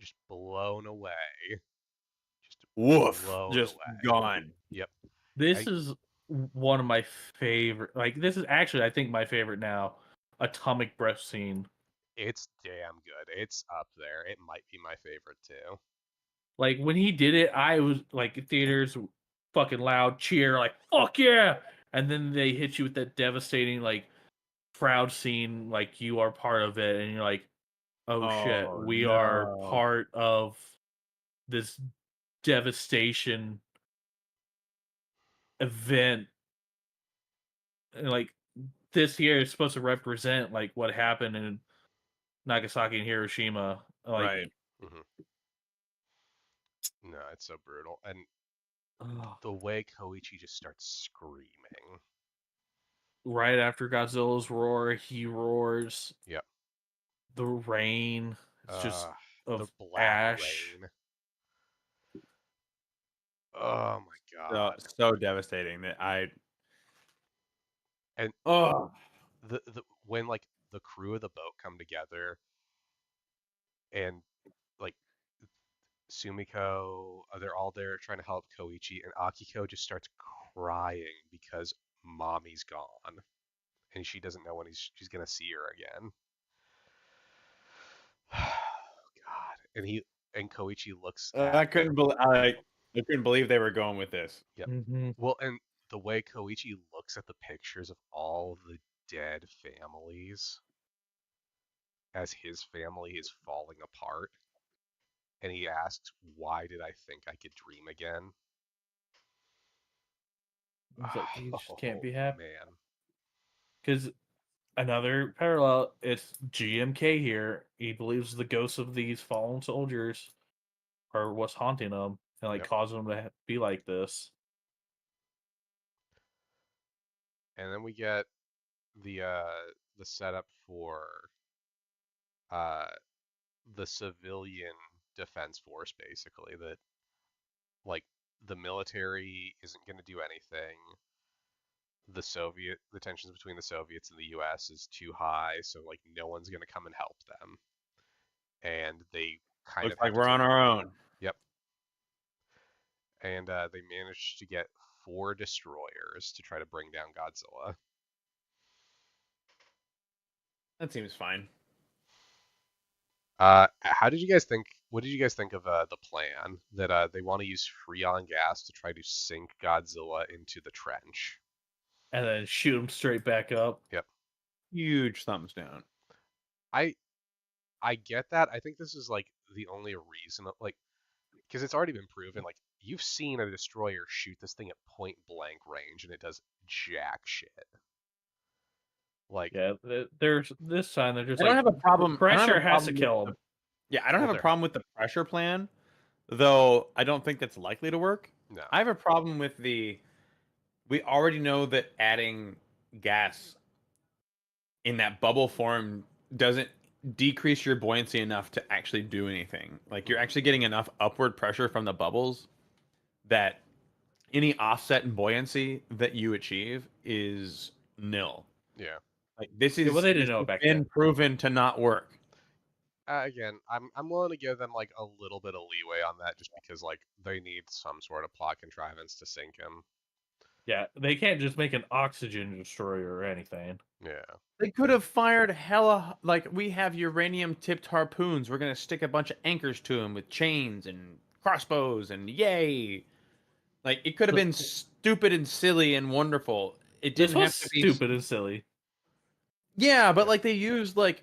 just blown away. Just Woof. blown Just away. gone. Yep. This is one of my favorite. Like this is actually, I think, my favorite now. Atomic breath scene. It's damn good. It's up there. It might be my favorite too. Like when he did it, I was like theaters fucking loud cheer, like fuck yeah! And then they hit you with that devastating like crowd scene, like you are part of it, and you're like, oh shit, we are part of this devastation event. And like this here is supposed to represent like what happened in Nagasaki and Hiroshima. Like, right. Mm-hmm. No, it's so brutal. And the way Koichi just starts screaming. Right after Godzilla's roar, he roars. Yep. The rain. It's just of the black ash. rain. Oh my god. So devastating that I And the when like the crew of the boat come together and like Sumiko, they're all there trying to help Koichi, and Akiko just starts crying because mommy's gone, and she doesn't know when she's gonna see her again. God, and Koichi looks. I couldn't believe they were going with this. Yep. Mm-hmm. Well, and the way Koichi looks at the pictures of all the dead families as his family is falling apart. And he asks, why did I think I could dream again? It's like, he just can't be happy. Man. Because another parallel, it's GMK here. He believes the ghosts of these fallen soldiers are what's haunting them and like causing them to be like this. And then we get the setup for the civilian defense force, basically, that like the military isn't going to do anything. The tensions between the Soviets and the US is too high, so like no one's going to come and help them. And they kind Looks of like have to we're on take. our own. Yep. And they managed to get 4 destroyers to try to bring down Godzilla. That seems fine. How did you guys think? What did you guys think of the plan that they want to use Freon gas to try to sink Godzilla into the trench? And then shoot him straight back up. Yep. Huge thumbs down. I I get that. I think this is like the only reason, like, because it's already been proven. Like, you've seen a destroyer shoot this thing at point blank range, and it does jack shit. Like, Yeah, there's this time they're just I don't like have a problem. I don't have pressure a has to problem kill with him. Yeah, I don't Well, have a there. problem with the pressure plan, though I don't think that's likely to work. no. I have a problem with we already know that adding gas in that bubble form doesn't decrease your buoyancy enough to actually do anything. Like you're actually getting enough upward pressure from the bubbles that any offset in buoyancy that you achieve is nil. Yeah. Like this Yeah, well, is they this didn't know has it back been then. proven to not work. Again, I'm willing to give them like a little bit of leeway on that, just because like they need some sort of plot contrivance to sink him. Yeah, they can't just make an oxygen destroyer or anything. Yeah. They could have fired hella like we have uranium tipped harpoons. We're gonna stick a bunch of anchors to them with chains and crossbows and yay. Like it could have So, been stupid and silly and wonderful. It this didn't was have to be. stupid and silly. Yeah, but Yeah. like they used like.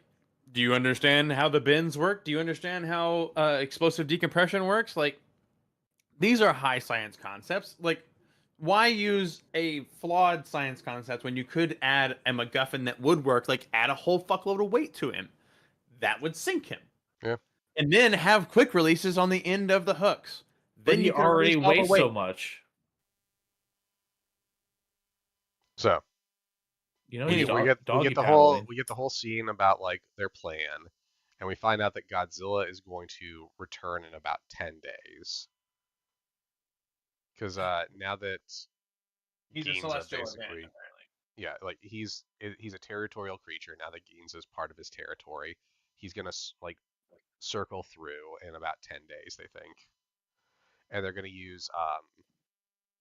Do you understand how the bins work? Do you understand how explosive decompression works? Like these are high science concepts. Like why use a flawed science concept when you could add a MacGuffin that would work? Like add a whole fuckload of weight to him. That would sink him. Yeah. And then have quick releases on the end of the hooks. But Then he you can release already all the weighs weight. so much. So You know, we he's get we Anyway, get we doggy get the paddling. whole scene about like their plan, and we find out that Godzilla is going to return in about 10 days. Because now that he's a Ginza celestial event, basically, apparently. yeah, like he's a territorial creature. Now that Ginza is part of his territory, he's gonna like circle through in about 10 days, they think, and they're gonna use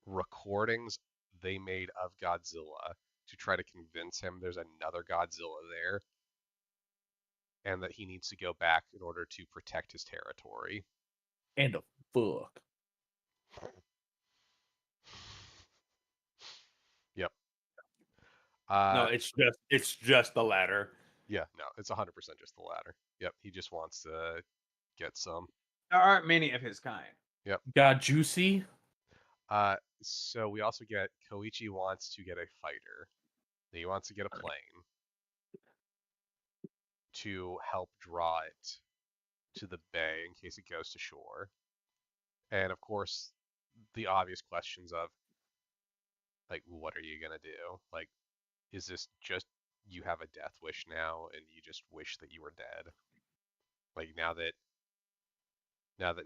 recordings they made of Godzilla to try to convince him there's another Godzilla there, and that he needs to go back in order to protect his territory. And a fuck. Yep. No, it's just the latter. Yeah, no, it's 100% just the latter. Yep, he just wants to get some. There aren't many of his kind. Yep. Got juicy. So we also get Koichi wants to get a fighter. He wants to get a plane to help draw it to the bay in case it goes to shore. And of course, the obvious questions of like, what are you gonna do? Like, is this just you have a death wish now and you just wish that you were dead? Like now that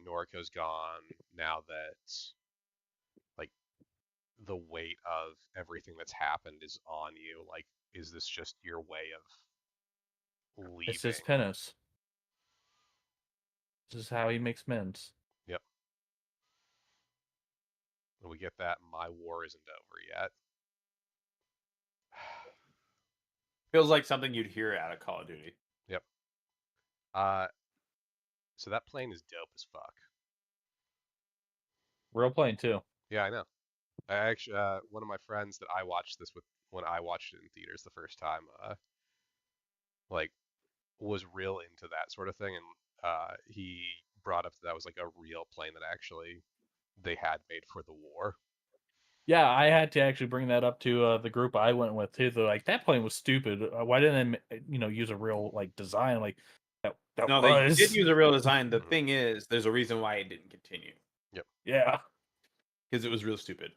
Noriko's gone, now that like the weight of everything that's happened is on you, like is this just your way of It's his leaving? penance. This is how he makes amends. Yep. And we get that my war isn't over yet. Feels like something you'd hear out of Call of Duty. Yep. Uh so that plane is dope as fuck. Real plane too. Yeah, I know. I actually one of my friends that I watched this with when I watched it in theaters the first time, like was real into that sort of thing, and he brought up that was like a real plane that actually they had made for the war. Yeah, I had to actually bring that up to the group I went with too. They're like, that plane was stupid. Why didn't they, use a real like design? Like that No, they was. did use a real design. The Mhm. thing is, there's a reason why it didn't continue. Yeah. Because it was real stupid.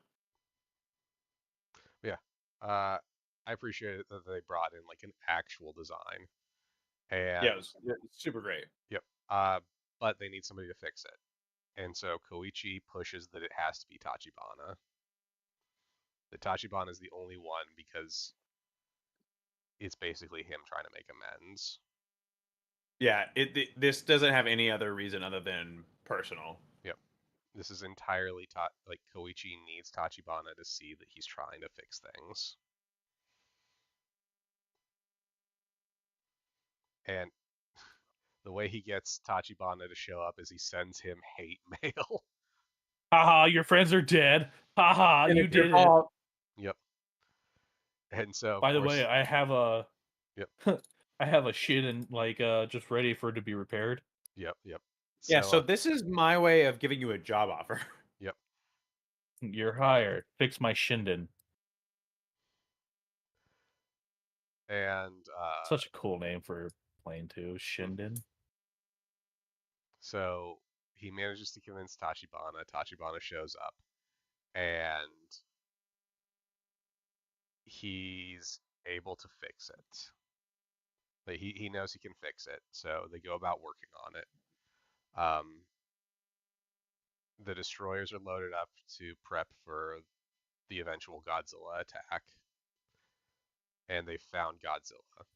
Yeah. I appreciate it that they brought in like an actual design. And Yeah, it was super great. yep. but they need somebody to fix it. And so Koichi pushes that it has to be Tachibana. The Tachibana is the only one because it's basically him trying to make amends. Yeah, this doesn't have any other reason other than personal. Yep. This is entirely like Koichi needs Tachibana to see that he's trying to fix things. And the way he gets Tachibana to show up is he sends him hate mail. Haha, your friends are dead. Haha, And you it's your did it. fault. Yep. And so, of By the course, way, I have a Yep. I have a shit and just ready for it to be repaired. Yep. Yeah, so So, this is my way of giving you a job offer. yep. You're hired. Fix my shinden. And Such a cool name for a plane too. Shinden. so he manages to convince Tachibana. Tachibana shows up, and he's able to fix it. Like he knows he can fix it, so they go about working on it. The destroyers are loaded up to prep for the eventual Godzilla attack, and they found Godzilla.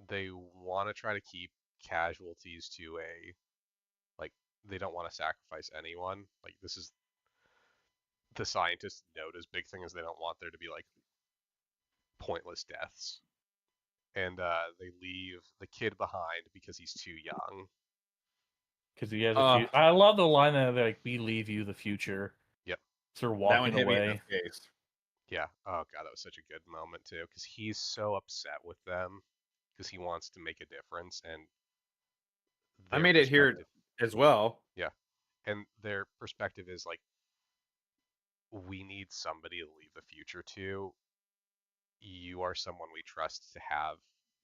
They want to try to keep casualties to a like they don't want to sacrifice anyone. Like this is the scientists note as big thing is they don't want there to be like pointless deaths. And they leave the kid behind because he's too young. Because he has a few. I love the line that like, "We leave you the future." Yep. So we're That one walking hit me in away. the face. Yeah. Oh god, that was such a good moment too, because he's so upset with them because he wants to make a difference, and I their made it here as well. Yeah, and their perspective is like, we need somebody to leave the future to. You are someone we trust to have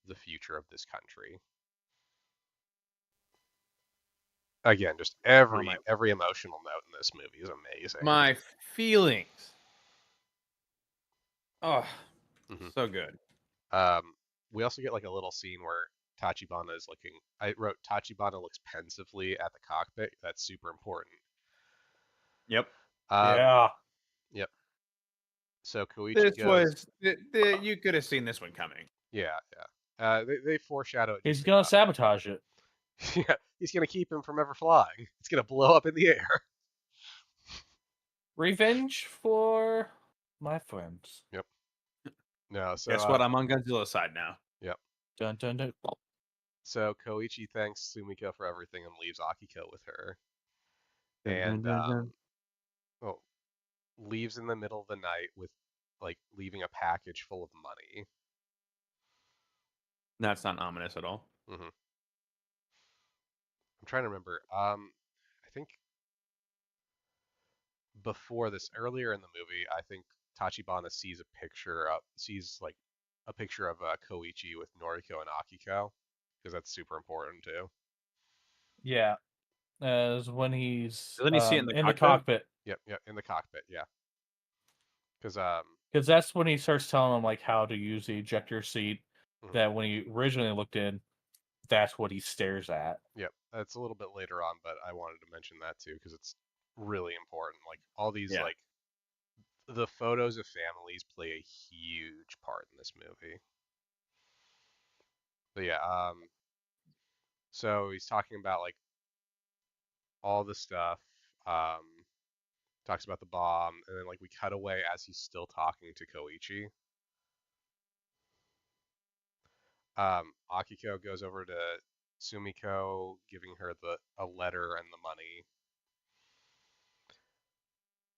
the future of this country. Again, just every emotional note in this movie is amazing. My feelings. Oh, so good. We also get like a little scene where Tachibana is looking. I wrote Tachibana looks pensively at the cockpit. That's super important. Yep. Yeah. Yep. So Koichi This goes. you could have seen this one coming. Yeah. They foreshadow it. He's gonna sabotage it. Yeah, he's gonna keep him from ever flying. It's gonna blow up in the air. Revenge for my friends. Yep. No, so Guess what? I'm on Godzilla's side now. Yep. Dun dun dun. So Koichi thanks Sumiko for everything and leaves Akiko with her. Dun, And dun, dun, dun. leaves in the middle of the night with like leaving a package full of money. That's not ominous at all. I'm trying to remember. I think before this, earlier in the movie, I think Tachibana sees a picture of Koichi with Noriko and Akiko, because that's super important too. Yeah. As when he's Doesn't he see it in the cockpit. Yep, in the cockpit, yeah. Because that's when he starts telling him like how to use the ejector seat. That when he originally looked in, that's what he stares at. Yep, that's a little bit later on, but I wanted to mention that too because it's really important. Like all these like the photos of families play a huge part in this movie. But yeah, so he's talking about like all the stuff. Talks about the bomb, and then like we cut away as he's still talking to Koichi. Akiko goes over to Sumiko, giving her a letter and the money,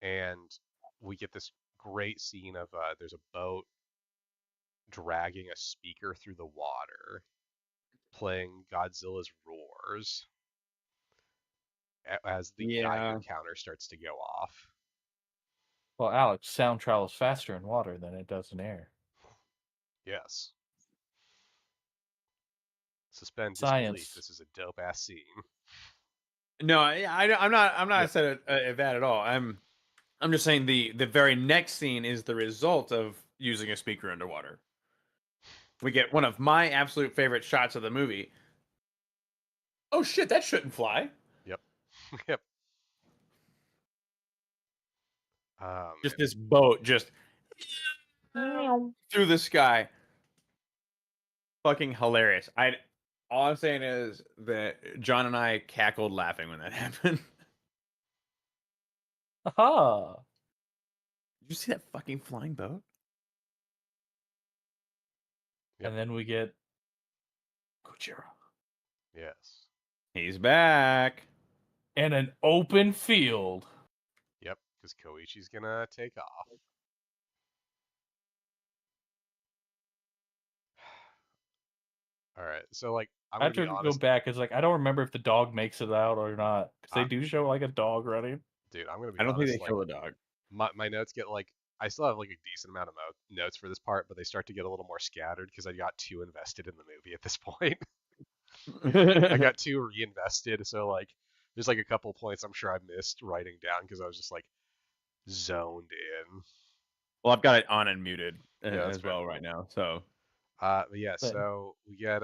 and we get this great scene of there's a boat dragging a speaker through the water, playing Godzilla's roars as the Kaiju counter starts to go off. Well, Alex, sound travels faster in water than it does in air. Yes. Suspend Science. disbelief. This is a dope ass scene. No, I'm not saying that at all. I'm just saying the very next scene is the result of using a speaker underwater. we get one of my absolute favorite shots of the movie. Oh shit, that shouldn't fly. Yep. Yep. Oh Just man. this boat just through the sky. Fucking hilarious. All I'm saying is that John and I cackled laughing when that happened. Aha. Did you see that fucking flying boat? Yep. And then we get Gojira. Yes. He's back. And an open field. Yep. Because Koichi's gonna take off. All right. So like, I'm I gonna have be to go honest, back. It's like I don't remember if the dog makes it out or not. Because they do show like a dog running. dude. I'm gonna be I don't think honest. they Like, kill the dog. my notes get like, I still have like a decent amount of notes for this part, but they start to get a little more scattered because I got too invested in the movie at this point. I got too reinvested, so like, there's like a couple points I'm sure I missed writing down because I was just like zoned in. Well, I've got it on and muted Yeah, that's as fair. well right now. So But yeah, But- so we get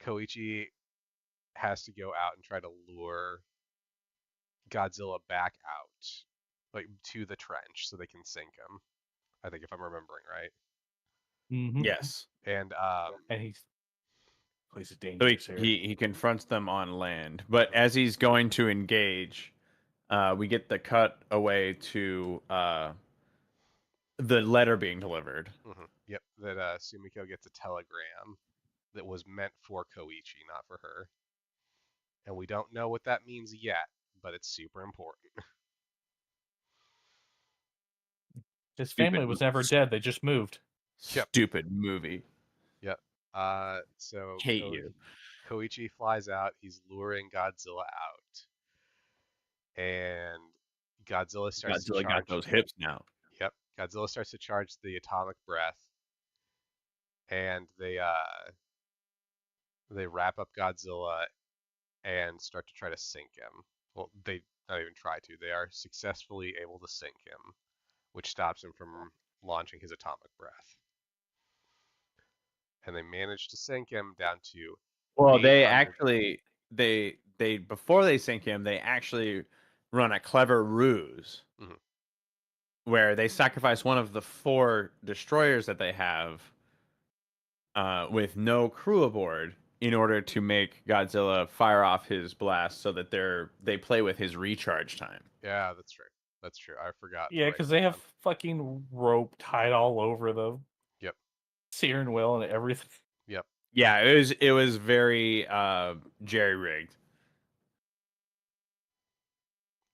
Koichi has to go out and try to lure Godzilla back out, like to the trench, so they can sink him. I think if I'm remembering right. Mhm. yes, And And he plays a so dangerous here. he confronts them on land, but as he's going to engage, we get the cut away to the letter being delivered. yep, that Sumiko gets a telegram that was meant for Koichi, not for her. And we don't know what that means yet, but it's super important. His Stupid family was mo- never dead. They just moved. Yep. Stupid movie. Yep. So Hate you. Koichi flies out. He's luring Godzilla out, and Godzilla starts to Godzilla got charge. those hips now. Yep. Godzilla starts to charge the atomic breath, and they wrap up Godzilla and start to try to sink him. Well, they not even try to. They are successfully able to sink him, which stops him from launching his atomic breath. And they manage to sink him down to Well, they 800 actually they before they sink him, they actually run a clever ruse Mhm. where they sacrifice one of the 4 destroyers that they have with no crew aboard in order to make Godzilla fire off his blast so that they play with his recharge time. Yeah, that's true. That's true. I forgot. to Yeah, write because that they have down. fucking rope tied all over the Yep. steering wheel and everything. Yep. Yeah, it was very jerry rigged.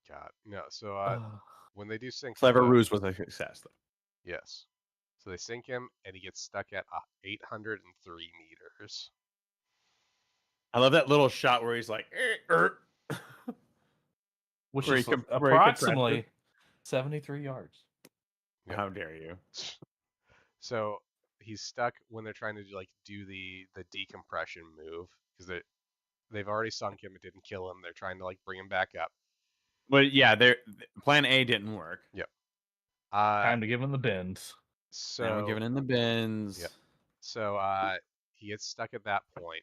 God. No. So when they do sink him, Clever though, ruse was a success though. yes. So they sink him, and he gets stuck at 803 meters. I love that little shot where he's like, Which Where is he where he compresses. approximately 73 yards. Yep. How dare you? So he's stuck when they're trying to do the decompression move because they've already sunk him. It didn't kill him. They're trying to bring him back up. But yeah, plan A didn't work. Yep. Time to give him the bends. Now we're So giving in the bins. Yep. So he gets stuck at that point,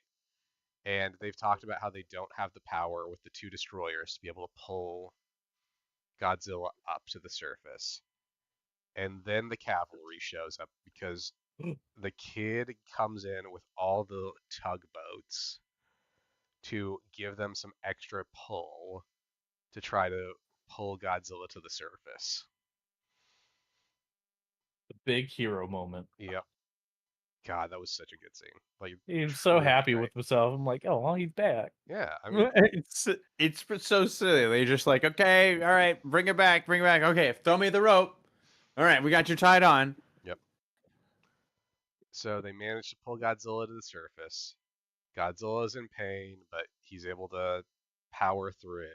and they've talked about how they don't have the power with the 2 destroyers to be able to pull Godzilla up to the surface. And then the cavalry shows up because the kid comes in with all the tugboats to give them some extra pull to try to pull Godzilla to the surface. The big hero moment. Yep. God, that was such a good scene. He's so truly happy great. with himself. I'm like, oh, well, he's back. Yeah, I mean, It's so silly. They just like, okay, all right, bring it back. Okay, throw me the rope. All right, we got you tied on. yep. So they managed to pull Godzilla to the surface. Godzilla is in pain, but he's able to power through.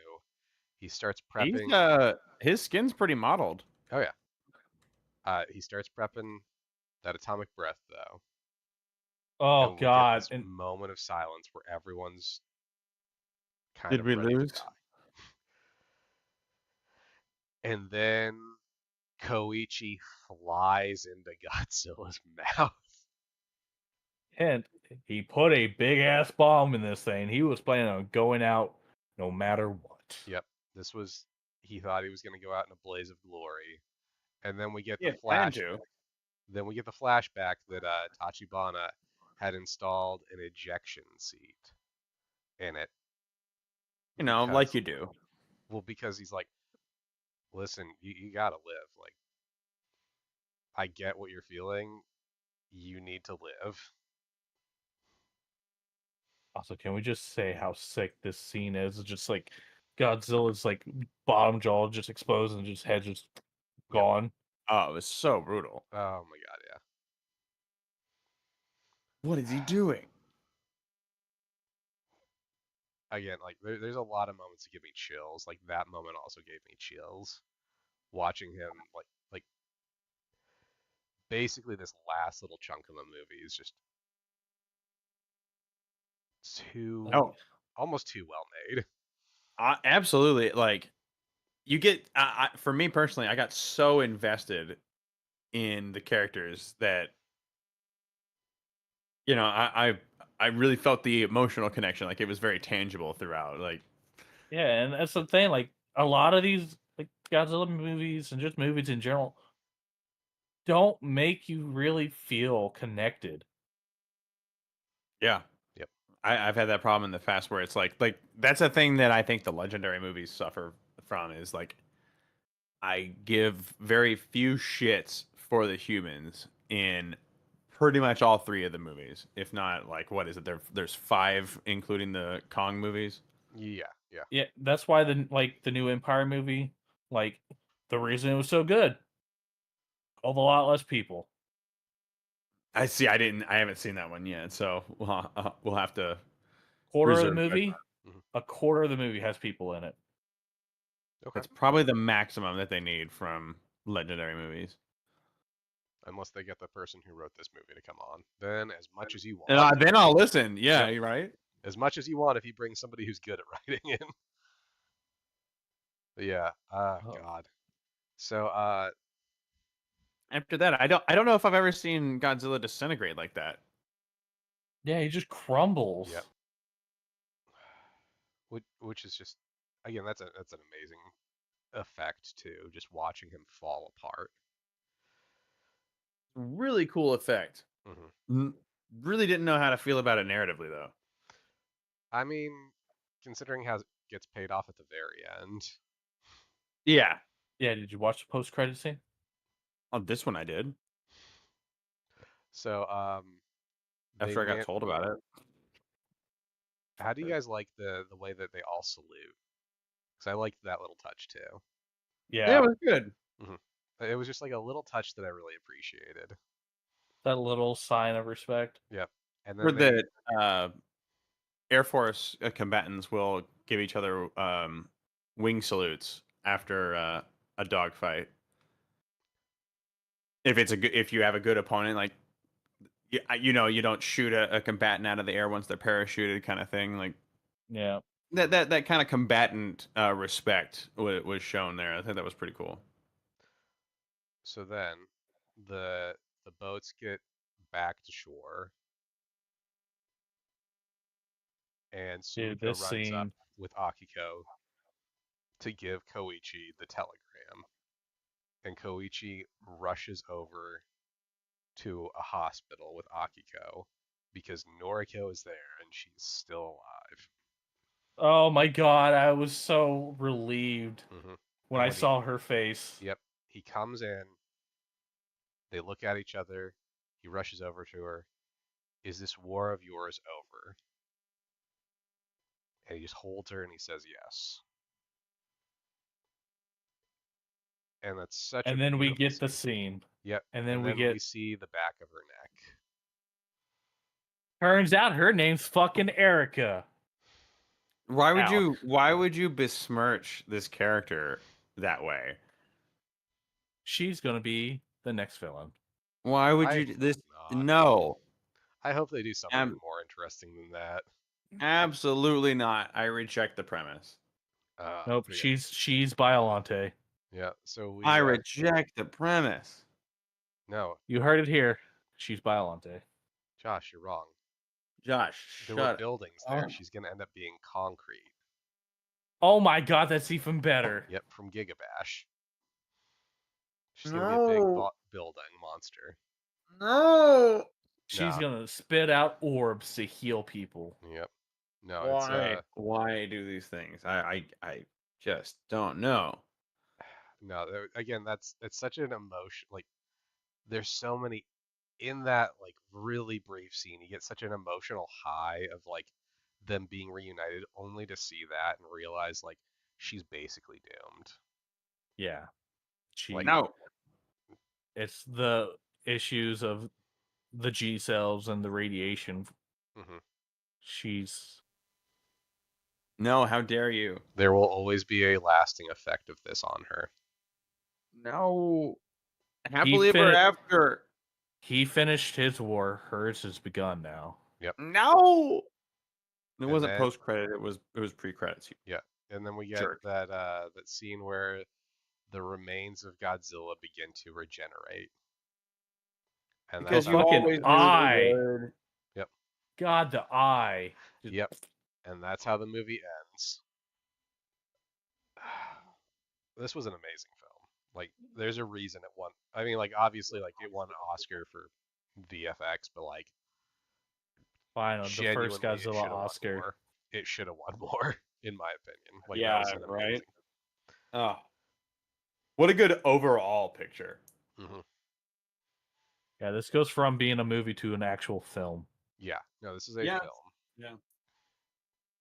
He starts prepping. His skin's pretty mottled. Oh yeah. He starts prepping that atomic breath though. Oh, And we God. get this And moment of silence where everyone's kind Did of we ready lose? to die. And then Koichi flies into Godzilla's mouth. And he put a big ass bomb in this thing. He was planning on going out no matter what. Yep, he thought he was going to go out in a blaze of glory, and then we get the Yeah, plan flash. to. Then we get the flashback that Tachibana had installed an ejection seat in it. You know, Because, like you do. well, because he's like, listen, you gotta live. Like, I get what you're feeling. You need to live. Also, can we just say how sick this scene is? It's just like Godzilla's like bottom jaw just explodes and just head just gone. Oh, it was so brutal. Oh my god, yeah. What is he doing? Again, like there's a lot of moments that give me chills. Like that moment also gave me chills. Watching him like basically this last little chunk of the movie is just too Oh, almost too well made. absolutely. Like you get for me personally, I got so invested in the characters that I really felt the emotional connection. Like it was very tangible throughout. Like Yeah, and that's the thing. Like a lot of these like Godzilla movies and just movies in general don't make you really feel connected. yeah, Yep. I've had that problem in the past where it's like that's a thing that I think the legendary movies suffer from is like I give very few shits for the humans in pretty much all three of the movies. If not, like, what is it? There's five, including the Kong movies. Yeah, yeah. Yeah, that's why the new Empire movie, like the reason it was so good, killed a lot less people. I see. I haven't seen that one yet, so we'll have to Quarter of the reserve. movie, Mhm. a quarter of the movie has people in it. Okay. That's probably the maximum that they need from legendary movies. Unless they get the person who wrote this movie to come on, then as much as you And want. then I'll listen. Yeah, Yep. you're right. As much as you want if you bring somebody who's good at writing in. But yeah. Oh. God. So After that, I don't know if I've ever seen Godzilla disintegrate like that. Yeah, he just crumbles. yep. Which is just again that's an amazing effect too, just watching him fall apart. Really cool effect. Hmm. Really didn't know how to feel about it narratively though. I mean, considering how it gets paid off at the very end. Yeah. Yeah, did you watch the post credit scene? On this one I did. So they After I got man told about it. how do you guys like the way that they all salute? Because I liked that little touch too. Yeah, it was good. Hmm. It was just like a little touch that I really appreciated. That little sign of respect. Yep. And For then they the Air Force combatants will give each other wing salutes after a dogfight. If you have a good opponent, like you don't shoot a combatant out of the air once they're parachuted, kind of thing. Like Yeah. that kind of combatant respect was shown there. I think that was pretty cool. so then the boats get back to shore and Dude, Sumiko this runs up scene. with Akiko to give Koichi the telegram. And Koichi rushes over to a hospital with Akiko because Noriko is there and she's still alive. Oh my god, I was so relieved Hmm. when I saw her face. Yep, he comes in, they look at each other, he rushes over to her. Is this war of yours over? And he just holds her and he says yes. And that's such a And then we beautiful get the scene. scene. Yep. And then we get see the back of her neck. turns out her name's fucking Erica. Why would you besmirch this character that way? She's gonna be the next villain. Why would I you this hope not. no. I hope they do something Ab- more interesting than that. Absolutely not. I reject the premise. Nope, But yeah. she's Biolante. Yeah. So we I reject the premise. no, You heard it here. She's Biolante. Josh, you're wrong. Josh, There were shut buildings there. up. She's gonna end up being concrete. Oh my god, that's even better. Yep, from Gigabash. She's gonna be a big No. building monster. No. She's No. gonna spit out orbs to heal people. Yep. No, it's Why? Why do these things? I just don't know. no. Again, it's such an emotion. Like, there's so many in that like really brief scene. You get such an emotional high of like them being reunited, only to see that and realize like she's basically doomed. Yeah. She Like, No. it's the issues of the G cells and the radiation. mhm. She's No, how dare you? There will always be a lasting effect of this on her. No. Happily ever fin- after. he finished his war. Hers has begun now. No. It And wasn't then- post credit. It was pre credits. Yeah, and then we get Jerk. that scene where the remains of Godzilla begin to regenerate. And Because that's you how, fucking always knew eye. they would. God, the eye. yep, and that's how the movie ends. This was an amazing film. Like, there's a reason it won. I mean, like, obviously, like, it won an Oscar for VFX, but like, Final, the genuinely, first it Godzilla should have won Oscar. more. It should have won more, in my opinion. Like, Yeah, that was an right? amazing. Oh. What a good overall picture. Hmm. Yeah, this goes from being a movie to an actual film. Yeah, no, this is a Yeah. film. Yeah.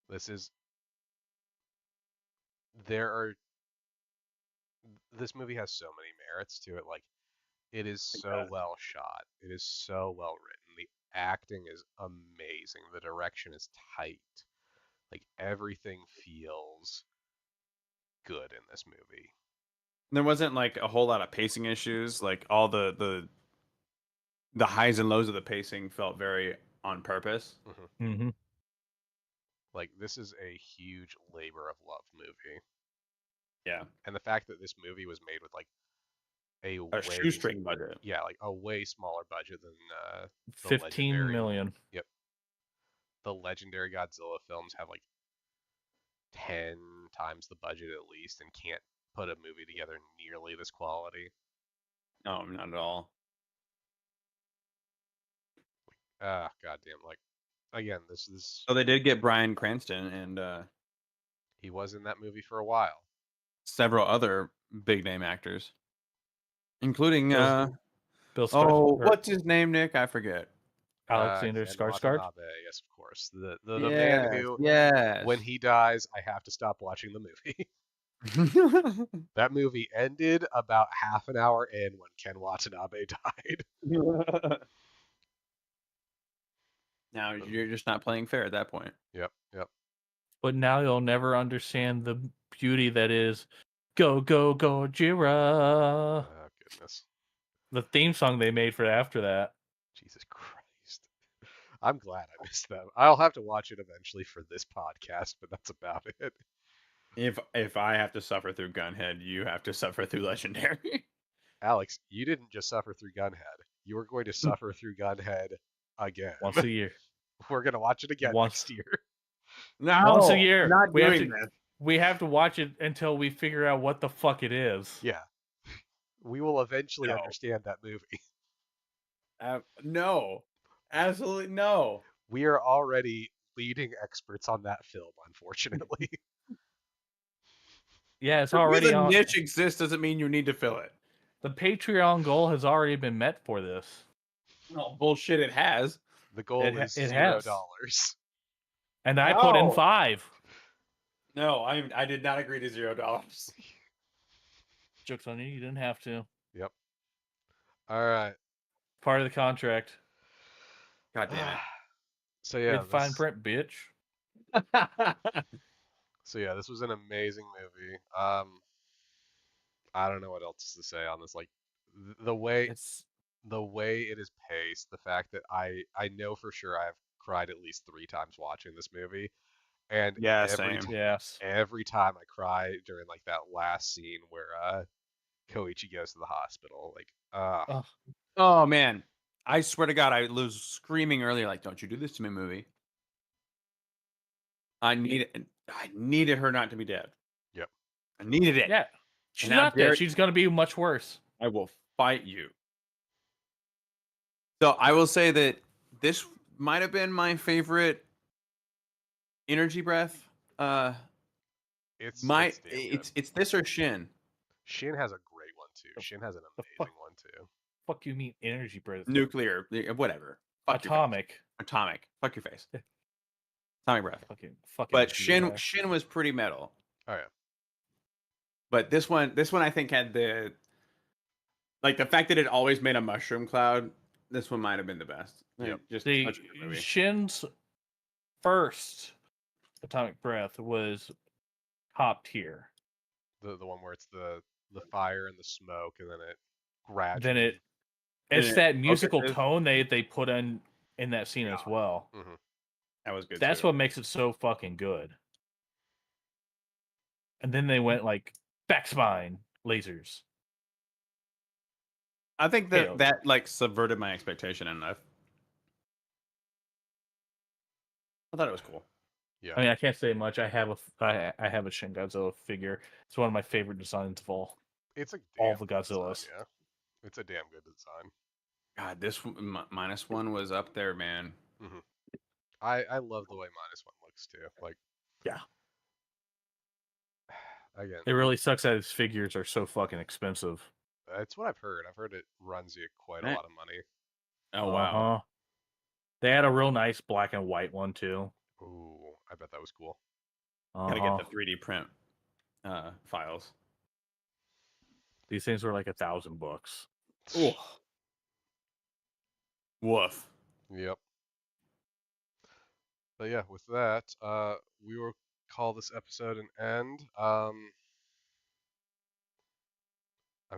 This is. There are. This movie has so many merits to it. Like, it is so does. well shot. It is so well written. The acting is amazing. The direction is tight. Like, everything feels good in this movie. There wasn't like a whole lot of pacing issues. Like all the highs and lows of the pacing felt very on purpose. Mm-hmm. Like, this is a huge labor of love movie. Yeah. And the fact that this movie was made with like a A way, shoestring budget. yeah, like a way smaller budget than the 15 legendary, million. the legendary Godzilla films have like 10 times the budget at least and can't put a movie together nearly this quality. No, not at all. Goddamn, like, again, this is, So they did get Bryan Cranston and he was in that movie for a while. several other big name actors, including Bill oh, Skarsgård. what's his name, Nick? I forget. Alexander Ken Skarsgård. Watanabe, yes, of course. The man who, yes. when he dies, I have to stop watching the movie. That movie ended about half an hour in when Ken Watanabe died. Now you're just not playing fair at that point. Yep. But now you'll never understand the beauty that is Go Go Gojira. Oh, goodness. The theme song they made for after that. Jesus Christ. I'm glad I missed that. I'll have to watch it eventually for this podcast, but that's about it. If I have to suffer through Gunhead, you have to suffer through Legendary. Alex, you didn't just suffer through Gunhead. You were going to suffer through Gunhead again. Once a year. We're going to watch it again next year. No, Once a year. Not We have doing to- this. We have to watch it until we figure out what the fuck it is. Yeah. We will eventually No. understand that movie. No, absolutely no. We are already leading experts on that film, unfortunately. Yeah, it's Because already a on. niche exists doesn't mean you need to fill it. The Patreon goal has already been met for this. No bullshit. It has. The goal It is has. $0. And I put in No. 5. No, I did not agree to $0. Joke's on you, you didn't have to. Yep. All right. Part of the contract. God damn So Read yeah, the fine print, bitch. it. so yeah, this was an amazing movie. I don't know what else to say on this. Like, the way It's it is paced, the fact that I know for sure I've cried at least 3 times watching this movie, and Yeah, every same. Yes. every time I cry during like that last scene where Koichi goes to the hospital. Like, Ugh. Oh man, I swear to God, I was screaming earlier, like, "Don't you do this to me, movie." I needed her not to be dead. yep. I needed it. Yeah, And she's how not dead. dare She's gonna be much worse. I will fight you. So I will say that this might have been my favorite energy breath. It's damn good. It's this or Shin. Shin has a great one too. Shin has an The amazing one too. fuck you mean energy breath? Nuclear, whatever. Fuck your face. Atomic. Atomic. Fuck your face. Atomic breath. Fucking. But yeah. Shin was pretty metal. Oh yeah. But this one I think had the fact that it always made a mushroom cloud. This one might have been the best. Yep. Just The such a good movie. Shin's first atomic breath was top tier. The one where it's the fire and the smoke, and then it gradually. Then it's And that it musical focuses. tone they put in that scene as well. Mhm. That was good. That's too. what makes it so fucking good. And then they went like back spine lasers. I think Halo. that like subverted my expectation enough. I thought it was cool. Yeah. I mean, I can't say much. I have a Shin Godzilla figure. It's one of my favorite designs of all. It's a all damn the good design, Godzillas. yeah. It's a damn good design. God, this -1 was up there, man. Hmm. I love the way -1 looks too. Like, Yeah. again, It really sucks that his figures are so fucking expensive. it's what I've heard. I've heard it runs you quite a Eh. lot of money. Oh wow. Uh-huh. They had a real nice black and white one too. Ooh, I bet that was cool. Gotta Uh-huh. get the 3D print files. These things were like $1,000. Ooh. Woof. Yep. But yeah, with that, we will call this episode an end. I'm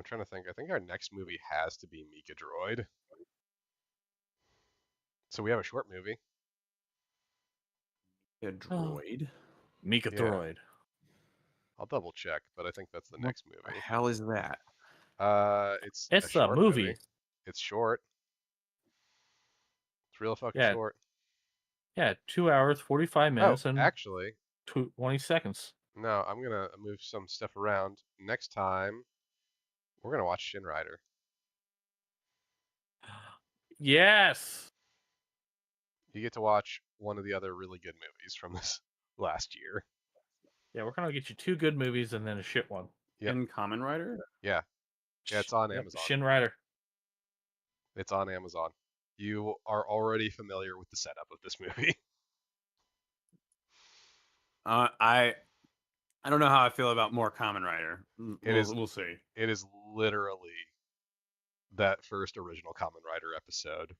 trying to think. I think our next movie has to be Mecha Droid. So we have a short movie. A droid. Mika Yeah. Droid. I'll double check, but I think that's the next The movie. hell is that? It's It's a a short movie. It's short. It's real fucking Yeah. short. Yeah, 2 hours, 45 minutes, and actually, 20 seconds. no, I'm gonna move some stuff around. Next time, we're gonna watch Shin Rider. Yes. You get to watch one of the other really good movies from this last year. Yeah, we're gonna get you 2 good movies and then a shit one. Yep. In Kamen Rider? Yeah, it's on Yep, Amazon. Shin Rider. It's on Amazon. You are already familiar with the setup of this movie. I don't know how I feel about more Kamen Rider. We'll see. It is literally that first original Kamen Rider episode.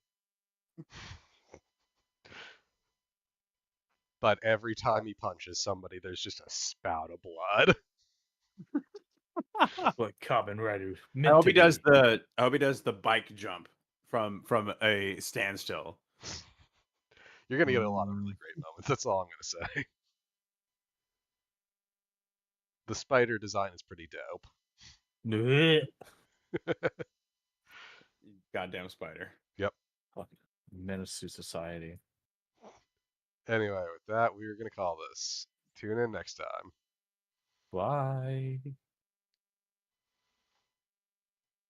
But every time he punches somebody, there's just a spout of blood. What Kamen Rider? I hope he does the bike jump from a standstill. You're gonna get a lot of really great moments. That's all I'm gonna say. The spider design is pretty dope. Goddamn spider. Yep. Fucking menace to society. Anyway, with that, we're gonna call this. Tune in next time. Bye.